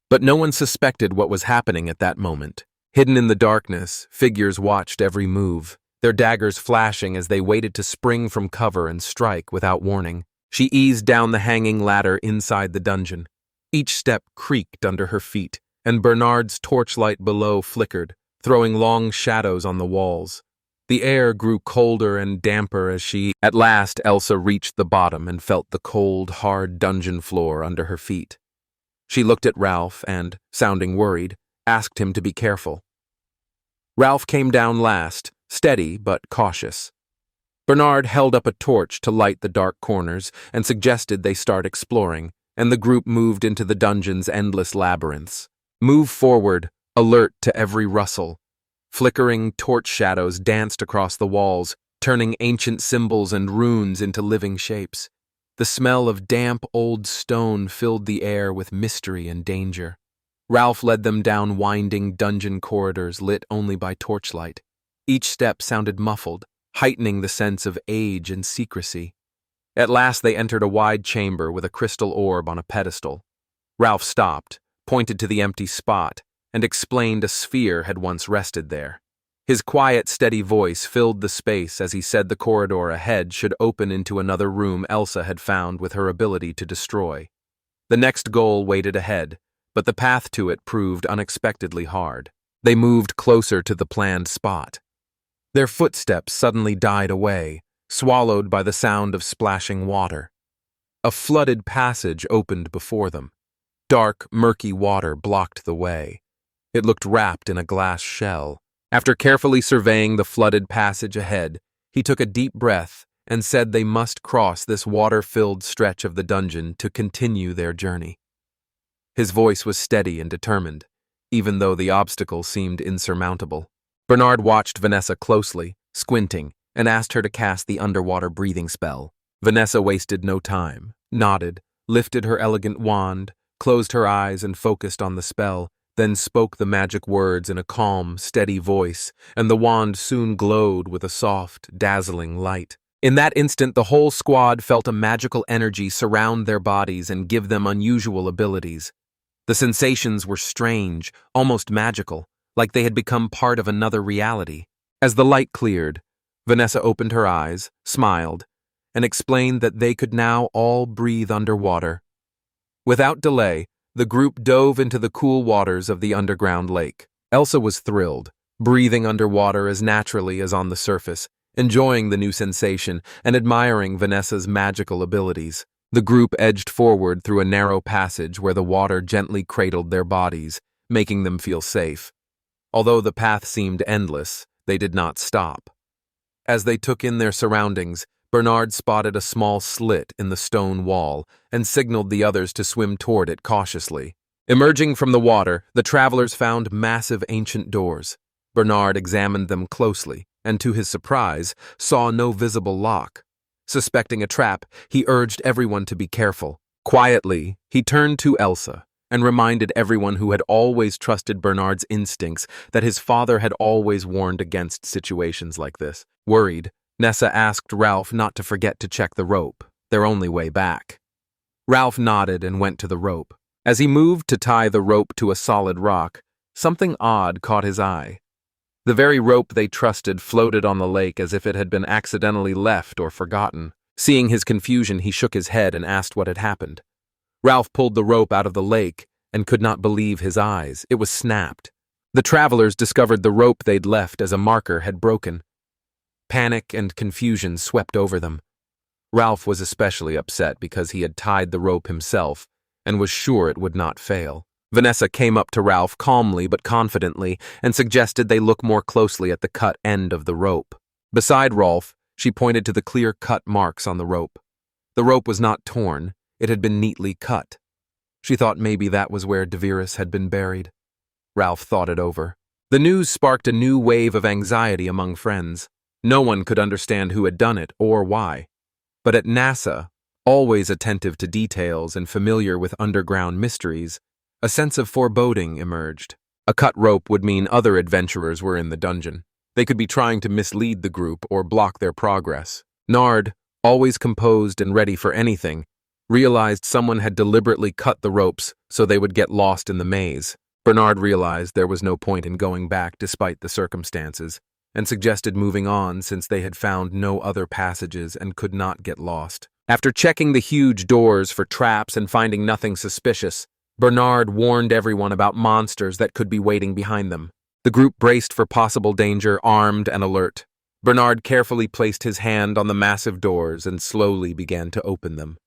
Speaker 1: But no one suspected what was happening at that moment. Hidden in the darkness, figures watched every move, their daggers flashing as they waited to spring from cover and strike without warning. She eased down the hanging ladder inside the dungeon. Each step creaked under her feet, and Bernard's torchlight below flickered, throwing long shadows on the walls. The air grew colder and damper as At last, Elsa reached the bottom and felt the cold, hard dungeon floor under her feet. She looked at Ralph and, sounding worried, asked him to be careful. Ralph came down last, steady but cautious. Bernard held up a torch to light the dark corners and suggested they start exploring, and the group moved into the dungeon's endless labyrinths. Move forward, alert to every rustle. Flickering torch shadows danced across the walls, turning ancient symbols and runes into living shapes. The smell of damp old stone filled the air with mystery and danger. Ralph led them down winding dungeon corridors lit only by torchlight. Each step sounded muffled, heightening the sense of age and secrecy. At last they entered a wide chamber with a crystal orb on a pedestal. Ralph stopped, pointed to the empty spot, and explained a sphere had once rested there. His quiet, steady voice filled the space as he said the corridor ahead should open into another room Elsa had found with her ability to destroy. The next goal waited ahead, but the path to it proved unexpectedly hard. They moved closer to the planned spot. Their footsteps suddenly died away, swallowed by the sound of splashing water. A flooded passage opened before them. Dark, murky water blocked the way. It looked wrapped in a glass shell. After carefully surveying the flooded passage ahead, he took a deep breath and said they must cross this water-filled stretch of the dungeon to continue their journey. His voice was steady and determined, even though the obstacle seemed insurmountable. Bernard watched Vanessa closely, squinting, and asked her to cast the underwater breathing spell. Vanessa wasted no time, nodded, lifted her elegant wand, closed her eyes and focused on the spell, then spoke the magic words in a calm, steady voice, and the wand soon glowed with a soft, dazzling light. In that instant, the whole squad felt a magical energy surround their bodies and give them unusual abilities. The sensations were strange, almost magical, like they had become part of another reality. As the light cleared, Vanessa opened her eyes, smiled, and explained that they could now all breathe underwater. Without delay, the group dove into the cool waters of the underground lake. Elsa was thrilled, breathing underwater as naturally as on the surface, enjoying the new sensation and admiring Vanessa's magical abilities. The group edged forward through a narrow passage where the water gently cradled their bodies, making them feel safe. Although the path seemed endless, they did not stop. As they took in their surroundings, Bernard spotted a small slit in the stone wall and signaled the others to swim toward it cautiously. Emerging from the water, the travelers found massive ancient doors. Bernard examined them closely, and to his surprise, saw no visible lock. Suspecting a trap, he urged everyone to be careful. Quietly, he turned to Elsa and reminded everyone who had always trusted Bernard's instincts that his father had always warned against situations like this. Worried, Nessa asked Ralph not to forget to check the rope, their only way back. Ralph nodded and went to the rope. As he moved to tie the rope to a solid rock, something odd caught his eye. The very rope they trusted floated on the lake as if it had been accidentally left or forgotten. Seeing his confusion, he shook his head and asked what had happened. Ralph pulled the rope out of the lake and could not believe his eyes. It was snapped. The travelers discovered the rope they'd left as a marker had broken. Panic and confusion swept over them. Ralph was especially upset because he had tied the rope himself and was sure it would not fail. Vanessa came up to Ralph calmly but confidently and suggested they look more closely at the cut end of the rope. Beside Rolf, she pointed to the clear-cut marks on the rope. The rope was not torn, it had been neatly cut. She thought maybe that was where Devirus had been buried. Ralph thought it over. The news sparked a new wave of anxiety among friends. No one could understand who had done it or why. But at NASA, always attentive to details and familiar with underground mysteries, a sense of foreboding emerged. A cut rope would mean other adventurers were in the dungeon. They could be trying to mislead the group or block their progress. Nard, always composed and ready for anything, realized someone had deliberately cut the ropes so they would get lost in the maze. Bernard realized there was no point in going back despite the circumstances, and suggested moving on since they had found no other passages and could not get lost. After checking the huge doors for traps and finding nothing suspicious, Bernard warned everyone about monsters that could be waiting behind them. The group braced for possible danger, armed and alert. Bernard carefully placed his hand on the massive doors and slowly began to open them.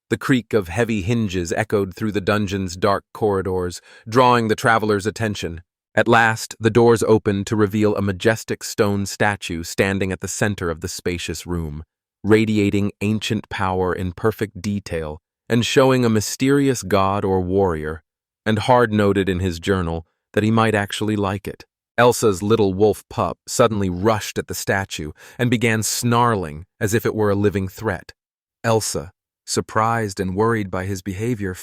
Speaker 1: The creak of heavy hinges echoed through the dungeon's dark corridors, drawing the travelers' attention. At last, the doors opened to reveal a majestic stone statue standing at the center of the spacious room, radiating ancient power in perfect detail and showing a mysterious god or warrior, and Hard noted in his journal that he might actually like it. Elsa's little wolf pup suddenly rushed at the statue and began snarling as if it were a living threat. Elsa, surprised and worried by his behavior,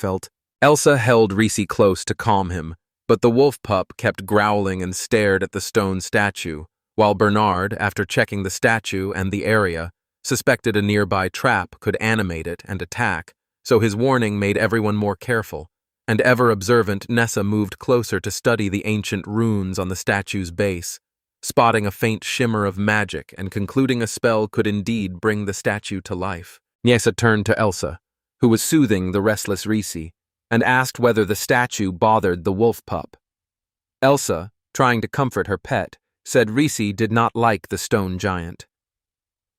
Speaker 1: Elsa held Reissi close to calm him, but the wolf pup kept growling and stared at the stone statue, while Bernard, after checking the statue and the area, suspected a nearby trap could animate it and attack, so his warning made everyone more careful, and ever observant Nessa moved closer to study the ancient runes on the statue's base, spotting a faint shimmer of magic and concluding a spell could indeed bring the statue to life. Nessa turned to Elsa, who was soothing the restless Reissi, and asked whether the statue bothered the wolf pup. Elsa, trying to comfort her pet, said Reissi did not like the stone giant.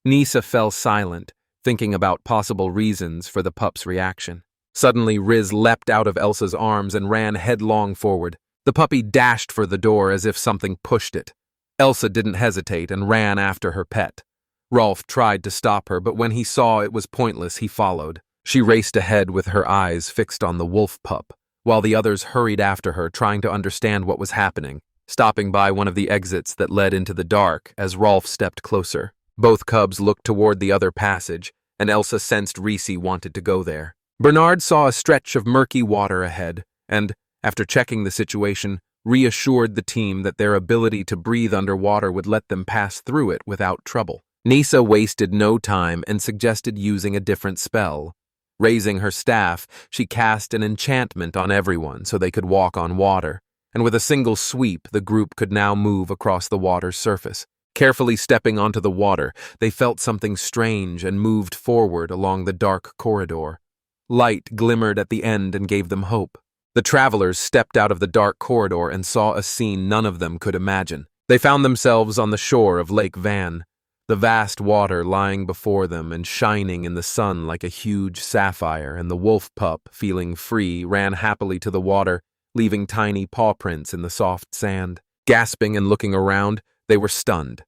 Speaker 1: Nessa fell silent, thinking about possible reasons for the pup's reaction. Suddenly, Riz leapt out of Elsa's arms and ran headlong forward. The puppy dashed for the door as if something pushed it. Elsa didn't hesitate and ran after her pet. Rolf tried to stop her, but when he saw it was pointless, he followed. She raced ahead with her eyes fixed on the wolf pup, while the others hurried after her, trying to understand what was happening, stopping by one of the exits that led into the dark as Rolf stepped closer. Both cubs looked toward the other passage, and Elsa sensed Reissi wanted to go there. Bernard saw a stretch of murky water ahead, and, after checking the situation, reassured the team that their ability to breathe underwater would let them pass through it without trouble. Nessa wasted no time and suggested using a different spell. Raising her staff, she cast an enchantment on everyone so they could walk on water, and with a single sweep the group could now move across the water's surface. Carefully stepping onto the water, they felt something strange and moved forward along the dark corridor. Light glimmered at the end and gave them hope. The travelers stepped out of the dark corridor and saw a scene none of them could imagine. They found themselves on the shore of Lake Van, the vast water lying before them and shining in the sun like a huge sapphire, and the wolf pup, feeling free, ran happily to the water, leaving tiny paw prints in the soft sand. Gasping and looking around, they were stunned.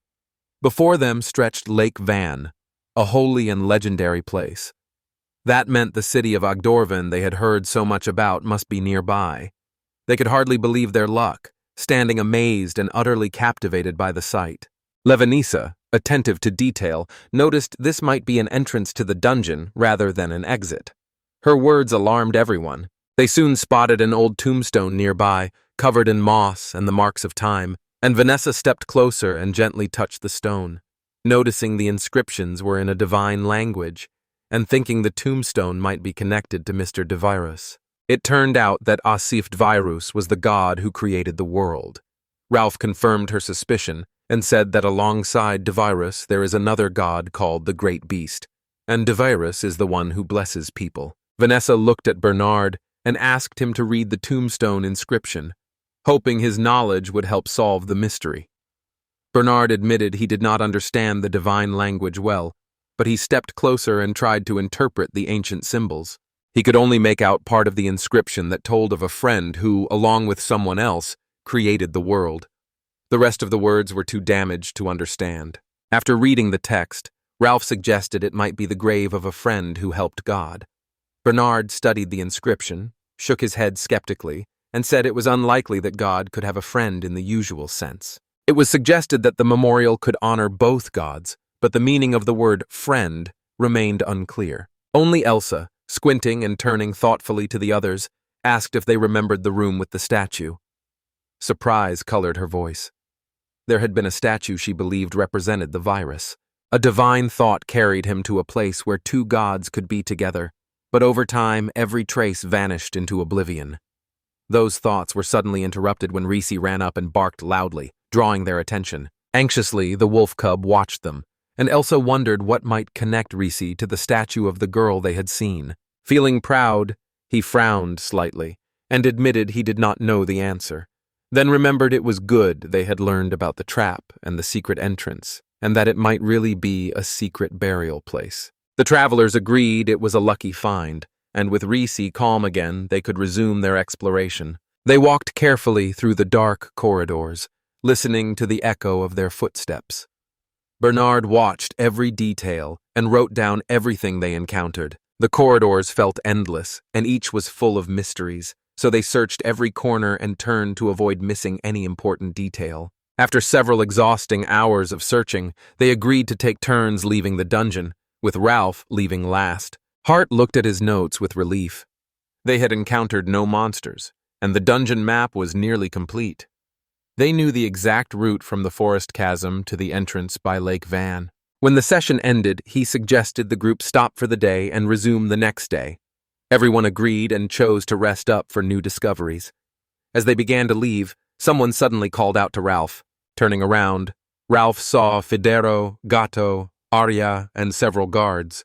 Speaker 1: Before them stretched Lake Van, a holy and legendary place. That meant the city of Ogdorvan they had heard so much about must be nearby. They could hardly believe their luck, standing amazed and utterly captivated by the sight. Levanisa, attentive to detail, noticed this might be an entrance to the dungeon rather than an exit. Her words alarmed everyone. They soon spotted an old tombstone nearby, covered in moss and the marks of time, and Vanessa stepped closer and gently touched the stone, noticing the inscriptions were in a divine language, and thinking the tombstone might be connected to Mr. Devirus. It turned out that Asif Dvirus was the god who created the world. Ralph confirmed her suspicion and said that alongside Devirus there is another god called the Great Beast, and Devirus is the one who blesses people. Vanessa looked at Bernard and asked him to read the tombstone inscription, hoping his knowledge would help solve the mystery. Bernard admitted he did not understand the divine language well, but he stepped closer and tried to interpret the ancient symbols. He could only make out part of the inscription that told of a friend who, along with someone else, created the world. The rest of the words were too damaged to understand. After reading the text, Ralph suggested it might be the grave of a friend who helped God. Bernard studied the inscription, shook his head skeptically, and said it was unlikely that God could have a friend in the usual sense. It was suggested that the memorial could honor both gods, but the meaning of the word friend remained unclear. Only Elsa, squinting and turning thoughtfully to the others, asked if they remembered the room with the statue. Surprise colored her voice. There had been a statue she believed represented the virus. A divine thought carried him to a place where two gods could be together, but over time every trace vanished into oblivion. Those thoughts were suddenly interrupted when Reissi ran up and barked loudly, drawing their attention. Anxiously, the wolf cub watched them, and Elsa wondered what might connect Reissi to the statue of the girl they had seen. Feeling proud, he frowned slightly, and admitted he did not know the answer, then remembered it was good they had learned about the trap and the secret entrance, and that it might really be a secret burial place. The travelers agreed it was a lucky find, and with Reissi calm again, they could resume their exploration. They walked carefully through the dark corridors, listening to the echo of their footsteps. Bernard watched every detail and wrote down everything they encountered. The corridors felt endless, and each was full of mysteries, so they searched every corner and turned to avoid missing any important detail. After several exhausting hours of searching, they agreed to take turns leaving the dungeon, with Ralph leaving last. Hart looked at his notes with relief. They had encountered no monsters, and the dungeon map was nearly complete. They knew the exact route from the forest chasm to the entrance by Lake Van. When the session ended, he suggested the group stop for the day and resume the next day. Everyone agreed and chose to rest up for new discoveries. As they began to leave, someone suddenly called out to Ralph. Turning around, Ralph saw Figaro, Gatto, Arya, and several guards.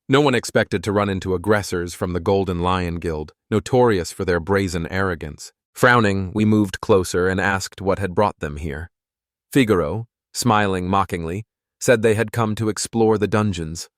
Speaker 1: No one expected to run into aggressors from the Golden Lion Guild, notorious for their brazen arrogance. Frowning, we moved closer and asked what had brought them here. Figaro, smiling mockingly, said they had come to explore the dungeons.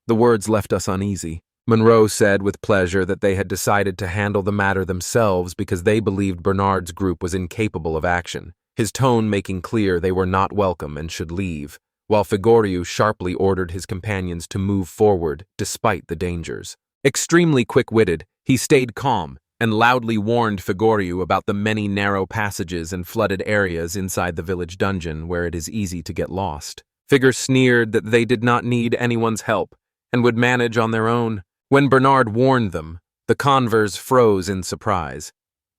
Speaker 1: The words left us uneasy. Monroe said with pleasure that they had decided to handle the matter themselves because they believed Bernard's group was incapable of action, his tone making clear they were not welcome and should leave, while Figaro sharply ordered his companions to move forward despite the dangers. Extremely quick-witted, he stayed calm and loudly warned Figaro about the many narrow passages and flooded areas inside the village dungeon where it is easy to get lost. Figaro sneered that they did not need anyone's help and would manage on their own. When Bernard warned them, the converse froze in surprise.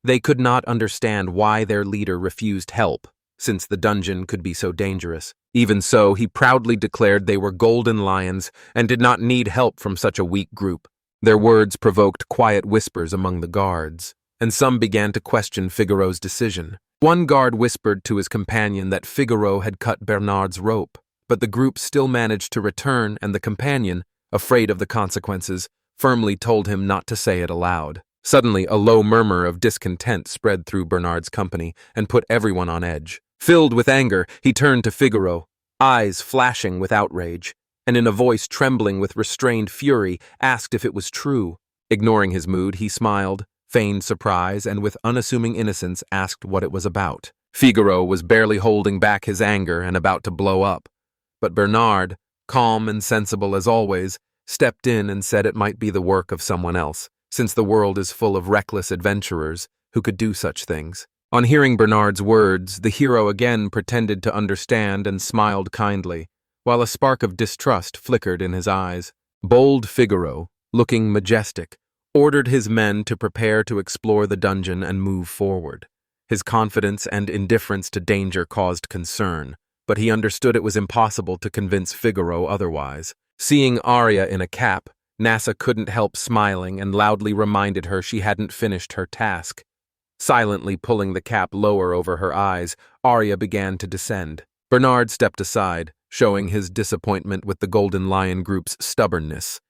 Speaker 1: They could not understand why their leader refused help, since the dungeon could be so dangerous. Even so, he proudly declared they were golden lions and did not need help from such a weak group. Their words provoked quiet whispers among the guards, and some began to question Figaro's decision. One guard whispered to his companion that Figaro had cut Bernard's rope, but the group still managed to return, and the companion, afraid of the consequences, firmly told him not to say it aloud. Suddenly, a low murmur of discontent spread through Bernard's company and put everyone on edge. Filled with anger, he turned to Figaro, eyes flashing with outrage, and in a voice trembling with restrained fury, asked if it was true. Ignoring his mood, he smiled, feigned surprise, and with unassuming innocence asked what it was about. Figaro was barely holding back his anger and about to blow up, but Bernard, calm and sensible as always, stepped in and said it might be the work of someone else, since the world is full of reckless adventurers who could do such things. On hearing Bernard's words, the hero again pretended to understand and smiled kindly, while a spark of distrust flickered in his eyes. Bold Figaro, looking majestic, ordered his men to prepare to explore the dungeon and move forward. His confidence and indifference to danger caused concern, but he understood it was impossible to convince Figaro otherwise. Seeing Arya in a cap, Nasa couldn't help smiling and loudly reminded her she hadn't finished her task. Silently pulling the cap lower over her eyes, Arya began to descend. Bernard stepped aside, showing his disappointment with the Golden Lion group's stubbornness.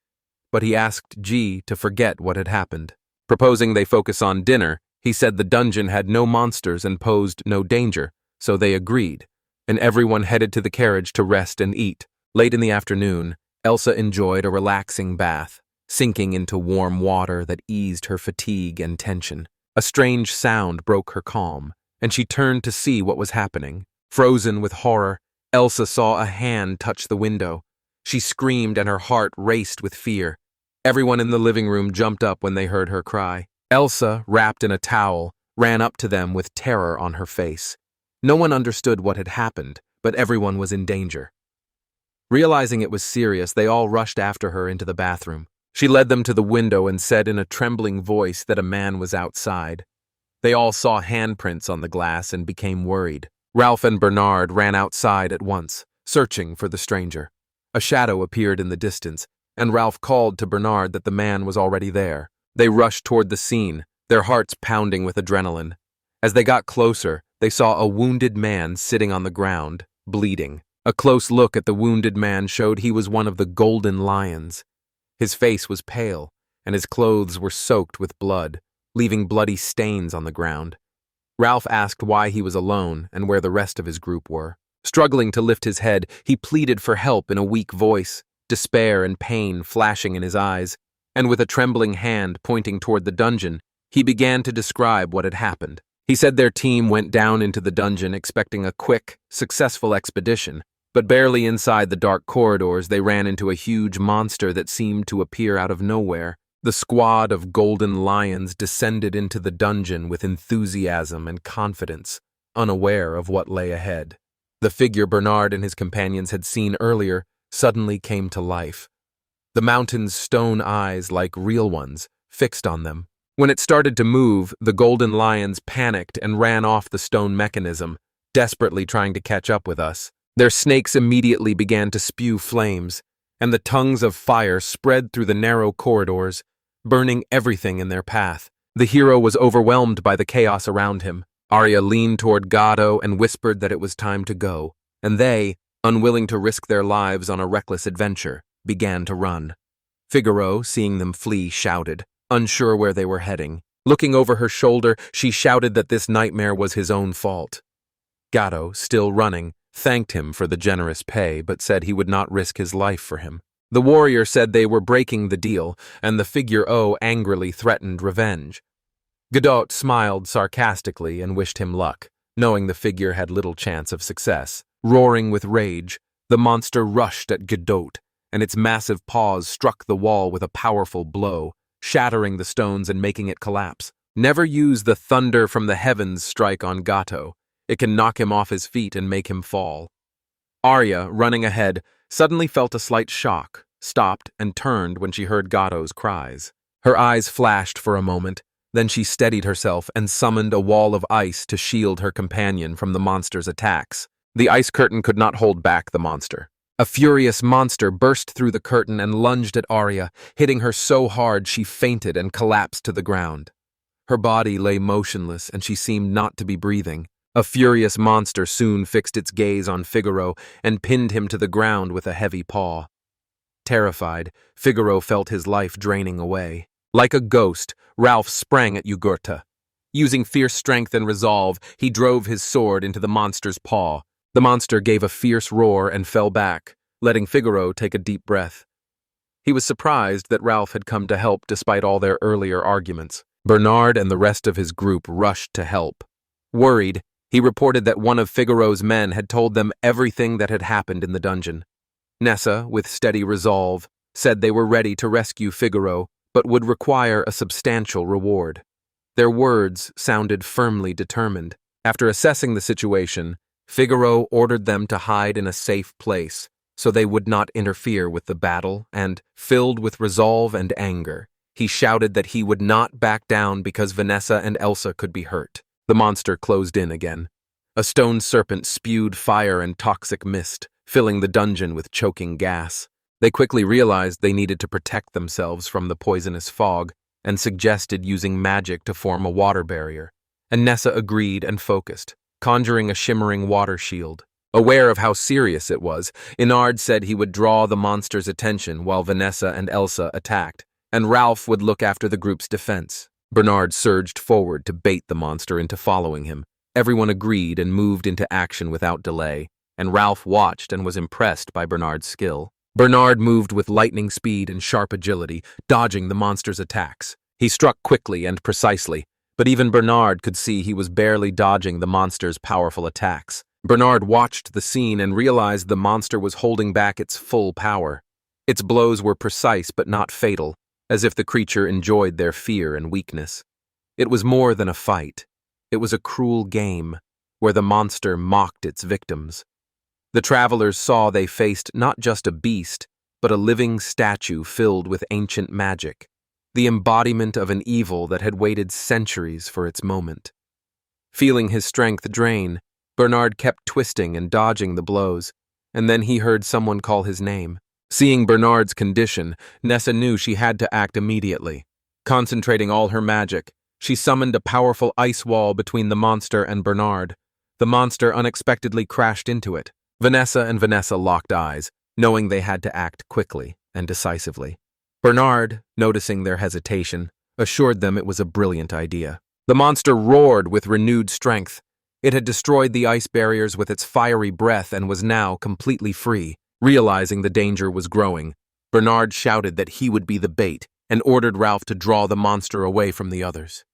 Speaker 1: But he asked G to forget what had happened. Proposing they focus on dinner, he said the dungeon had no monsters and posed no danger, so they agreed, and everyone headed to the carriage to rest and eat. Late in the afternoon, Elsa enjoyed a relaxing bath, sinking into warm water that eased her fatigue and tension. A strange sound broke her calm, and she turned to see what was happening. Frozen with horror, Elsa saw a hand touch the window. She screamed and her heart raced with fear. Everyone in the living room jumped up when they heard her cry. Elsa, wrapped in a towel, ran up to them with terror on her face. No one understood what had happened, but everyone was in danger. Realizing it was serious, they all rushed after her into the bathroom. She led them to the window and said in a trembling voice that a man was outside. They all saw handprints on the glass and became worried. Ralph and Bernard ran outside at once, searching for the stranger. A shadow appeared in the distance, and Ralph called to Bernard that the man was already there. They rushed toward the scene, their hearts pounding with adrenaline. As they got closer, they saw a wounded man sitting on the ground, bleeding. A close look at the wounded man showed he was one of the Golden Lions. His face was pale, and his clothes were soaked with blood, leaving bloody stains on the ground. Ralph asked why he was alone and where the rest of his group were. Struggling to lift his head, he pleaded for help in a weak voice, despair and pain flashing in his eyes, and with a trembling hand pointing toward the dungeon, he began to describe what had happened. He said their team went down into the dungeon expecting a quick, successful expedition, but barely inside the dark corridors they ran into a huge monster that seemed to appear out of nowhere. The squad of Golden Lions descended into the dungeon with enthusiasm and confidence, unaware of what lay ahead. The figure Bernard and his companions had seen earlier suddenly came to life. The mountain's stone eyes, like real ones, fixed on them. When it started to move, the Golden Lions panicked and ran off the stone mechanism, desperately trying to catch up with us. Their snakes immediately began to spew flames, and the tongues of fire spread through the narrow corridors, burning everything in their path. The hero was overwhelmed by the chaos around him. Arya leaned toward Gatto and whispered that it was time to go, and they, unwilling to risk their lives on a reckless adventure, began to run. Figaro, seeing them flee, shouted, unsure where they were heading. Looking over her shoulder, she shouted that this nightmare was his own fault. Gatto, still running, thanked him for the generous pay, but said he would not risk his life for him. The warrior said they were breaking the deal, and the figure O angrily threatened revenge. Godot smiled sarcastically and wished him luck, knowing the figure had little chance of success. Roaring with rage, the monster rushed at Godot, and its massive paws struck the wall with a powerful blow, shattering the stones and making it collapse. Never use the thunder from the heavens strike on Gatto. It can knock him off his feet and make him fall. Arya, running ahead, suddenly felt a slight shock, stopped, and turned when she heard Gatto's cries. Her eyes flashed for a moment, then she steadied herself and summoned a wall of ice to shield her companion from the monster's attacks. The ice curtain could not hold back the monster. A furious monster burst through the curtain and lunged at Arya, hitting her so hard she fainted and collapsed to the ground. Her body lay motionless and she seemed not to be breathing. A furious monster soon fixed its gaze on Figaro and pinned him to the ground with a heavy paw. Terrified, Figaro felt his life draining away. Like a ghost, Ralph sprang at Jugurta. Using fierce strength and resolve, he drove his sword into the monster's paw. The monster gave a fierce roar and fell back, letting Figaro take a deep breath. He was surprised that Ralph had come to help despite all their earlier arguments. Bernard and the rest of his group rushed to help. Worried, he reported that one of Figaro's men had told them everything that had happened in the dungeon. Nessa, with steady resolve, said they were ready to rescue Figaro, but would require a substantial reward. Their words sounded firmly determined. After assessing the situation, Figaro ordered them to hide in a safe place, so they would not interfere with the battle, and, filled with resolve and anger, he shouted that he would not back down because Vanessa and Elsa could be hurt. The monster closed in again. A stone serpent spewed fire and toxic mist, filling the dungeon with choking gas. They quickly realized they needed to protect themselves from the poisonous fog, and suggested using magic to form a water barrier. And Nessa agreed and focused, conjuring a shimmering water shield. Aware of how serious it was, Inard said he would draw the monster's attention while Vanessa and Elsa attacked, and Ralph would look after the group's defense. Bernard surged forward to bait the monster into following him. Everyone agreed and moved into action without delay, and Ralph watched and was impressed by Bernard's skill. Bernard moved with lightning speed and sharp agility, dodging the monster's attacks. He struck quickly and precisely, but even Bernard could see he was barely dodging the monster's powerful attacks. Bernard watched the scene and realized the monster was holding back its full power. Its blows were precise but not fatal, as if the creature enjoyed their fear and weakness. It was more than a fight. It was a cruel game, where the monster mocked its victims. The travelers saw they faced not just a beast, but a living statue filled with ancient magic, the embodiment of an evil that had waited centuries for its moment. Feeling his strength drain, Bernard kept twisting and dodging the blows, and then he heard someone call his name. Seeing Bernard's condition, Nessa knew she had to act immediately. Concentrating all her magic, she summoned a powerful ice wall between the monster and Bernard. The monster unexpectedly crashed into it. Vanessa locked eyes, knowing they had to act quickly and decisively. Bernard, noticing their hesitation, assured them it was a brilliant idea. The monster roared with renewed strength. It had destroyed the ice barriers with its fiery breath and was now completely free. Realizing the danger was growing, Bernard shouted that he would be the bait and ordered Ralph to draw the monster away from the others.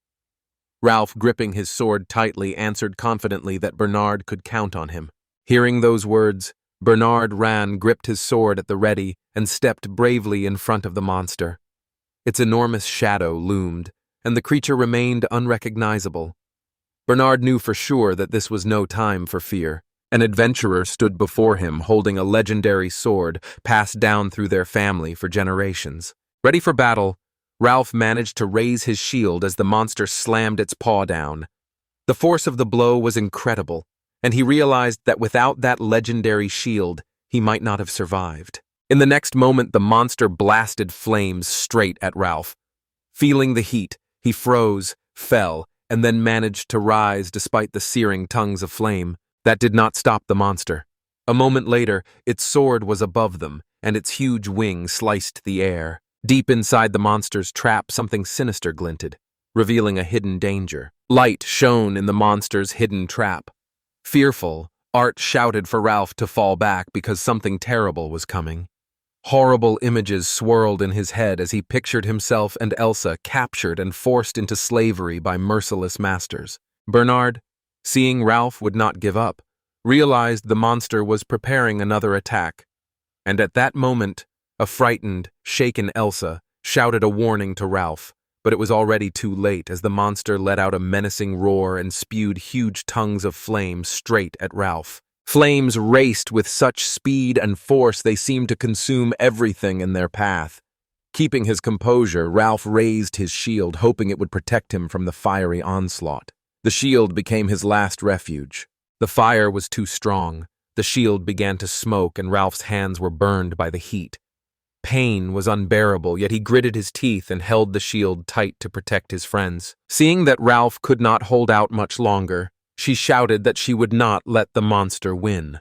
Speaker 1: Ralph, gripping his sword tightly, answered confidently that Bernard could count on him. Hearing those words, Bernard gripped his sword at the ready, and stepped bravely in front of the monster. Its enormous shadow loomed, and the creature remained unrecognizable. Bernard knew for sure that this was no time for fear. An adventurer stood before him holding a legendary sword passed down through their family for generations. Ready for battle, Ralph managed to raise his shield as the monster slammed its paw down. The force of the blow was incredible, and he realized that without that legendary shield, he might not have survived. In the next moment, the monster blasted flames straight at Ralph. Feeling the heat, he froze, fell, and then managed to rise despite the searing tongues of flame. That did not stop the monster. A moment later, its sword was above them, and its huge wing sliced the air. Deep inside the monster's trap, something sinister glinted, revealing a hidden danger. Light shone in the monster's hidden trap. Fearful, Art shouted for Ralph to fall back because something terrible was coming. Horrible images swirled in his head as he pictured himself and Elsa captured and forced into slavery by merciless masters. Bernard, seeing Ralph would not give up, realized the monster was preparing another attack. And at that moment, a frightened, shaken Elsa shouted a warning to Ralph, but it was already too late as the monster let out a menacing roar and spewed huge tongues of flame straight at Ralph. Flames raced with such speed and force they seemed to consume everything in their path. Keeping his composure, Ralph raised his shield, hoping it would protect him from the fiery onslaught. The shield became his last refuge. The fire was too strong. The shield began to smoke and Ralph's hands were burned by the heat. Pain was unbearable, yet he gritted his teeth and held the shield tight to protect his friends. Seeing that Ralph could not hold out much longer, she shouted that she would not let the monster win.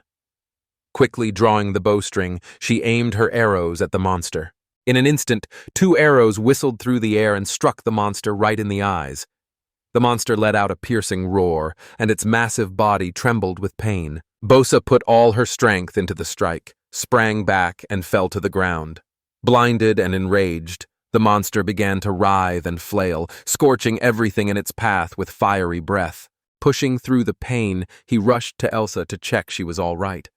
Speaker 1: Quickly drawing the bowstring, she aimed her arrows at the monster. In an instant, 2 arrows whistled through the air and struck the monster right in the eyes. The monster let out a piercing roar, and its massive body trembled with pain. Bosa put all her strength into the strike, sprang back, and fell to the ground. Blinded and enraged, the monster began to writhe and flail, scorching everything in its path with fiery breath. Pushing through the pain, he rushed to Elsa to check she was all right.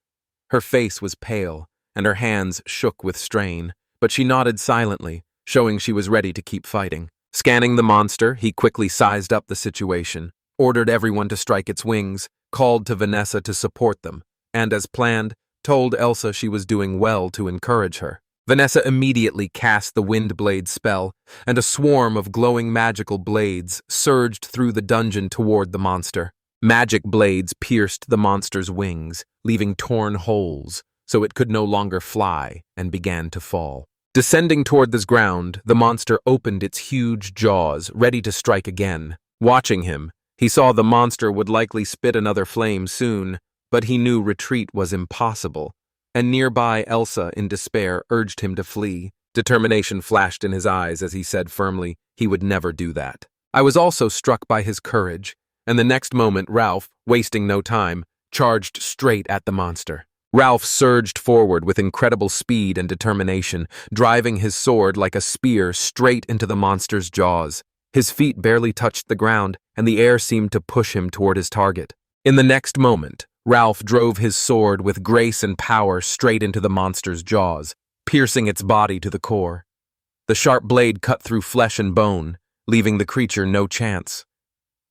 Speaker 1: Her face was pale, and her hands shook with strain, but she nodded silently, showing she was ready to keep fighting. Scanning the monster, he quickly sized up the situation, ordered everyone to strike its wings, called to Vanessa to support them, and as planned, told Elsa she was doing well to encourage her. Vanessa immediately cast the Wind Blade spell, and a swarm of glowing magical blades surged through the dungeon toward the monster. Magic blades pierced the monster's wings, leaving torn holes, so it could no longer fly and began to fall. Descending toward the ground, the monster opened its huge jaws, ready to strike again. Watching him, he saw the monster would likely spit another flame soon, but he knew retreat was impossible, and nearby Elsa, in despair, urged him to flee. Determination flashed in his eyes as he said firmly he would never do that. I was also struck by his courage, and the next moment Ralph, wasting no time, charged straight at the monster. Ralph surged forward with incredible speed and determination, driving his sword like a spear straight into the monster's jaws. His feet barely touched the ground, and the air seemed to push him toward his target. In the next moment, Ralph drove his sword with grace and power straight into the monster's jaws, piercing its body to the core. The sharp blade cut through flesh and bone, leaving the creature no chance.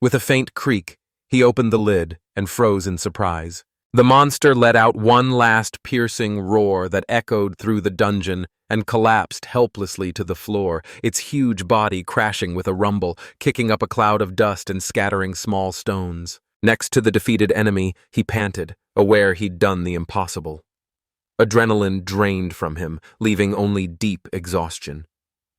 Speaker 1: With a faint creak, he opened the lid and froze in surprise. The monster let out one last piercing roar that echoed through the dungeon and collapsed helplessly to the floor, its huge body crashing with a rumble, kicking up a cloud of dust and scattering small stones. Next to the defeated enemy, he panted, aware he'd done the impossible. Adrenaline drained from him, leaving only deep exhaustion.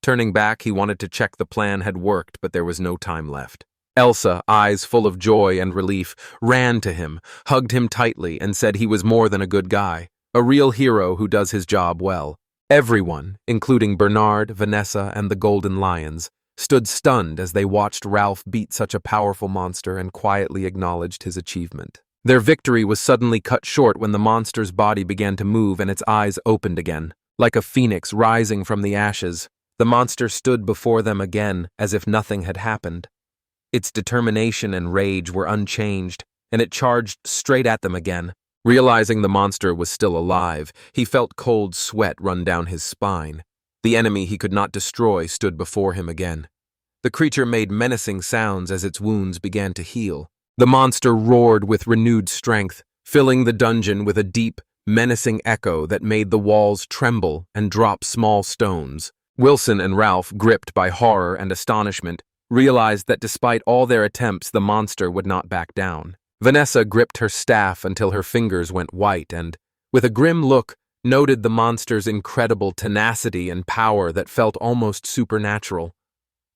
Speaker 1: Turning back, he wanted to check the plan had worked, but there was no time left. Elsa, eyes full of joy and relief, ran to him, hugged him tightly, and said he was more than a good guy, a real hero who does his job well. Everyone, including Bernard, Vanessa, and the Golden Lions, stood stunned as they watched Ralph beat such a powerful monster and quietly acknowledged his achievement. Their victory was suddenly cut short when the monster's body began to move and its eyes opened again. Like a phoenix rising from the ashes, the monster stood before them again as if nothing had happened. Its determination and rage were unchanged, and it charged straight at them again. Realizing the monster was still alive, he felt cold sweat run down his spine. The enemy he could not destroy stood before him again. The creature made menacing sounds as its wounds began to heal. The monster roared with renewed strength, filling the dungeon with a deep, menacing echo that made the walls tremble and drop small stones. Wilson and Ralph, gripped by horror and astonishment, realized that despite all their attempts, the monster would not back down. Vanessa gripped her staff until her fingers went white and, with a grim look, noted the monster's incredible tenacity and power that felt almost supernatural.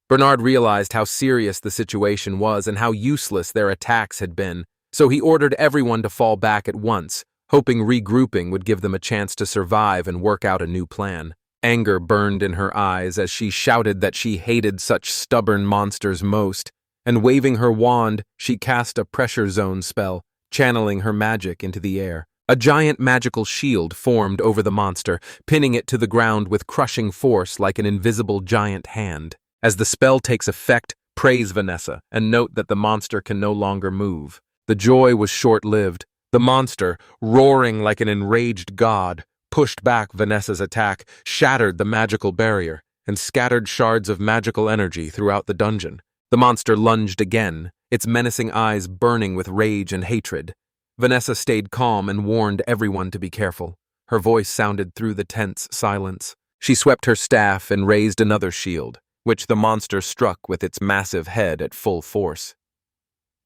Speaker 1: Bernard realized how serious the situation was and how useless their attacks had been, so he ordered everyone to fall back at once, hoping regrouping would give them a chance to survive and work out a new plan. Anger burned in her eyes as she shouted that she hated such stubborn monsters most, and waving her wand, she cast a pressure zone spell, channeling her magic into the air. A giant magical shield formed over the monster, pinning it to the ground with crushing force like an invisible giant hand. As the spell takes effect, praise Vanessa and note that the monster can no longer move. The joy was short-lived. The monster, roaring like an enraged god, pushed back Vanessa's attack, shattered the magical barrier, and scattered shards of magical energy throughout the dungeon. The monster lunged again, its menacing eyes burning with rage and hatred. Vanessa stayed calm and warned everyone to be careful. Her voice sounded through the tense silence. She swept her staff and raised another shield, which the monster struck with its massive head at full force.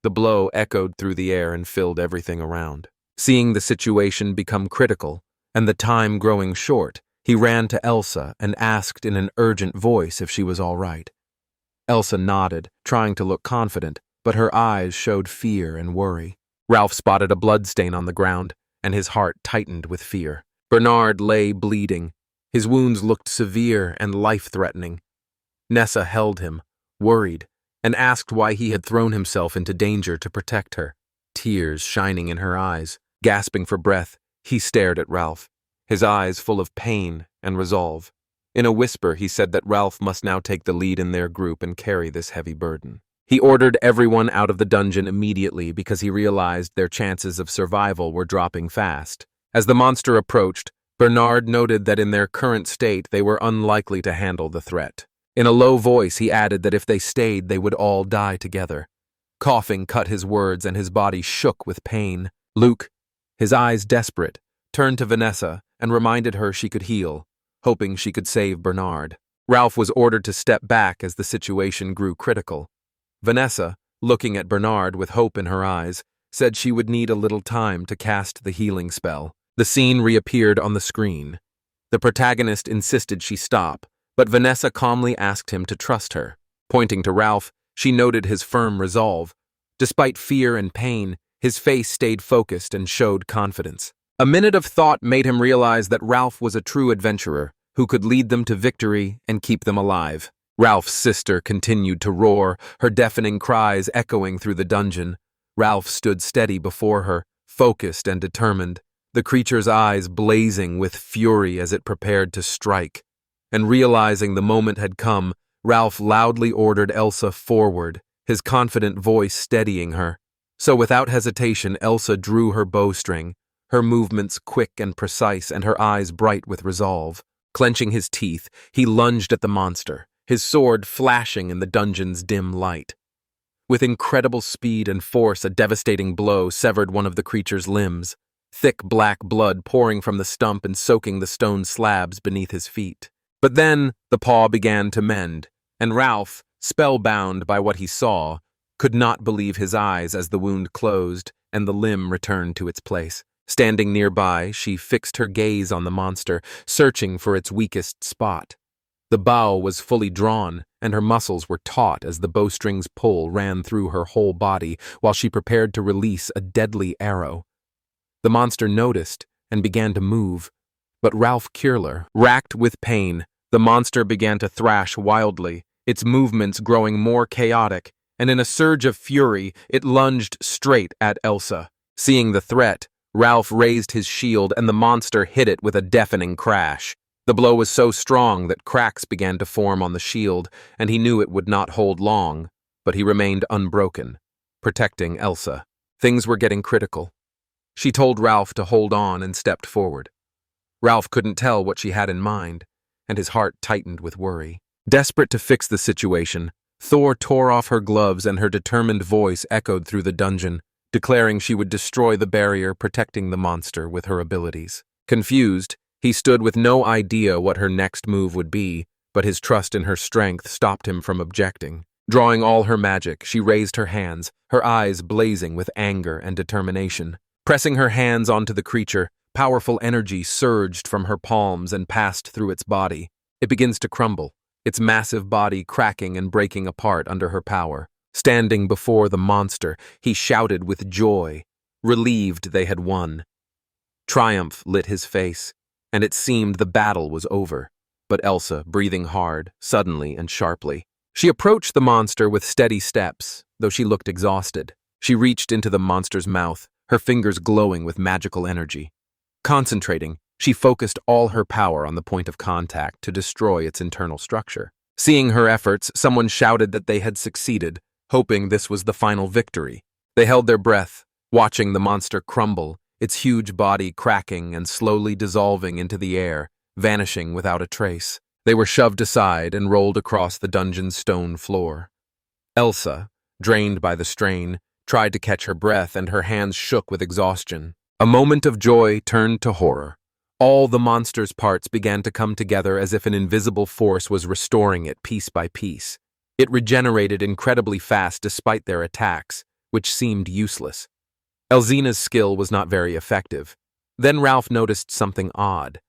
Speaker 1: The blow echoed through the air and filled everything around. Seeing the situation become critical, and the time growing short, he ran to Elsa and asked in an urgent voice if she was all right. Elsa nodded, trying to look confident, but her eyes showed fear and worry. Ralph spotted a bloodstain on the ground, and his heart tightened with fear. Bernard lay bleeding. His wounds looked severe and life-threatening. Nessa held him, worried, and asked why he had thrown himself into danger to protect her. Tears shining in her eyes, gasping for breath, he stared at Ralph, his eyes full of pain and resolve. In a whisper, he said that Ralph must now take the lead in their group and carry this heavy burden. He ordered everyone out of the dungeon immediately because he realized their chances of survival were dropping fast. As the monster approached, Bernard noted that in their current state they were unlikely to handle the threat. In a low voice, he added that if they stayed, they would all die together. Coughing cut his words and his body shook with pain. Luke, his eyes desperate, turned to Vanessa and reminded her she could heal, hoping she could save Bernard. Ralph was ordered to step back as the situation grew critical. Vanessa, looking at Bernard with hope in her eyes, said she would need a little time to cast the healing spell. The scene reappeared on the screen. The protagonist insisted she stop, but Vanessa calmly asked him to trust her. Pointing to Ralph, she noted his firm resolve. Despite fear and pain, his face stayed focused and showed confidence. A minute of thought made him realize that Ralph was a true adventurer who could lead them to victory and keep them alive. Ralph's sister continued to roar, her deafening cries echoing through the dungeon. Ralph stood steady before her, focused and determined, the creature's eyes blazing with fury as it prepared to strike. And realizing the moment had come, Ralph loudly ordered Elsa forward, his confident voice steadying her. So without hesitation, Elsa drew her bowstring, her movements quick and precise and her eyes bright with resolve. Clenching his teeth, he lunged at the monster, his sword flashing in the dungeon's dim light. With incredible speed and force, a devastating blow severed one of the creature's limbs, thick black blood pouring from the stump and soaking the stone slabs beneath his feet. But then the paw began to mend, and Ralph, spellbound by what he saw, could not believe his eyes as the wound closed and the limb returned to its place. Standing nearby, she fixed her gaze on the monster, searching for its weakest spot. The bow was fully drawn, and her muscles were taut as the bowstring's pull ran through her whole body while she prepared to release a deadly arrow. The monster noticed and began to move, but Ralph Curler, racked with pain, the monster began to thrash wildly, its movements growing more chaotic, and in a surge of fury, it lunged straight at Elsa. Seeing the threat, Ralph raised his shield and the monster hit it with a deafening crash. The blow was so strong that cracks began to form on the shield, and he knew it would not hold long, but he remained unbroken, protecting Elsa. Things were getting critical. She told Ralph to hold on and stepped forward. Ralph couldn't tell what she had in mind, and his heart tightened with worry. Desperate to fix the situation, Thor tore off her gloves and her determined voice echoed through the dungeon, declaring she would destroy the barrier protecting the monster with her abilities. Confused, he stood with no idea what her next move would be, but his trust in her strength stopped him from objecting. Drawing all her magic, she raised her hands, her eyes blazing with anger and determination. Pressing her hands onto the creature, powerful energy surged from her palms and passed through its body. It begins to crumble, its massive body cracking and breaking apart under her power. Standing before the monster, he shouted with joy, relieved they had won. Triumph lit his face, and it seemed the battle was over. But Elsa, breathing hard, suddenly and sharply. She approached the monster with steady steps, though she looked exhausted. She reached into the monster's mouth, her fingers glowing with magical energy. Concentrating, she focused all her power on the point of contact to destroy its internal structure. Seeing her efforts, someone shouted that they had succeeded, hoping this was the final victory. They held their breath, watching the monster crumble, its huge body cracking and slowly dissolving into the air, vanishing without a trace. They were shoved aside and rolled across the dungeon's stone floor. Elsa, drained by the strain, tried to catch her breath and her hands shook with exhaustion. A moment of joy turned to horror. All the monster's parts began to come together as if an invisible force was restoring it piece by piece. It regenerated incredibly fast despite their attacks, which seemed useless. Elzena's skill was not very effective. Then Ralph noticed something odd.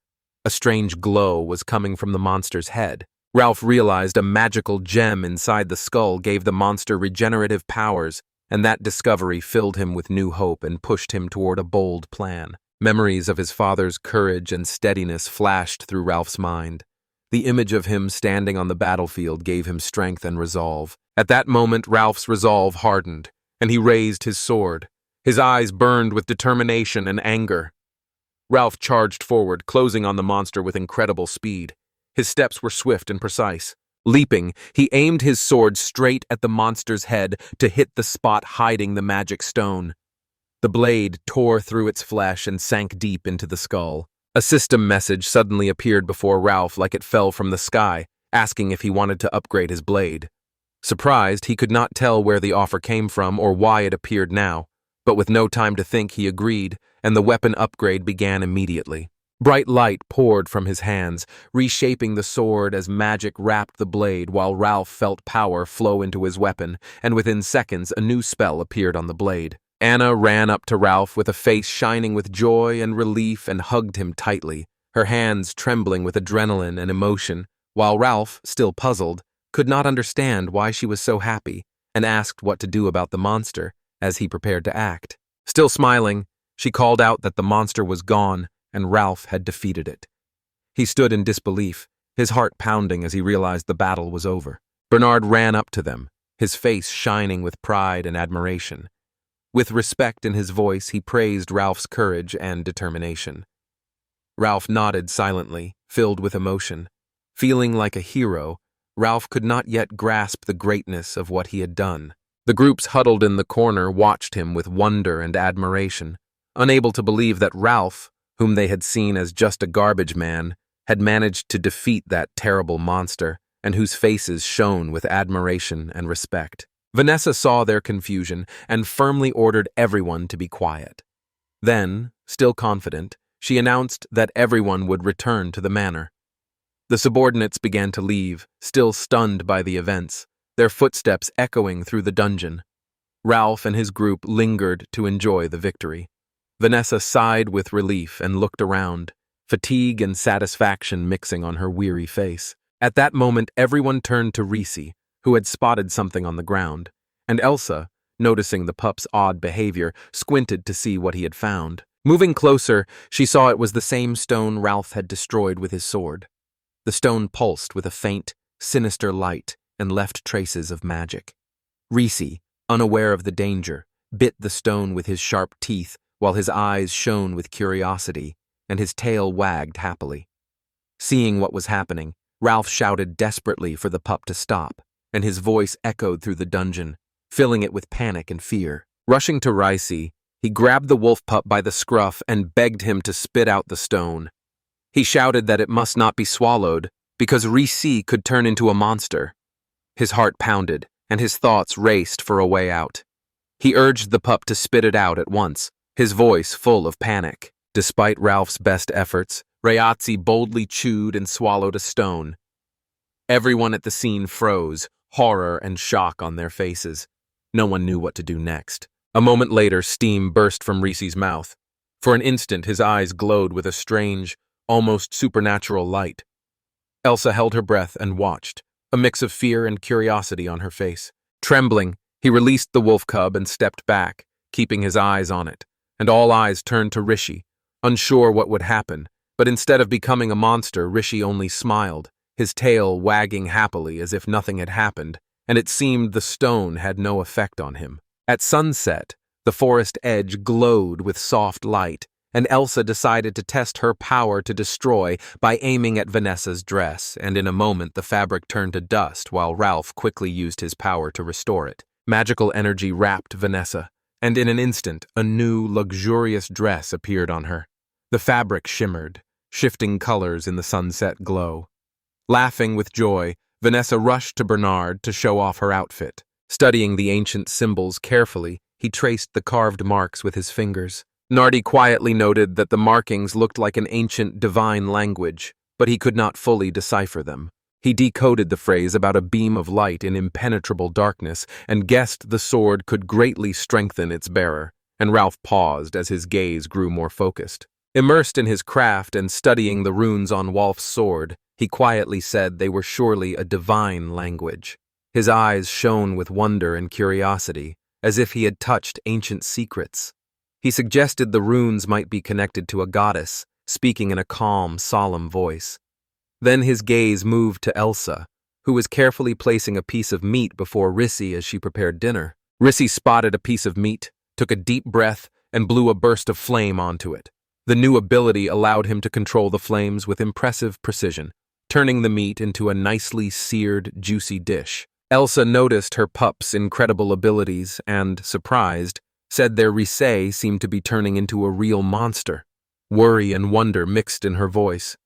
Speaker 1: A strange glow was coming from the monster's head. Ralph realized a magical gem inside the skull gave the monster regenerative powers, and that discovery filled him with new hope and pushed him toward a bold plan. Memories of his father's courage and steadiness flashed through Ralph's mind. The image of him standing on the battlefield gave him strength and resolve. At that moment, Ralph's resolve hardened, and he raised his sword. His eyes burned with determination and anger. Ralph charged forward, closing on the monster with incredible speed. His steps were swift and precise. Leaping, he aimed his sword straight at the monster's head to hit the spot hiding the magic stone. The blade tore through its flesh and sank deep into the skull. A system message suddenly appeared before Ralph like it fell from the sky, asking if he wanted to upgrade his blade. Surprised, he could not tell where the offer came from or why it appeared now, but with no time to think, he agreed, and the weapon upgrade began immediately. Bright light poured from his hands, reshaping the sword as magic wrapped the blade while Ralph felt power flow into his weapon, and within seconds a new spell appeared on the blade. Anna ran up to Ralph with a face shining with joy and relief and hugged him tightly, her hands trembling with adrenaline and emotion, while Ralph, still puzzled, could not understand why she was so happy and asked what to do about the monster as he prepared to act. Still smiling, she called out that the monster was gone and Ralph had defeated it. He stood in disbelief, his heart pounding as he realized the battle was over. Bernard ran up to them, his face shining with pride and admiration. With respect in his voice, he praised Ralph's courage and determination. Ralph nodded silently, filled with emotion. Feeling like a hero, Ralph could not yet grasp the greatness of what he had done. The groups huddled in the corner watched him with wonder and admiration, unable to believe that Ralph, whom they had seen as just a garbage man, had managed to defeat that terrible monster, and whose faces shone with admiration and respect. Vanessa saw their confusion and firmly ordered everyone to be quiet. Then, still confident, she announced that everyone would return to the manor. The subordinates began to leave, still stunned by the events, their footsteps echoing through the dungeon. Ralph and his group lingered to enjoy the victory. Vanessa sighed with relief and looked around, fatigue and satisfaction mixing on her weary face. At that moment, everyone turned to Reissi, who had spotted something on the ground, and Elsa, noticing the pup's odd behavior, squinted to see what he had found. Moving closer, she saw it was the same stone Ralph had destroyed with his sword. The stone pulsed with a faint, sinister light and left traces of magic. Reissi, unaware of the danger, bit the stone with his sharp teeth while his eyes shone with curiosity and his tail wagged happily. Seeing what was happening, Ralph shouted desperately for the pup to stop, and his voice echoed through the dungeon, filling it with panic and fear. Rushing to Reissi, he grabbed the wolf pup by the scruff and begged him to spit out the stone. He shouted that it must not be swallowed, because Reissi could turn into a monster. His heart pounded, and his thoughts raced for a way out. He urged the pup to spit it out at once, his voice full of panic. Despite Ralph's best efforts, Reissi boldly chewed and swallowed a stone. Everyone at the scene froze, horror and shock on their faces. No one knew what to do next. A moment later, steam burst from Reissi's mouth. For an instant, his eyes glowed with a strange, almost supernatural light. Elsa held her breath and watched, a mix of fear and curiosity on her face. Trembling, he released the wolf cub and stepped back, keeping his eyes on it, and all eyes turned to Reissi, unsure what would happen, but instead of becoming a monster, Reissi only smiled, his tail wagging happily as if nothing had happened, and it seemed the stone had no effect on him. At sunset, the forest edge glowed with soft light, and Elsa decided to test her power to destroy by aiming at Vanessa's dress, and in a moment the fabric turned to dust while Ralph quickly used his power to restore it. Magical energy wrapped Vanessa, and in an instant a new, luxurious dress appeared on her. The fabric shimmered, shifting colors in the sunset glow. Laughing with joy, Vanessa rushed to Bernard to show off her outfit. Studying the ancient symbols carefully, he traced the carved marks with his fingers. Nardi quietly noted that the markings looked like an ancient divine language, but he could not fully decipher them. He decoded the phrase about a beam of light in impenetrable darkness and guessed the sword could greatly strengthen its bearer, and Ralph paused as his gaze grew more focused. Immersed in his craft and studying the runes on Wolf's sword, he quietly said they were surely a divine language. His eyes shone with wonder and curiosity, as if he had touched ancient secrets. He suggested the runes might be connected to a goddess, speaking in a calm, solemn voice. Then his gaze moved to Elsa, who was carefully placing a piece of meat before Reissi as she prepared dinner. Reissi spotted a piece of meat, took a deep breath, and blew a burst of flame onto it. The new ability allowed him to control the flames with impressive precision, turning the meat into a nicely seared, juicy dish. Elsa noticed her pup's incredible abilities and, surprised, said their Reissi seemed to be turning into a real monster. Worry and wonder mixed in her voice.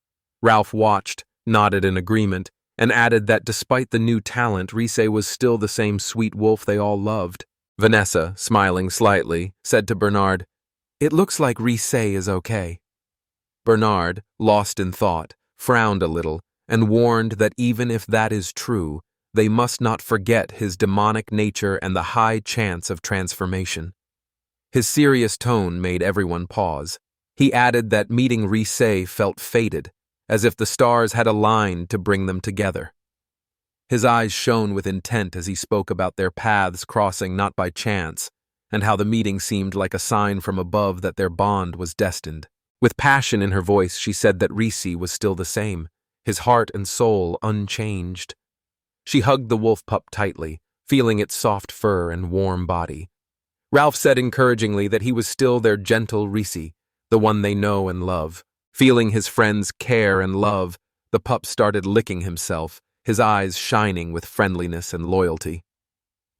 Speaker 1: Ralph watched, nodded in agreement, and added that despite the new talent, Reissi was still the same sweet wolf they all loved. Vanessa, smiling slightly, said to Bernard, "It looks like Reissi is okay." Bernard, lost in thought, frowned a little, and warned that even if that is true, they must not forget his demonic nature and the high chance of transformation. His serious tone made everyone pause. He added that meeting Reissi felt fated, as if the stars had aligned to bring them together. His eyes shone with intent as he spoke about their paths crossing not by chance, and how the meeting seemed like a sign from above that their bond was destined. With passion in her voice, she said that Reissi was still the same, his heart and soul unchanged. She hugged the wolf pup tightly, feeling its soft fur and warm body. Ralph said encouragingly that he was still their gentle Reissi, the one they know and love. Feeling his friend's care and love, the pup started licking himself, his eyes shining with friendliness and loyalty.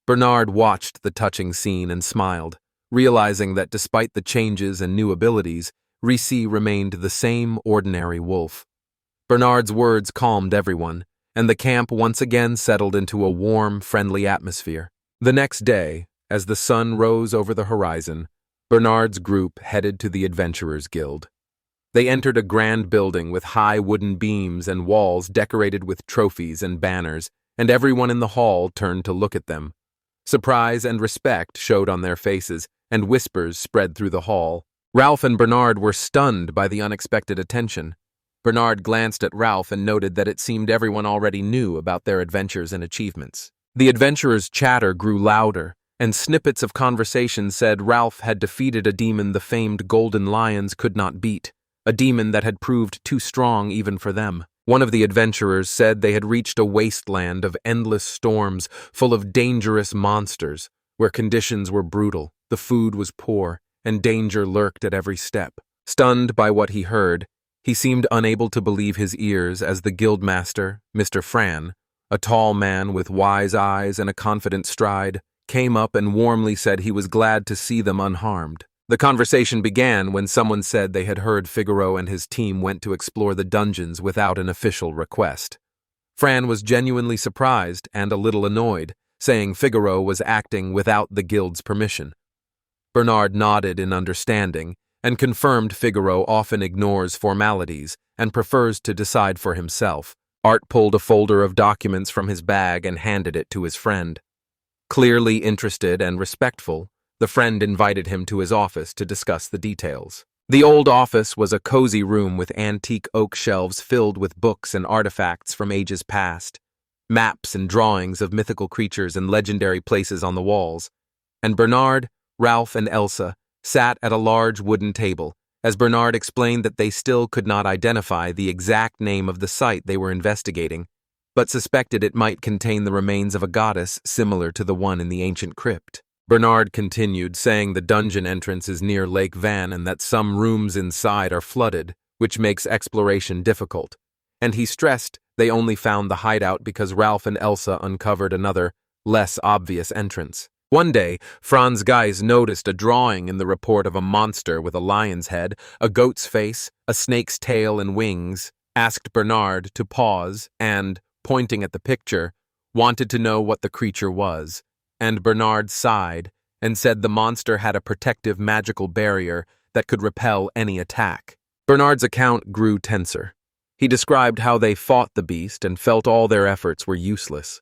Speaker 1: Bernard watched the touching scene and smiled, realizing that despite the changes and new abilities, Reissi remained the same ordinary wolf. Bernard's words calmed everyone, and the camp once again settled into a warm, friendly atmosphere. The next day, as the sun rose over the horizon, Bernard's group headed to the Adventurers Guild. They entered a grand building with high wooden beams and walls decorated with trophies and banners, and everyone in the hall turned to look at them. Surprise and respect showed on their faces, and whispers spread through the hall. Ralph and Bernard were stunned by the unexpected attention. Bernard glanced at Ralph and noted that it seemed everyone already knew about their adventures and achievements. The adventurers' chatter grew louder, and snippets of conversation said Ralph had defeated a demon the famed Golden Lions could not beat, a demon that had proved too strong even for them. One of the adventurers said they had reached a wasteland of endless storms full of dangerous monsters, where conditions were brutal, the food was poor, and danger lurked at every step. Stunned by what he heard, he seemed unable to believe his ears as the guildmaster, Mr. Fran, a tall man with wise eyes and a confident stride, came up and warmly said he was glad to see them unharmed. The conversation began when someone said they had heard Figaro and his team went to explore the dungeons without an official request. Fran was genuinely surprised and a little annoyed, saying Figaro was acting without the guild's permission. Bernard nodded in understanding and confirmed Figaro often ignores formalities and prefers to decide for himself. Art pulled a folder of documents from his bag and handed it to his friend. Clearly interested and respectful, the friend invited him to his office to discuss the details. The old office was a cozy room with antique oak shelves filled with books and artifacts from ages past, maps and drawings of mythical creatures and legendary places on the walls, and Bernard, Ralph, and Elsa sat at a large wooden table, as Bernard explained that they still could not identify the exact name of the site they were investigating, but suspected it might contain the remains of a goddess similar to the one in the ancient crypt. Bernard continued, saying the dungeon entrance is near Lake Van and that some rooms inside are flooded, which makes exploration difficult, and he stressed they only found the hideout because Ralph and Elsa uncovered another, less obvious entrance. One day, Franz Geis noticed a drawing in the report of a monster with a lion's head, a goat's face, a snake's tail and wings, asked Bernard to pause and, pointing at the picture, wanted to know what the creature was, and Bernard sighed and said the monster had a protective magical barrier that could repel any attack. Bernard's account grew tenser. He described how they fought the beast and felt all their efforts were useless.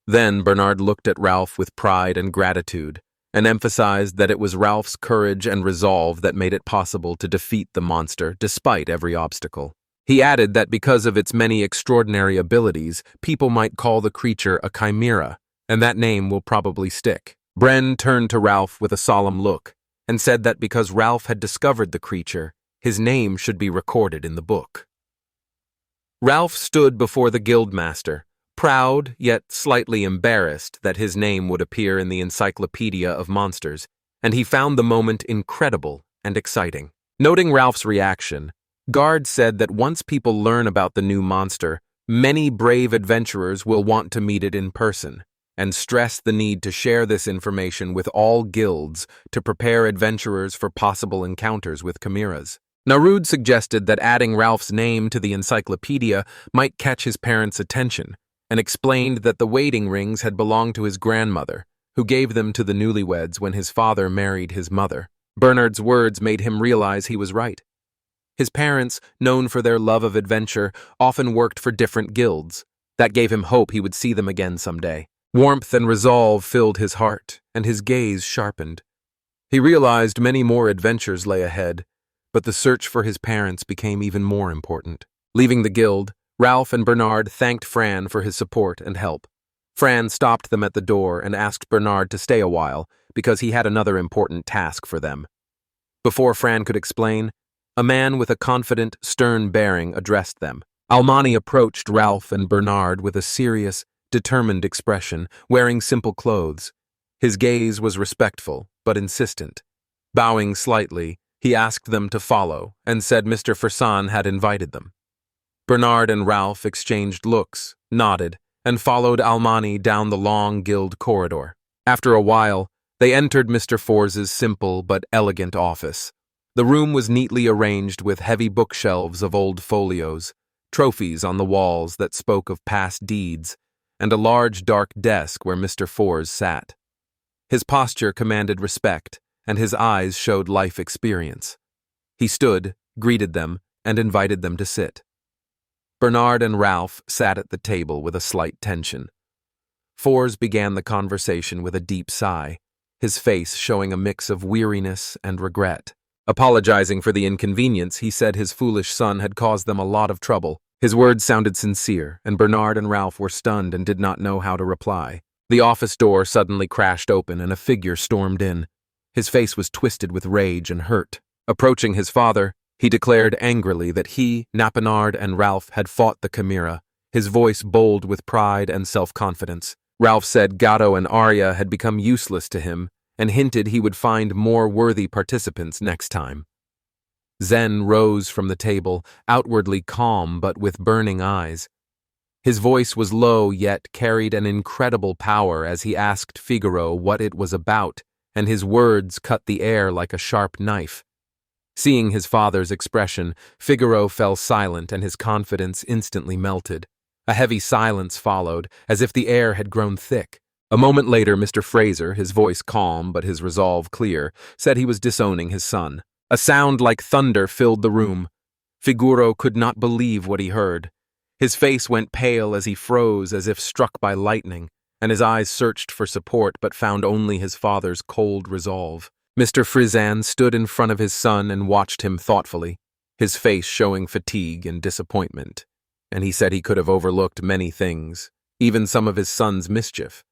Speaker 1: Then Bernard looked at Ralph with pride and gratitude, and emphasized that it was Ralph's courage and resolve that made it possible to defeat the monster despite every obstacle. He added that because of its many extraordinary abilities, people might call the creature a chimera, and that name will probably stick. Bren turned to Ralph with a solemn look, and said that because Ralph had discovered the creature, his name should be recorded in the book. Ralph stood before the guildmaster, proud yet slightly embarrassed that his name would appear in the Encyclopedia of Monsters, and he found the moment incredible and exciting. Noting Ralph's reaction, Guard said that once people learn about the new monster, many brave adventurers will want to meet it in person, and stressed the need to share this information with all guilds to prepare adventurers for possible encounters with chimeras. Narud suggested that adding Ralph's name to the encyclopedia might catch his parents' attention, and explained that the waiting rings had belonged to his grandmother, who gave them to the newlyweds when his father married his mother. Bernard's words made him realize he was right. His parents, known for their love of adventure, often worked for different guilds. That gave him hope he would see them again someday. Warmth and resolve filled his heart, and his gaze sharpened. He realized many more adventures lay ahead, but the search for his parents became even more important. Leaving the guild, Ralph and Bernard thanked Fran for his support and help. Fran stopped them at the door and asked Bernard to stay a while because he had another important task for them. Before Fran could explain, a man with a confident, stern bearing addressed them. Almani approached Ralph and Bernard with a serious, determined expression, wearing simple clothes. His gaze was respectful, but insistent. Bowing slightly, he asked them to follow and said Mr. Fersan had invited them. Bernard and Ralph exchanged looks, nodded, and followed Almani down the long guild corridor. After a while, they entered Mr. Forz's simple but elegant office. The room was neatly arranged with heavy bookshelves of old folios, trophies on the walls that spoke of past deeds, and a large dark desk where Mr. Forz sat. His posture commanded respect, and his eyes showed life experience. He stood, greeted them, and invited them to sit. Bernard and Ralph sat at the table with a slight tension. Forz began the conversation with a deep sigh, his face showing a mix of weariness and regret. Apologizing for the inconvenience, he said his foolish son had caused them a lot of trouble. His words sounded sincere, and Bernard and Ralph were stunned and did not know how to reply. The office door suddenly crashed open and a figure stormed in. His face was twisted with rage and hurt. Approaching his father, he declared angrily that he, Napanard, and Ralph had fought the chimera, his voice bold with pride and self-confidence. Ralph said Gatto and Arya had become useless to him, and hinted he would find more worthy participants next time. Zen rose from the table, outwardly calm but with burning eyes. His voice was low yet carried an incredible power as he asked Figaro what it was about, and his words cut the air like a sharp knife. Seeing his father's expression, Figaro fell silent and his confidence instantly melted. A heavy silence followed, as if the air had grown thick. A moment later, Mr. Fraser, his voice calm but his resolve clear, said he was disowning his son. A sound like thunder filled the room. Figaro could not believe what he heard. His face went pale as he froze as if struck by lightning, and his eyes searched for support but found only his father's cold resolve. Mr. Frizan stood in front of his son and watched him thoughtfully, his face showing fatigue and disappointment, and he said he could have overlooked many things, even some of his son's mischief.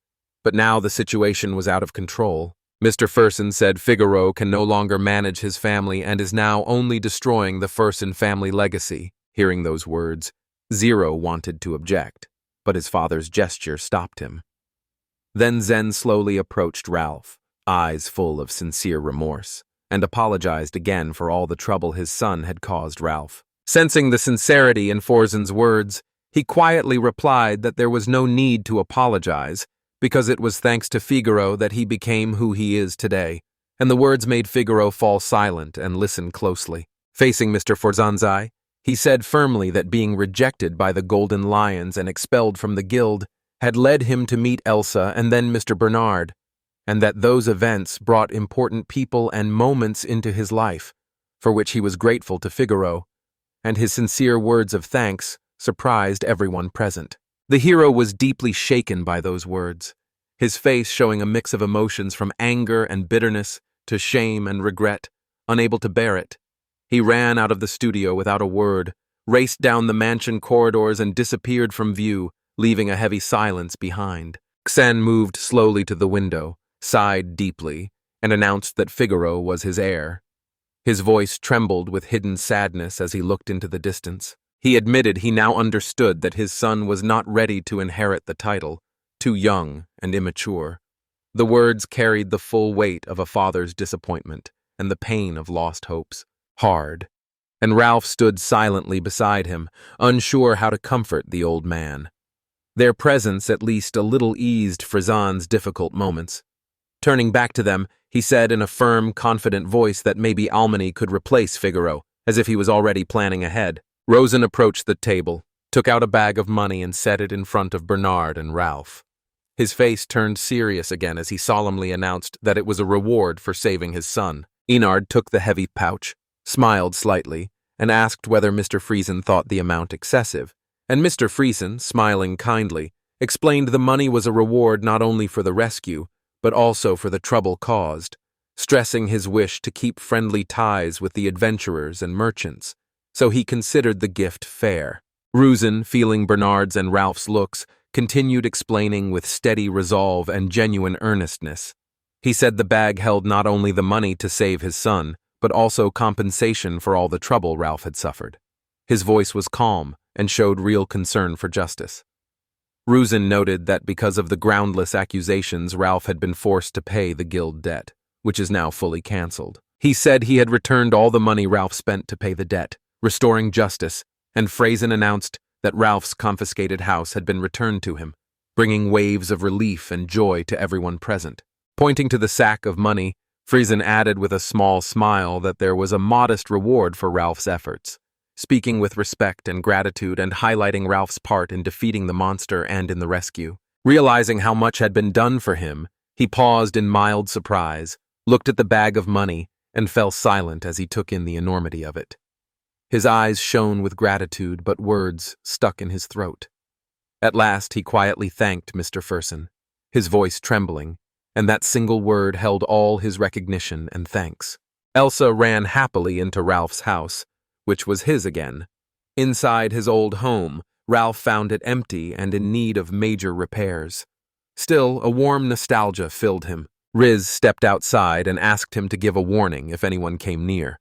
Speaker 1: But now the situation was out of control. Mr. Fersen said Figaro can no longer manage his family and is now only destroying the Fersen family legacy. Hearing those words, Zero wanted to object, but his father's gesture stopped him. Then Zen slowly approached Ralph, eyes full of sincere remorse, and apologized again for all the trouble his son had caused Ralph. Sensing the sincerity in Forzen's words, he quietly replied that there was no need to apologize, because it was thanks to Figaro that he became who he is today, and the words made Figaro fall silent and listen closely. Facing Mr. Forzanzai, he said firmly that being rejected by the Golden Lions and expelled from the guild had led him to meet Elsa and then Mr. Bernard, and that those events brought important people and moments into his life, for which he was grateful to Figaro, and his sincere words of thanks surprised everyone present. The hero was deeply shaken by those words, his face showing a mix of emotions from anger and bitterness to shame and regret, unable to bear it. He ran out of the studio without a word, raced down the mansion corridors and disappeared from view, leaving a heavy silence behind. Xen moved slowly to the window, sighed deeply, and announced that Figaro was his heir. His voice trembled with hidden sadness as he looked into the distance. He admitted he now understood that his son was not ready to inherit the title, too young and immature. The words carried the full weight of a father's disappointment and the pain of lost hopes. Hard. And Ralph stood silently beside him, unsure how to comfort the old man. Their presence at least a little eased Frizan's difficult moments. Turning back to them, he said in a firm, confident voice that maybe Almany could replace Figaro, as if he was already planning ahead. Rosen approached the table, took out a bag of money and set it in front of Bernard and Ralph. His face turned serious again as he solemnly announced that it was a reward for saving his son. Enard took the heavy pouch, smiled slightly, and asked whether Mr. Friesen thought the amount excessive. And Mr. Friesen, smiling kindly, explained the money was a reward not only for the rescue, but also for the trouble caused, stressing his wish to keep friendly ties with the adventurers and merchants, so he considered the gift fair. Rosen, feeling Bernard's and Ralph's looks, continued explaining with steady resolve and genuine earnestness. He said the bag held not only the money to save his son, but also compensation for all the trouble Ralph had suffered. His voice was calm and showed real concern for justice. Rosen noted that because of the groundless accusations, Ralph had been forced to pay the guild debt, which is now fully cancelled. He said he had returned all the money Ralph spent to pay the debt, restoring justice, and Friesen announced that Ralph's confiscated house had been returned to him, bringing waves of relief and joy to everyone present. Pointing to the sack of money, Friesen added with a small smile that there was a modest reward for Ralph's efforts, speaking with respect and gratitude and highlighting Ralph's part in defeating the monster and in the rescue. Realizing how much had been done for him, he paused in mild surprise, looked at the bag of money, and fell silent as he took in the enormity of it. His eyes shone with gratitude, but words stuck in his throat. At last he quietly thanked Mr. Friesen, his voice trembling, and that single word held all his recognition and thanks. Elsa ran happily into Ralph's house, which was his again. Inside his old home, Ralph found it empty and in need of major repairs. Still, a warm nostalgia filled him. Riz stepped outside and asked him to give a warning if anyone came near.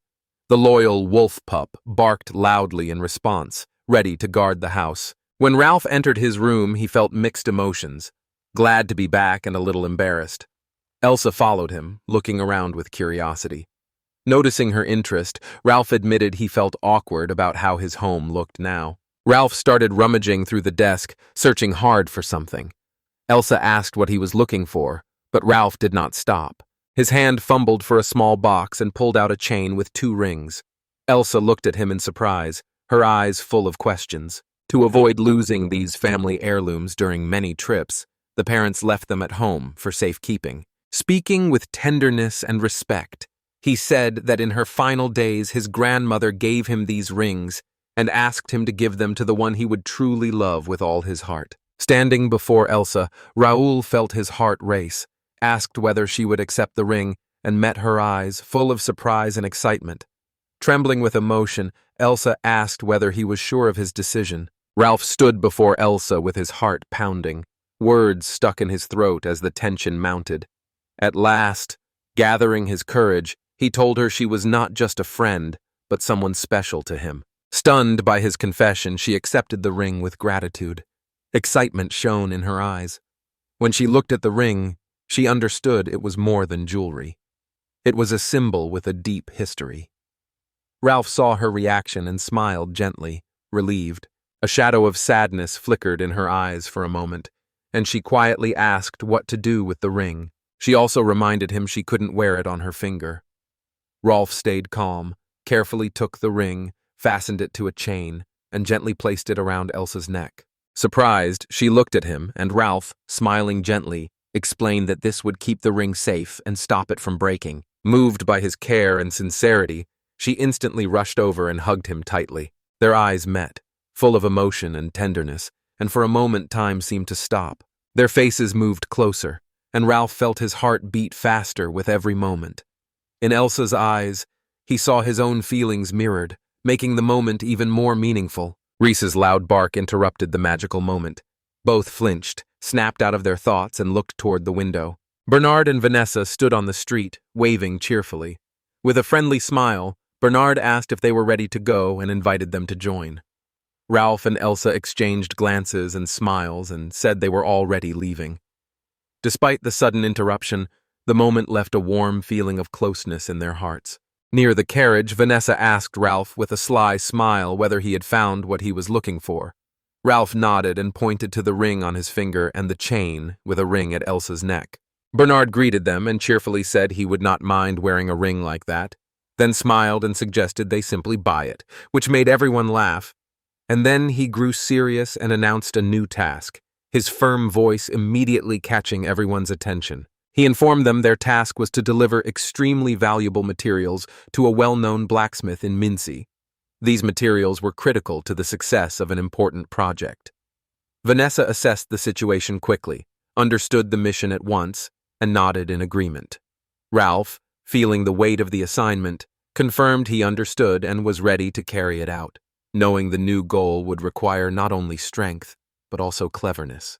Speaker 1: The loyal wolf pup barked loudly in response, ready to guard the house. When Ralph entered his room, he felt mixed emotions, glad to be back and a little embarrassed. Elsa followed him, looking around with curiosity. Noticing her interest, Ralph admitted he felt awkward about how his home looked now. Ralph started rummaging through the desk, searching hard for something. Elsa asked what he was looking for, but Ralph did not stop. His hand fumbled for a small box and pulled out a chain with 2 rings. Elsa looked at him in surprise, her eyes full of questions. To avoid losing these family heirlooms during many trips, the parents left them at home for safekeeping. Speaking with tenderness and respect, he said that in her final days his grandmother gave him these rings and asked him to give them to the one he would truly love with all his heart. Standing before Elsa, Raoul felt his heart race, asked whether she would accept the ring, and met her eyes, full of surprise and excitement. Trembling with emotion, Elsa asked whether he was sure of his decision. Ralph stood before Elsa with his heart pounding. Words stuck in his throat as the tension mounted. At last, gathering his courage, he told her she was not just a friend, but someone special to him. Stunned by his confession, she accepted the ring with gratitude. Excitement shone in her eyes. When she looked at the ring, she understood it was more than jewelry. It was a symbol with a deep history. Ralph saw her reaction and smiled gently, relieved. A shadow of sadness flickered in her eyes for a moment, and she quietly asked what to do with the ring. She also reminded him she couldn't wear it on her finger. Rolf stayed calm, carefully took the ring, fastened it to a chain, and gently placed it around Elsa's neck. Surprised, she looked at him, and Ralph, smiling gently, explained that this would keep the ring safe and stop it from breaking. Moved by his care and sincerity, she instantly rushed over and hugged him tightly. Their eyes met, full of emotion and tenderness, and for a moment time seemed to stop. Their faces moved closer, and Ralph felt his heart beat faster with every moment. In Elsa's eyes, he saw his own feelings mirrored, making the moment even more meaningful. Reis's loud bark interrupted the magical moment. Both flinched, snapped out of their thoughts, and looked toward the window. Bernard and Vanessa stood on the street, waving cheerfully. With a friendly smile, Bernard asked if they were ready to go and invited them to join. Ralph and Elsa exchanged glances and smiles and said they were already leaving. Despite the sudden interruption, the moment left a warm feeling of closeness in their hearts. Near the carriage, Vanessa asked Ralph with a sly smile whether he had found what he was looking for. Ralph nodded and pointed to the ring on his finger and the chain with a ring at Elsa's neck. Bernard greeted them and cheerfully said he would not mind wearing a ring like that, then smiled and suggested they simply buy it, which made everyone laugh. And then he grew serious and announced a new task, his firm voice immediately catching everyone's attention. He informed them their task was to deliver extremely valuable materials to a well-known blacksmith in Mincy. These materials were critical to the success of an important project. Vanessa assessed the situation quickly, understood the mission at once, and nodded in agreement. Ralph, feeling the weight of the assignment, confirmed he understood and was ready to carry it out, knowing the new goal would require not only strength, but also cleverness.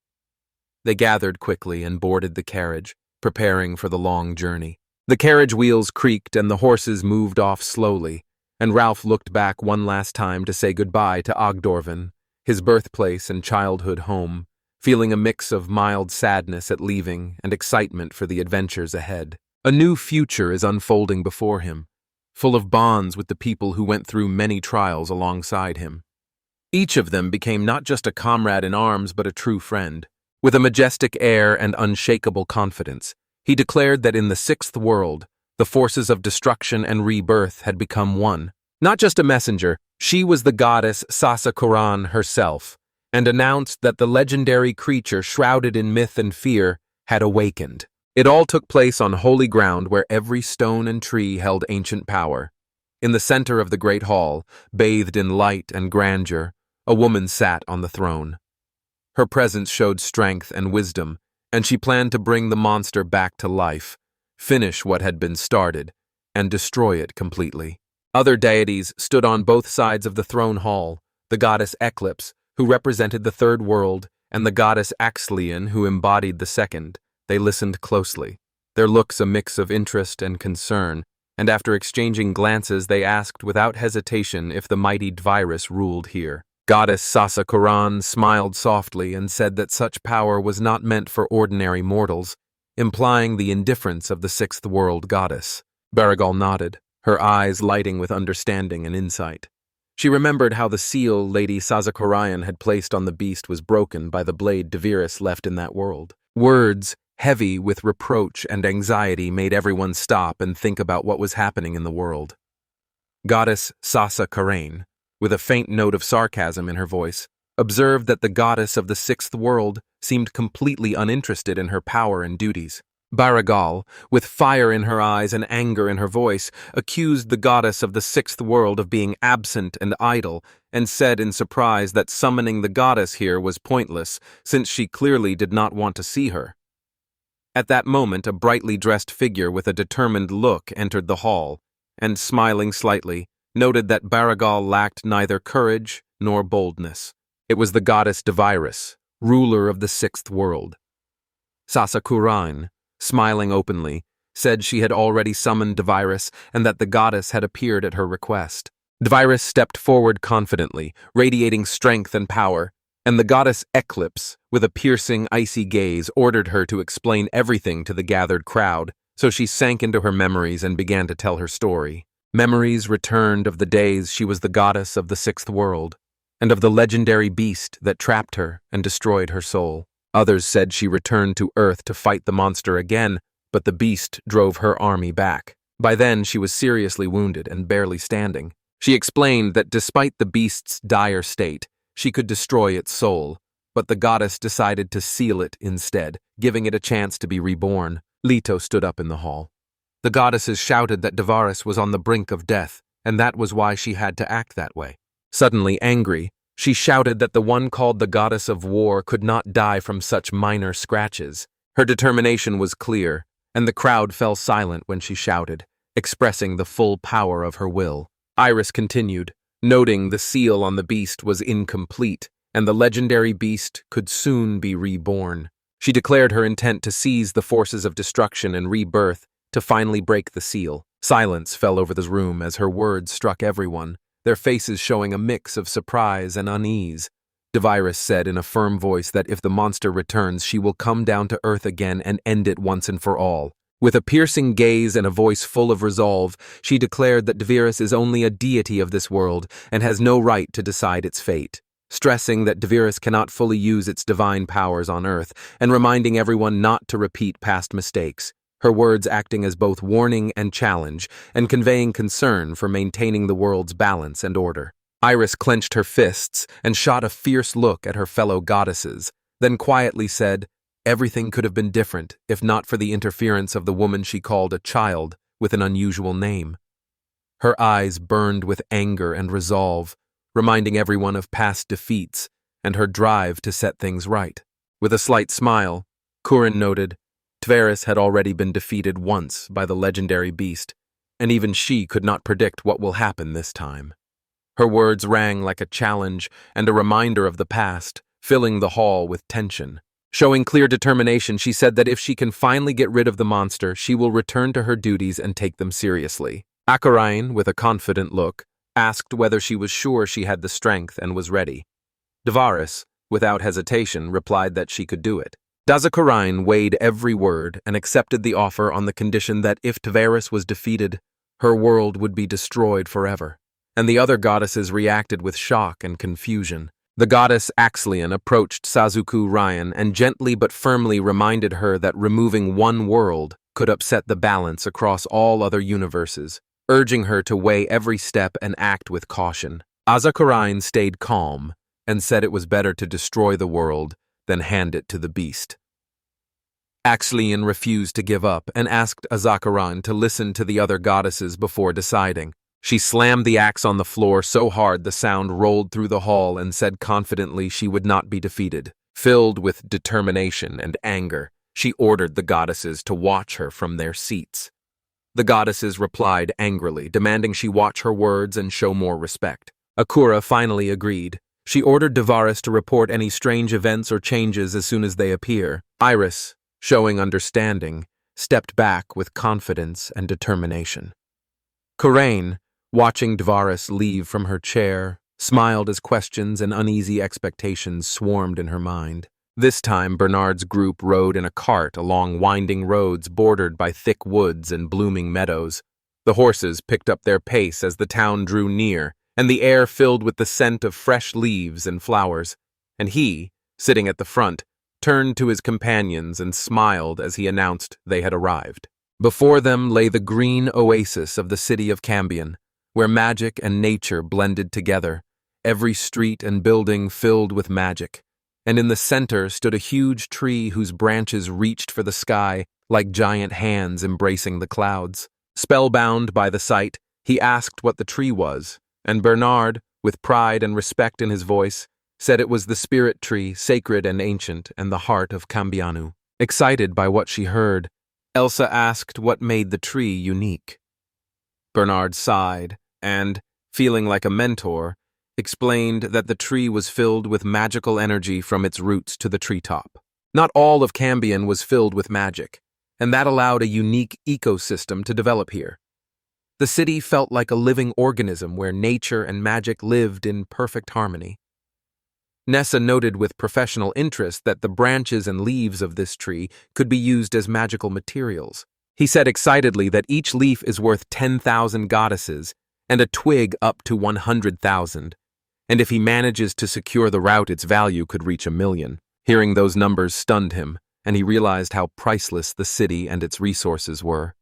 Speaker 1: They gathered quickly and boarded the carriage, preparing for the long journey. The carriage wheels creaked and the horses moved off slowly, and Ralph looked back one last time to say goodbye to Ogdorven, his birthplace and childhood home, feeling a mix of mild sadness at leaving and excitement for the adventures ahead. A new future is unfolding before him, full of bonds with the people who went through many trials alongside him. Each of them became not just a comrade in arms but a true friend. With a majestic air and unshakable confidence, he declared that in the sixth world, the forces of destruction and rebirth had become one. Not just a messenger, she was the goddess Sasakuran herself, and announced that the legendary creature shrouded in myth and fear had awakened. It all took place on holy ground where every stone and tree held ancient power. In the center of the great hall, bathed in light and grandeur, a woman sat on the throne. Her presence showed strength and wisdom, and she planned to bring the monster back to life, finish what had been started, and destroy it completely. Other deities stood on both sides of the throne hall, the goddess Eclipse, who represented the third world, and the goddess Axlian, who embodied the second. They listened closely, their looks a mix of interest and concern, and after exchanging glances they asked without hesitation if the mighty Dvirus ruled here. Goddess Sasakuran smiled softly and said that such power was not meant for ordinary mortals, implying the indifference of the sixth world goddess. Baragal nodded, her eyes lighting with understanding and insight. She remembered how the seal Lady Sazakurayan had placed on the beast was broken by the blade Dvirus left in that world. Words, heavy with reproach and anxiety, made everyone stop and think about what was happening in the world. Goddess Sasakurain, with a faint note of sarcasm in her voice, observed that the goddess of the sixth world seemed completely uninterested in her power and duties. Baragal, with fire in her eyes and anger in her voice, accused the goddess of the sixth world of being absent and idle, and said in surprise that summoning the goddess here was pointless, since she clearly did not want to see her. At that moment, a brightly dressed figure with a determined look entered the hall, and, smiling slightly, noted that Baragal lacked neither courage nor boldness. It was the goddess Dvirus, ruler of the sixth world. Sasakuran, smiling openly, said she had already summoned Dvirus and that the goddess had appeared at her request. Dvirus stepped forward confidently, radiating strength and power, and the goddess Eclipse, with a piercing, icy gaze, ordered her to explain everything to the gathered crowd, so she sank into her memories and began to tell her story. Memories returned of the days she was the goddess of the sixth world, and of the legendary beast that trapped her and destroyed her soul. Others said she returned to Earth to fight the monster again, but the beast drove her army back. By then, she was seriously wounded and barely standing. She explained that despite the beast's dire state, she could destroy its soul, but the goddess decided to seal it instead, giving it a chance to be reborn. Leto stood up in the hall. The goddesses shouted that Dvirus was on the brink of death, and that was why she had to act that way. Suddenly angry, she shouted that the one called the goddess of war could not die from such minor scratches. Her determination was clear, and the crowd fell silent when she shouted, expressing the full power of her will. Iris continued, noting the seal on the beast was incomplete, and the legendary beast could soon be reborn. She declared her intent to seize the forces of destruction and rebirth to finally break the seal. Silence fell over the room as her words struck everyone. their faces showing a mix of surprise and unease. Devirus said in a firm voice that if the monster returns, she will come down to earth again and end it once and for all. With a piercing gaze and a voice full of resolve, she declared that Devirus is only a deity of this world and has no right to decide its fate, stressing that Devirus cannot fully use its divine powers on Earth and reminding everyone not to repeat past mistakes, her words acting as both warning and challenge and conveying concern for maintaining the world's balance and order. Iris clenched her fists and shot a fierce look at her fellow goddesses, then quietly said, "Everything could have been different if not for the interference of the woman she called a child with an unusual name." Her eyes burned with anger and resolve, reminding everyone of past defeats and her drive to set things right. With a slight smile, Kurin noted, Tveris had already been defeated once by the legendary beast, and even she could not predict what will happen this time. Her words rang like a challenge and a reminder of the past, filling the hall with tension. Showing clear determination, she said that if she can finally get rid of the monster, she will return to her duties and take them seriously. Akarain, with a confident look, asked whether she was sure she had the strength and was ready. Devaris, without hesitation, replied that she could do it. Dazakarain weighed every word and accepted the offer on the condition that if Tveris was defeated, her world would be destroyed forever. And the other goddesses reacted with shock and confusion. The goddess Axlian approached Sazuku Ryan and gently but firmly reminded her that removing one world could upset the balance across all other universes, urging her to weigh every step and act with caution. Azakarain stayed calm and said it was better to destroy the world than hand it to the beast. Axlian refused to give up and asked Azakarain to listen to the other goddesses before deciding. She slammed the axe on the floor so hard the sound rolled through the hall and said confidently she would not be defeated. Filled with determination and anger, she ordered the goddesses to watch her from their seats. The goddesses replied angrily, demanding she watch her words and show more respect. Akura finally agreed. She ordered Devaris to report any strange events or changes as soon as they appear. Iris, showing understanding, stepped back with confidence and determination. Kurain, watching Devaris leave from her chair, smiled as questions and uneasy expectations swarmed in her mind. This time, Bernard's group rode in a cart along winding roads bordered by thick woods and blooming meadows. The horses picked up their pace as the town drew near, and the air filled with the scent of fresh leaves and flowers. And he, sitting at the front, turned to his companions and smiled as he announced they had arrived. Before them lay the green oasis of the city of Cambian, where magic and nature blended together, every street and building filled with magic. And in the center stood a huge tree whose branches reached for the sky like giant hands embracing the clouds. Spellbound by the sight, he asked what the tree was, and Bernard, with pride and respect in his voice, said it was the spirit tree, sacred and ancient, and the heart of Cambianu. Excited by what she heard, Elsa asked what made the tree unique. Bernard sighed and, feeling like a mentor, explained that the tree was filled with magical energy from its roots to the treetop. Not all of Cambian was filled with magic, and that allowed a unique ecosystem to develop here. The city felt like a living organism where nature and magic lived in perfect harmony. Nessa noted with professional interest that the branches and leaves of this tree could be used as magical materials. He said excitedly that each leaf is worth 10,000 goddesses and a twig up to 100,000, and if he manages to secure the route, its value could reach 1,000,000. Hearing those numbers stunned him, and he realized how priceless the city and its resources were.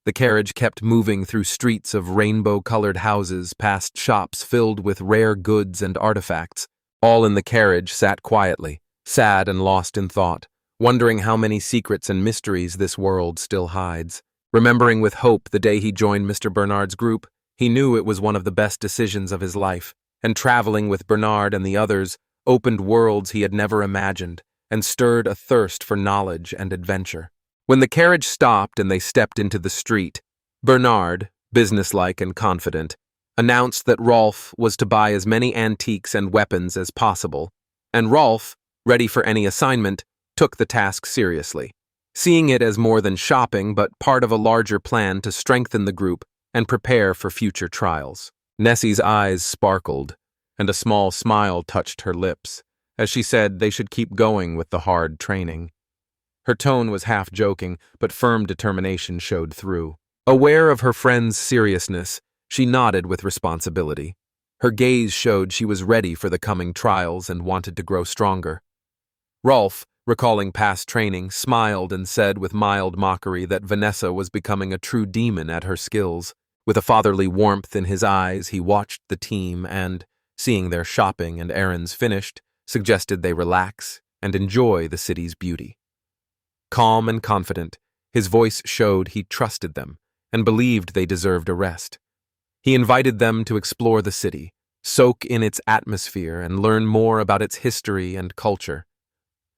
Speaker 1: The carriage kept moving through streets of rainbow-colored houses past shops filled with rare goods and artifacts. All in the carriage sat quietly, sad and lost in thought, wondering how many secrets and mysteries this world still hides. Remembering with hope the day he joined Mr. Bernard's group, he knew it was one of the best decisions of his life, and traveling with Bernard and the others opened worlds he had never imagined and stirred a thirst for knowledge and adventure. When the carriage stopped and they stepped into the street, Bernard, businesslike and confident, announced that Rolf was to buy as many antiques and weapons as possible, and Rolf, ready for any assignment, took the task seriously, seeing it as more than shopping but part of a larger plan to strengthen the group and prepare for future trials. Nessie's eyes sparkled, and a small smile touched her lips, as she said they should keep going with the hard training. Her tone was half joking, but firm determination showed through. Aware of her friend's seriousness, she nodded with responsibility. Her gaze showed she was ready for the coming trials and wanted to grow stronger. Rolf, recalling past training, smiled and said with mild mockery that Vanessa was becoming a true demon at her skills. With a fatherly warmth in his eyes, he watched the team and, seeing their shopping and errands finished, suggested they relax and enjoy the city's beauty. Calm and confident, his voice showed he trusted them and believed they deserved a rest. He invited them to explore the city, soak in its atmosphere, and learn more about its history and culture.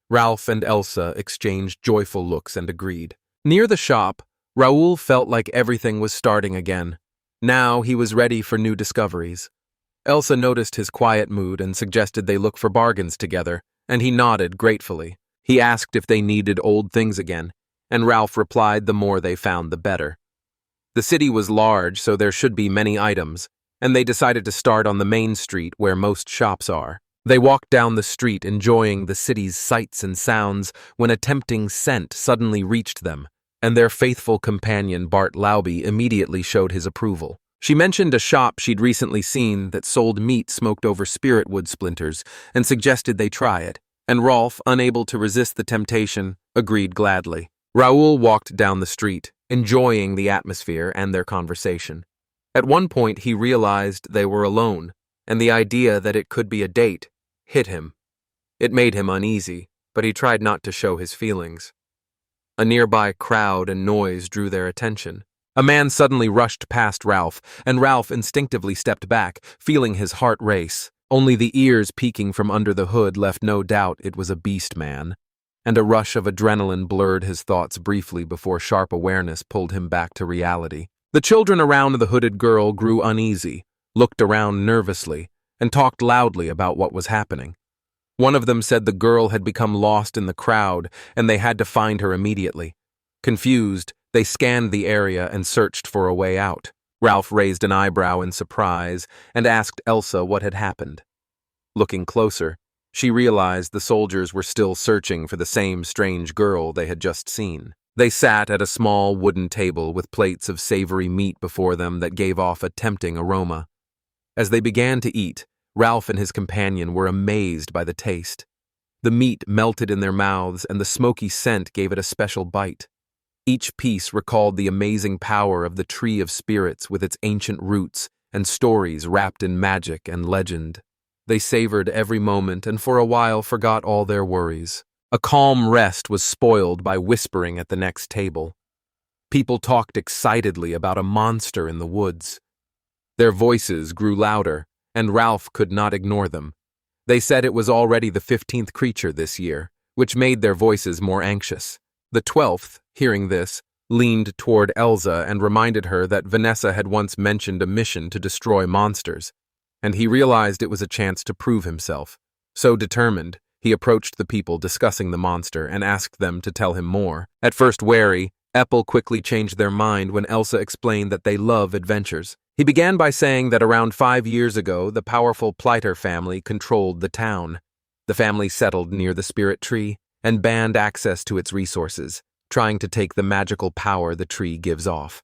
Speaker 1: Ralph and Elsa exchanged joyful looks and agreed. Near the shop, Raoul felt like everything was starting again. Now he was ready for new discoveries. Elsa noticed his quiet mood and suggested they look for bargains together, and he nodded gratefully. He asked if they needed old things again, and Ralph replied the more they found the better. The city was large, so there should be many items, and they decided to start on the main street where most shops are. They walked down the street enjoying the city's sights and sounds when a tempting scent suddenly reached them, and their faithful companion Bart Lauby immediately showed his approval. She mentioned a shop she'd recently seen that sold meat smoked over spirit wood splinters and suggested they try it, and Rolf, unable to resist the temptation, agreed gladly. Raoul walked down the street, enjoying the atmosphere and their conversation. At one point he realized they were alone, and the idea that it could be a date hit him. It made him uneasy, but he tried not to show his feelings. A nearby crowd and noise drew their attention. A man suddenly rushed past Ralph, and Ralph instinctively stepped back, feeling his heart race. Only the ears peeking from under the hood left no doubt it was a beast man, and a rush of adrenaline blurred his thoughts briefly before sharp awareness pulled him back to reality. The children around the hooded girl grew uneasy, looked around nervously, and talked loudly about what was happening. One of them said the girl had become lost in the crowd and they had to find her immediately. Confused, they scanned the area and searched for a way out. Ralph raised an eyebrow in surprise and asked Elsa what had happened. Looking closer, she realized the soldiers were still searching for the same strange girl they had just seen. They sat at a small wooden table with plates of savory meat before them that gave off a tempting aroma. As they began to eat, Ralph and his companion were amazed by the taste. The meat melted in their mouths and the smoky scent gave it a special bite. Each piece recalled the amazing power of the Tree of Spirits with its ancient roots and stories wrapped in magic and legend. They savored every moment and for a while forgot all their worries. A calm rest was spoiled by whispering at the next table. People talked excitedly about a monster in the woods. Their voices grew louder, and Ralph could not ignore them. They said it was already the 15th creature this year, which made their voices more anxious. The 12th, hearing this, leaned toward Elsa and reminded her that Vanessa had once mentioned a mission to destroy monsters, and he realized it was a chance to prove himself. So determined, he approached the people discussing the monster and asked them to tell him more. At first wary, Epple quickly changed their mind when Elsa explained that they love adventures. He began by saying that around 5 years ago, the powerful Pleiter family controlled the town. The family settled near the spirit tree and banned access to its resources, trying to take the magical power the tree gives off.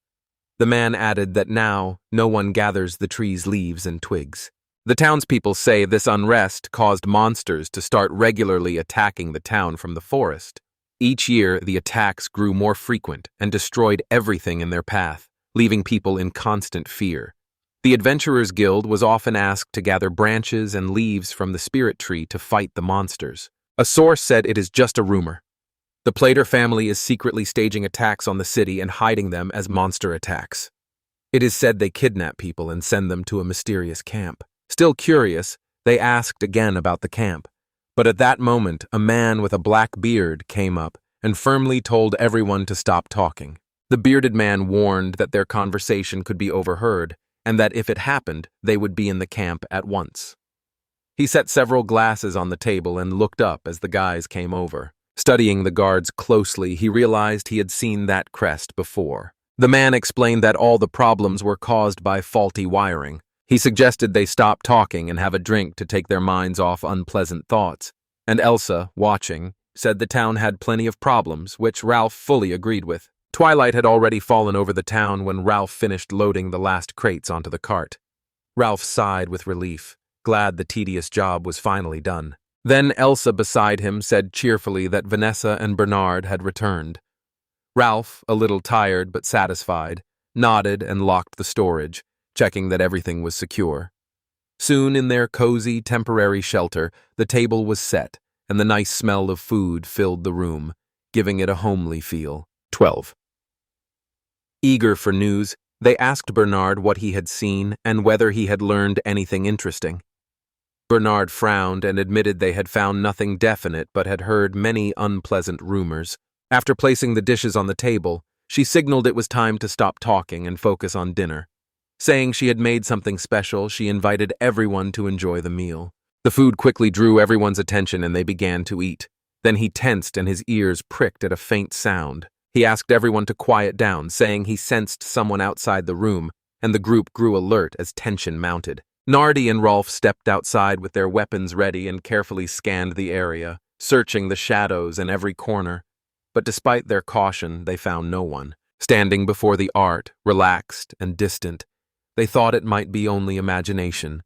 Speaker 1: The man added that now no one gathers the tree's leaves and twigs. The townspeople say this unrest caused monsters to start regularly attacking the town from the forest. Each year, the attacks grew more frequent and destroyed everything in their path, leaving people in constant fear. The Adventurers Guild was often asked to gather branches and leaves from the spirit tree to fight the monsters. A source said it is just a rumor. The Pleiter family is secretly staging attacks on the city and hiding them as monster attacks. It is said they kidnap people and send them to a mysterious camp. Still curious, they asked again about the camp. But at that moment, a man with a black beard came up and firmly told everyone to stop talking. The bearded man warned that their conversation could be overheard, and that if it happened, they would be in the camp at once. He set several glasses on the table and looked up as the guys came over. Studying the guards closely, he realized he had seen that crest before. The man explained that all the problems were caused by faulty wiring. He suggested they stop talking and have a drink to take their minds off unpleasant thoughts. And Elsa, watching, said the town had plenty of problems, which Ralph fully agreed with. Twilight had already fallen over the town when Ralph finished loading the last crates onto the cart. Ralph sighed with relief, glad the tedious job was finally done. Then Elsa beside him said cheerfully that Vanessa and Bernard had returned. Ralph, a little tired but satisfied, nodded and locked the storage, checking that everything was secure. Soon in their cozy, temporary shelter, the table was set, and the nice smell of food filled the room, giving it a homely feel. 12. Eager for news, they asked Bernard what he had seen and whether he had learned anything interesting. Bernard frowned and admitted they had found nothing definite but had heard many unpleasant rumors. After placing the dishes on the table, she signaled it was time to stop talking and focus on dinner. Saying she had made something special, she invited everyone to enjoy the meal. The food quickly drew everyone's attention and they began to eat. Then he tensed and his ears pricked at a faint sound. He asked everyone to quiet down, saying he sensed someone outside the room, and the group grew alert as tension mounted. Nardi and Rolf stepped outside with their weapons ready and carefully scanned the area, searching the shadows in every corner. But despite their caution, they found no one. Standing before the art, relaxed and distant, they thought it might be only imagination.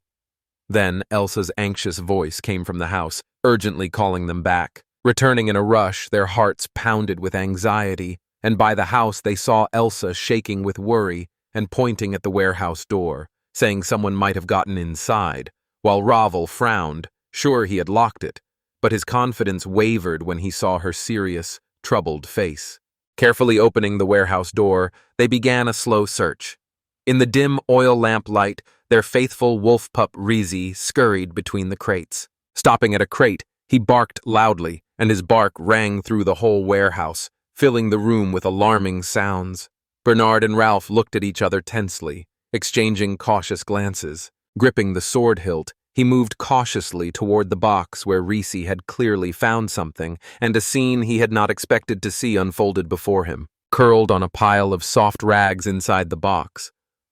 Speaker 1: Then Elsa's anxious voice came from the house, urgently calling them back. Returning in a rush, their hearts pounded with anxiety, and by the house they saw Elsa shaking with worry and pointing at the warehouse door, saying someone might have gotten inside, while Ravel frowned, sure he had locked it, but his confidence wavered when he saw her serious, troubled face. Carefully opening the warehouse door, they began a slow search. In the dim oil lamp light, their faithful wolf pup Reissi scurried between the crates. Stopping at a crate, he barked loudly, and his bark rang through the whole warehouse, filling the room with alarming sounds. Bernard and Ralph looked at each other tensely, exchanging cautious glances. Gripping the sword hilt, he moved cautiously toward the box where Reissi had clearly found something, and a scene he had not expected to see unfolded before him. Curled on a pile of soft rags inside the box,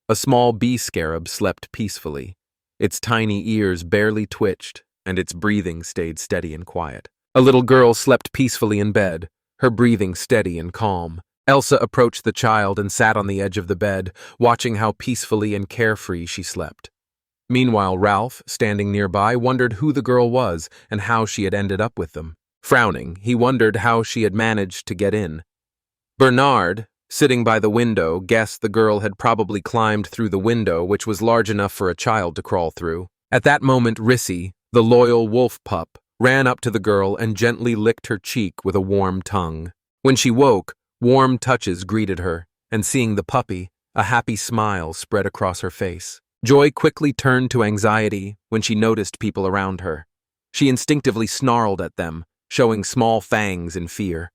Speaker 1: a small bee scarab slept peacefully. Its tiny ears barely twitched, and its breathing stayed steady and quiet. A little girl slept peacefully in bed, her breathing steady and calm. Elsa approached the child and sat on the edge of the bed, watching how peacefully and carefree she slept. Meanwhile, Ralph, standing nearby, wondered who the girl was and how she had ended up with them. Frowning, he wondered how she had managed to get in. Bernard, sitting by the window, guessed the girl had probably climbed through the window, which was large enough for a child to crawl through. At that moment, Reissi, the loyal wolf pup, ran up to the girl and gently licked her cheek with a warm tongue. When she woke, warm touches greeted her, and seeing the puppy, a happy smile spread across her face. Joy quickly turned to anxiety when she noticed people around her. She instinctively snarled at them, showing small fangs in fear.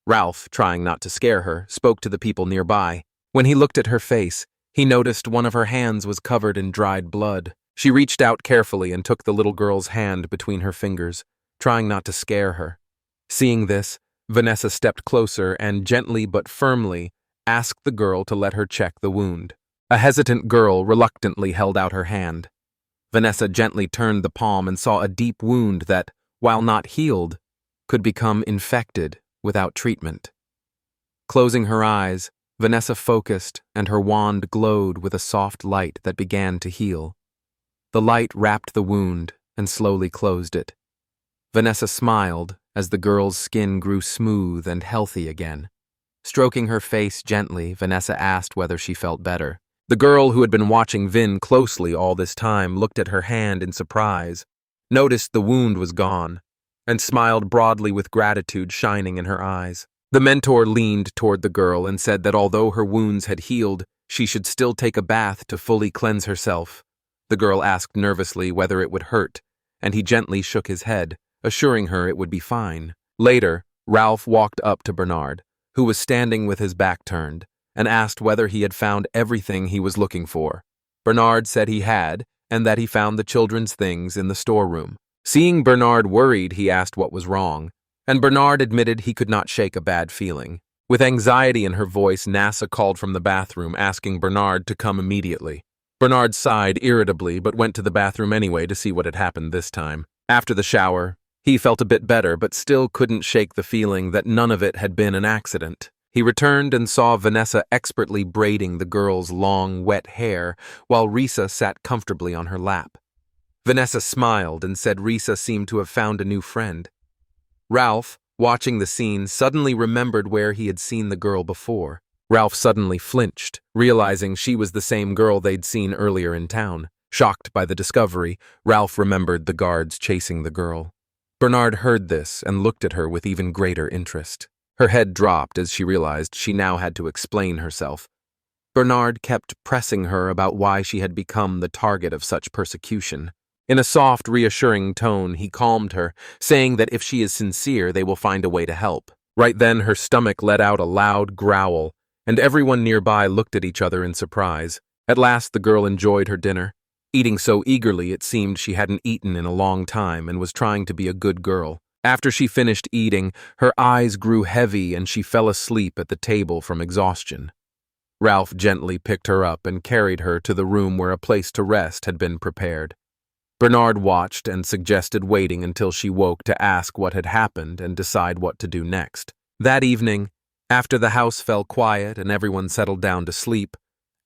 Speaker 1: Ralph, trying not to scare her, spoke to the people nearby. When he looked at her face, he noticed one of her hands was covered in dried blood. She reached out carefully and took the little girl's hand between her fingers, trying not to scare her. Seeing this, Vanessa stepped closer and gently but firmly asked the girl to let her check the wound. A hesitant girl reluctantly held out her hand. Vanessa gently turned the palm and saw a deep wound that, while not healed, could become infected without treatment. Closing her eyes, Vanessa focused and her wand glowed with a soft light that began to heal. The light wrapped the wound and slowly closed it. Vanessa smiled as the girl's skin grew smooth and healthy again. Stroking her face gently, Vanessa asked whether she felt better. The girl, who had been watching Vin closely all this time, looked at her hand in surprise, noticed the wound was gone, and smiled broadly with gratitude shining in her eyes. The mentor leaned toward the girl and said that although her wounds had healed, she should still take a bath to fully cleanse herself. The girl asked nervously whether it would hurt, and he gently shook his head, assuring her it would be fine. Later, Ralph walked up to Bernard, who was standing with his back turned, and asked whether he had found everything he was looking for. Bernard said he had, and that he found the children's things in the storeroom. Seeing Bernard worried, he asked what was wrong, and Bernard admitted he could not shake a bad feeling. With anxiety in her voice, Nasa called from the bathroom, asking Bernard to come immediately. Bernard sighed irritably but went to the bathroom anyway to see what had happened this time. After the shower, he felt a bit better but still couldn't shake the feeling that none of it had been an accident. He returned and saw Vanessa expertly braiding the girl's long, wet hair while Reissi sat comfortably on her lap. Vanessa smiled and said Reissi seemed to have found a new friend. Ralph, watching the scene, suddenly remembered where he had seen the girl before. Ralph suddenly flinched, realizing she was the same girl they'd seen earlier in town. Shocked by the discovery, Ralph remembered the guards chasing the girl. Bernard heard this and looked at her with even greater interest. Her head dropped as she realized she now had to explain herself. Bernard kept pressing her about why she had become the target of such persecution. In a soft, reassuring tone, he calmed her, saying that if she is sincere, they will find a way to help. Right then, her stomach let out a loud growl, and everyone nearby looked at each other in surprise. At last, the girl enjoyed her dinner, eating so eagerly it seemed she hadn't eaten in a long time and was trying to be a good girl. After she finished eating, her eyes grew heavy and she fell asleep at the table from exhaustion. Ralph gently picked her up and carried her to the room where a place to rest had been prepared. Bernard watched and suggested waiting until she woke to ask what had happened and decide what to do next. That evening, after the house fell quiet and everyone settled down to sleep,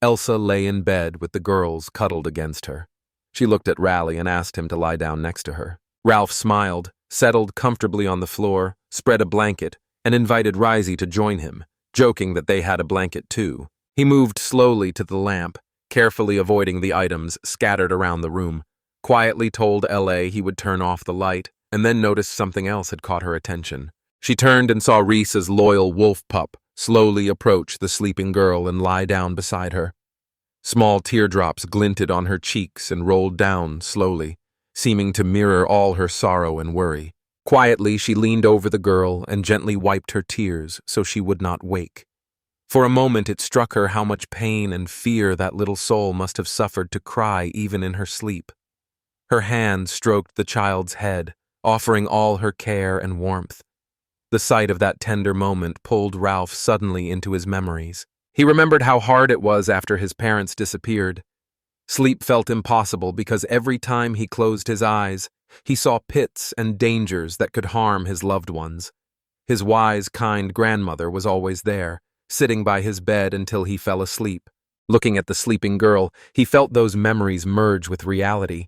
Speaker 1: Elsa lay in bed with the girls cuddled against her. She looked at Raleigh and asked him to lie down next to her. Ralph smiled, settled comfortably on the floor, spread a blanket, and invited Reissi to join him, joking that they had a blanket too. He moved slowly to the lamp, carefully avoiding the items scattered around the room, quietly told L.A. he would turn off the light, and then noticed something else had caught her attention. She turned and saw Reis's loyal wolf pup slowly approach the sleeping girl and lie down beside her. Small teardrops glinted on her cheeks and rolled down slowly, seeming to mirror all her sorrow and worry. Quietly, she leaned over the girl and gently wiped her tears so she would not wake. For a moment, it struck her how much pain and fear that little soul must have suffered to cry even in her sleep. Her hand stroked the child's head, offering all her care and warmth. The sight of that tender moment pulled Ralph suddenly into his memories. He remembered how hard it was after his parents disappeared. Sleep felt impossible because every time he closed his eyes, he saw pits and dangers that could harm his loved ones. His wise, kind grandmother was always there, sitting by his bed until he fell asleep. Looking at the sleeping girl, he felt those memories merge with reality.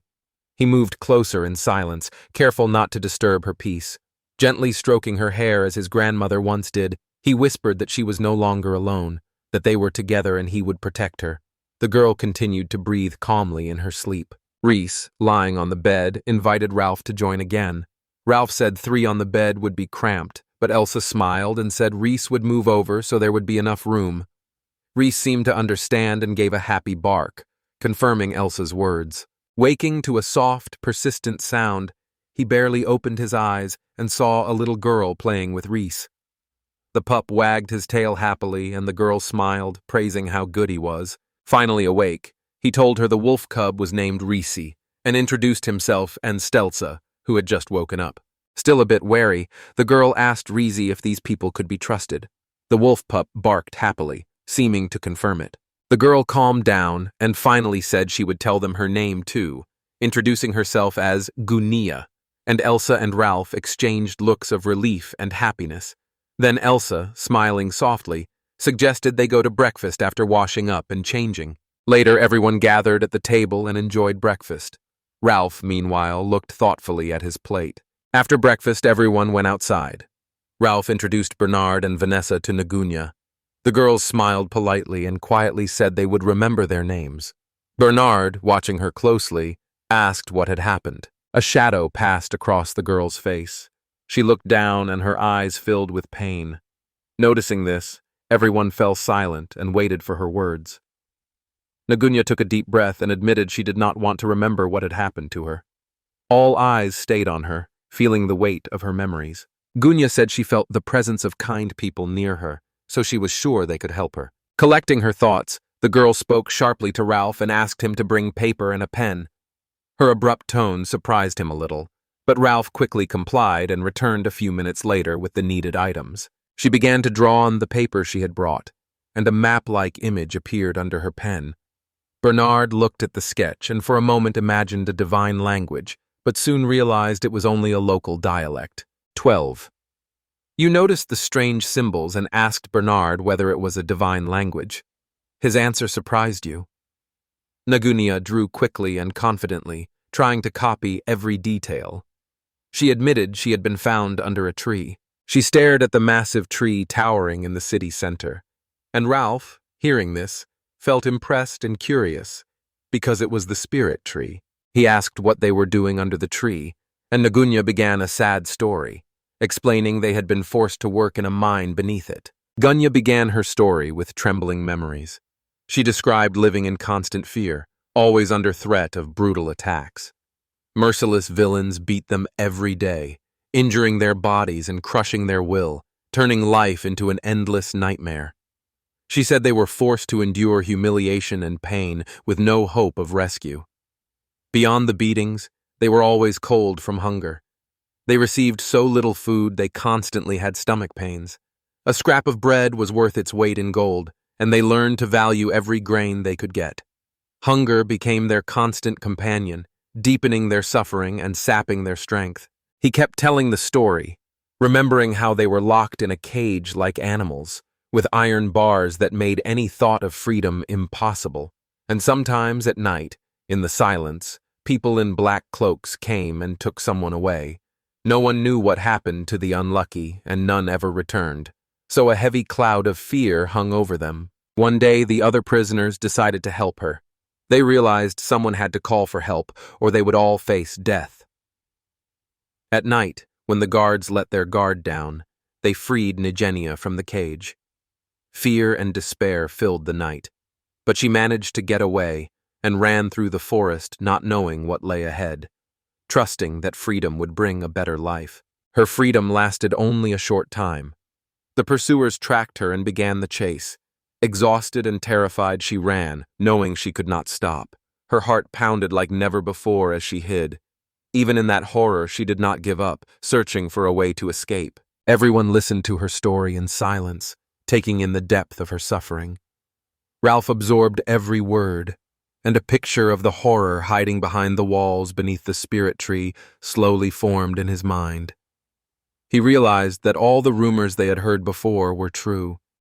Speaker 1: He moved closer in silence, careful not to disturb her peace. Gently stroking her hair as his grandmother once did, he whispered that she was no longer alone, that they were together and he would protect her. The girl continued to breathe calmly in her sleep. Reis, lying on the bed, invited Ralph to join again. Ralph said 3 on the bed would be cramped, but Elsa smiled and said Reis would move over so there would be enough room. Reis seemed to understand and gave a happy bark, confirming Elsa's words. Waking to a soft, persistent sound, he barely opened his eyes and saw a little girl playing with Reis. The pup wagged his tail happily and the girl smiled, praising how good he was. Finally awake, he told her the wolf cub was named Reissi and introduced himself and Stelza, who had just woken up. Still a bit wary, the girl asked Reissi if these people could be trusted. The wolf pup barked happily, seeming to confirm it. The girl calmed down and finally said she would tell them her name too, introducing herself as Gunia, and Elsa and Ralph exchanged looks of relief and happiness. Then Elsa, smiling softly, suggested they go to breakfast after washing up and changing. Later, everyone gathered at the table and enjoyed breakfast. Ralph, meanwhile, looked thoughtfully at his plate. After breakfast, everyone went outside. Ralph introduced Bernard and Vanessa to Nagunia. The girls smiled politely and quietly said they would remember their names. Bernard, watching her closely, asked what had happened. A shadow passed across the girl's face. She looked down and her eyes filled with pain. Noticing this, everyone fell silent and waited for her words. Nagunia took a deep breath and admitted she did not want to remember what had happened to her. All eyes stayed on her, feeling the weight of her memories. Gunia said she felt the presence of kind people near her, so she was sure they could help her. Collecting her thoughts, the girl spoke sharply to Ralph and asked him to bring paper and a pen. Her abrupt tone surprised him a little, but Ralph quickly complied and returned a few minutes later with the needed items. She began to draw on the paper she had brought, and a map-like image appeared under her pen. Bernard looked at the sketch and for a moment imagined a divine language, but soon realized it was only a local dialect. 12. You noticed the strange symbols and asked Bernard whether it was a divine language. His answer surprised you. Nagunia drew quickly and confidently, trying to copy every detail. She admitted she had been found under a tree. She stared at the massive tree towering in the city center. And Ralph, hearing this, felt impressed and curious, because it was the spirit tree. He asked what they were doing under the tree, and Nagunia began a sad story, explaining they had been forced to work in a mine beneath it. Gunya began her story with trembling memories. She described living in constant fear, always under threat of brutal attacks. Merciless villains beat them every day, injuring their bodies and crushing their will, turning life into an endless nightmare. She said they were forced to endure humiliation and pain with no hope of rescue. Beyond the beatings, they were always cold from hunger. They received so little food they constantly had stomach pains. A scrap of bread was worth its weight in gold, and they learned to value every grain they could get. Hunger became their constant companion, deepening their suffering and sapping their strength. He kept telling the story, remembering how they were locked in a cage like animals, with iron bars that made any thought of freedom impossible. And sometimes at night, in the silence, people in black cloaks came and took someone away. No one knew what happened to the unlucky, and none ever returned. So a heavy cloud of fear hung over them. One day, the other prisoners decided to help her. They realized someone had to call for help, or they would all face death. At night, when the guards let their guard down, they freed Nigenia from the cage. Fear and despair filled the night, but she managed to get away and ran through the forest not knowing what lay ahead, trusting that freedom would bring a better life. Her freedom lasted only a short time. The pursuers tracked her and began the chase. Exhausted and terrified, she ran, knowing she could not stop. Her heart pounded like never before as she hid. Even in that horror, she did not give up, searching for a way to escape. Everyone listened to her story in silence, taking in the depth of her suffering. Ralph absorbed every word, and a picture of the horror hiding behind the walls beneath the spirit tree slowly formed in his mind. He realized that all the rumors they had heard before were true.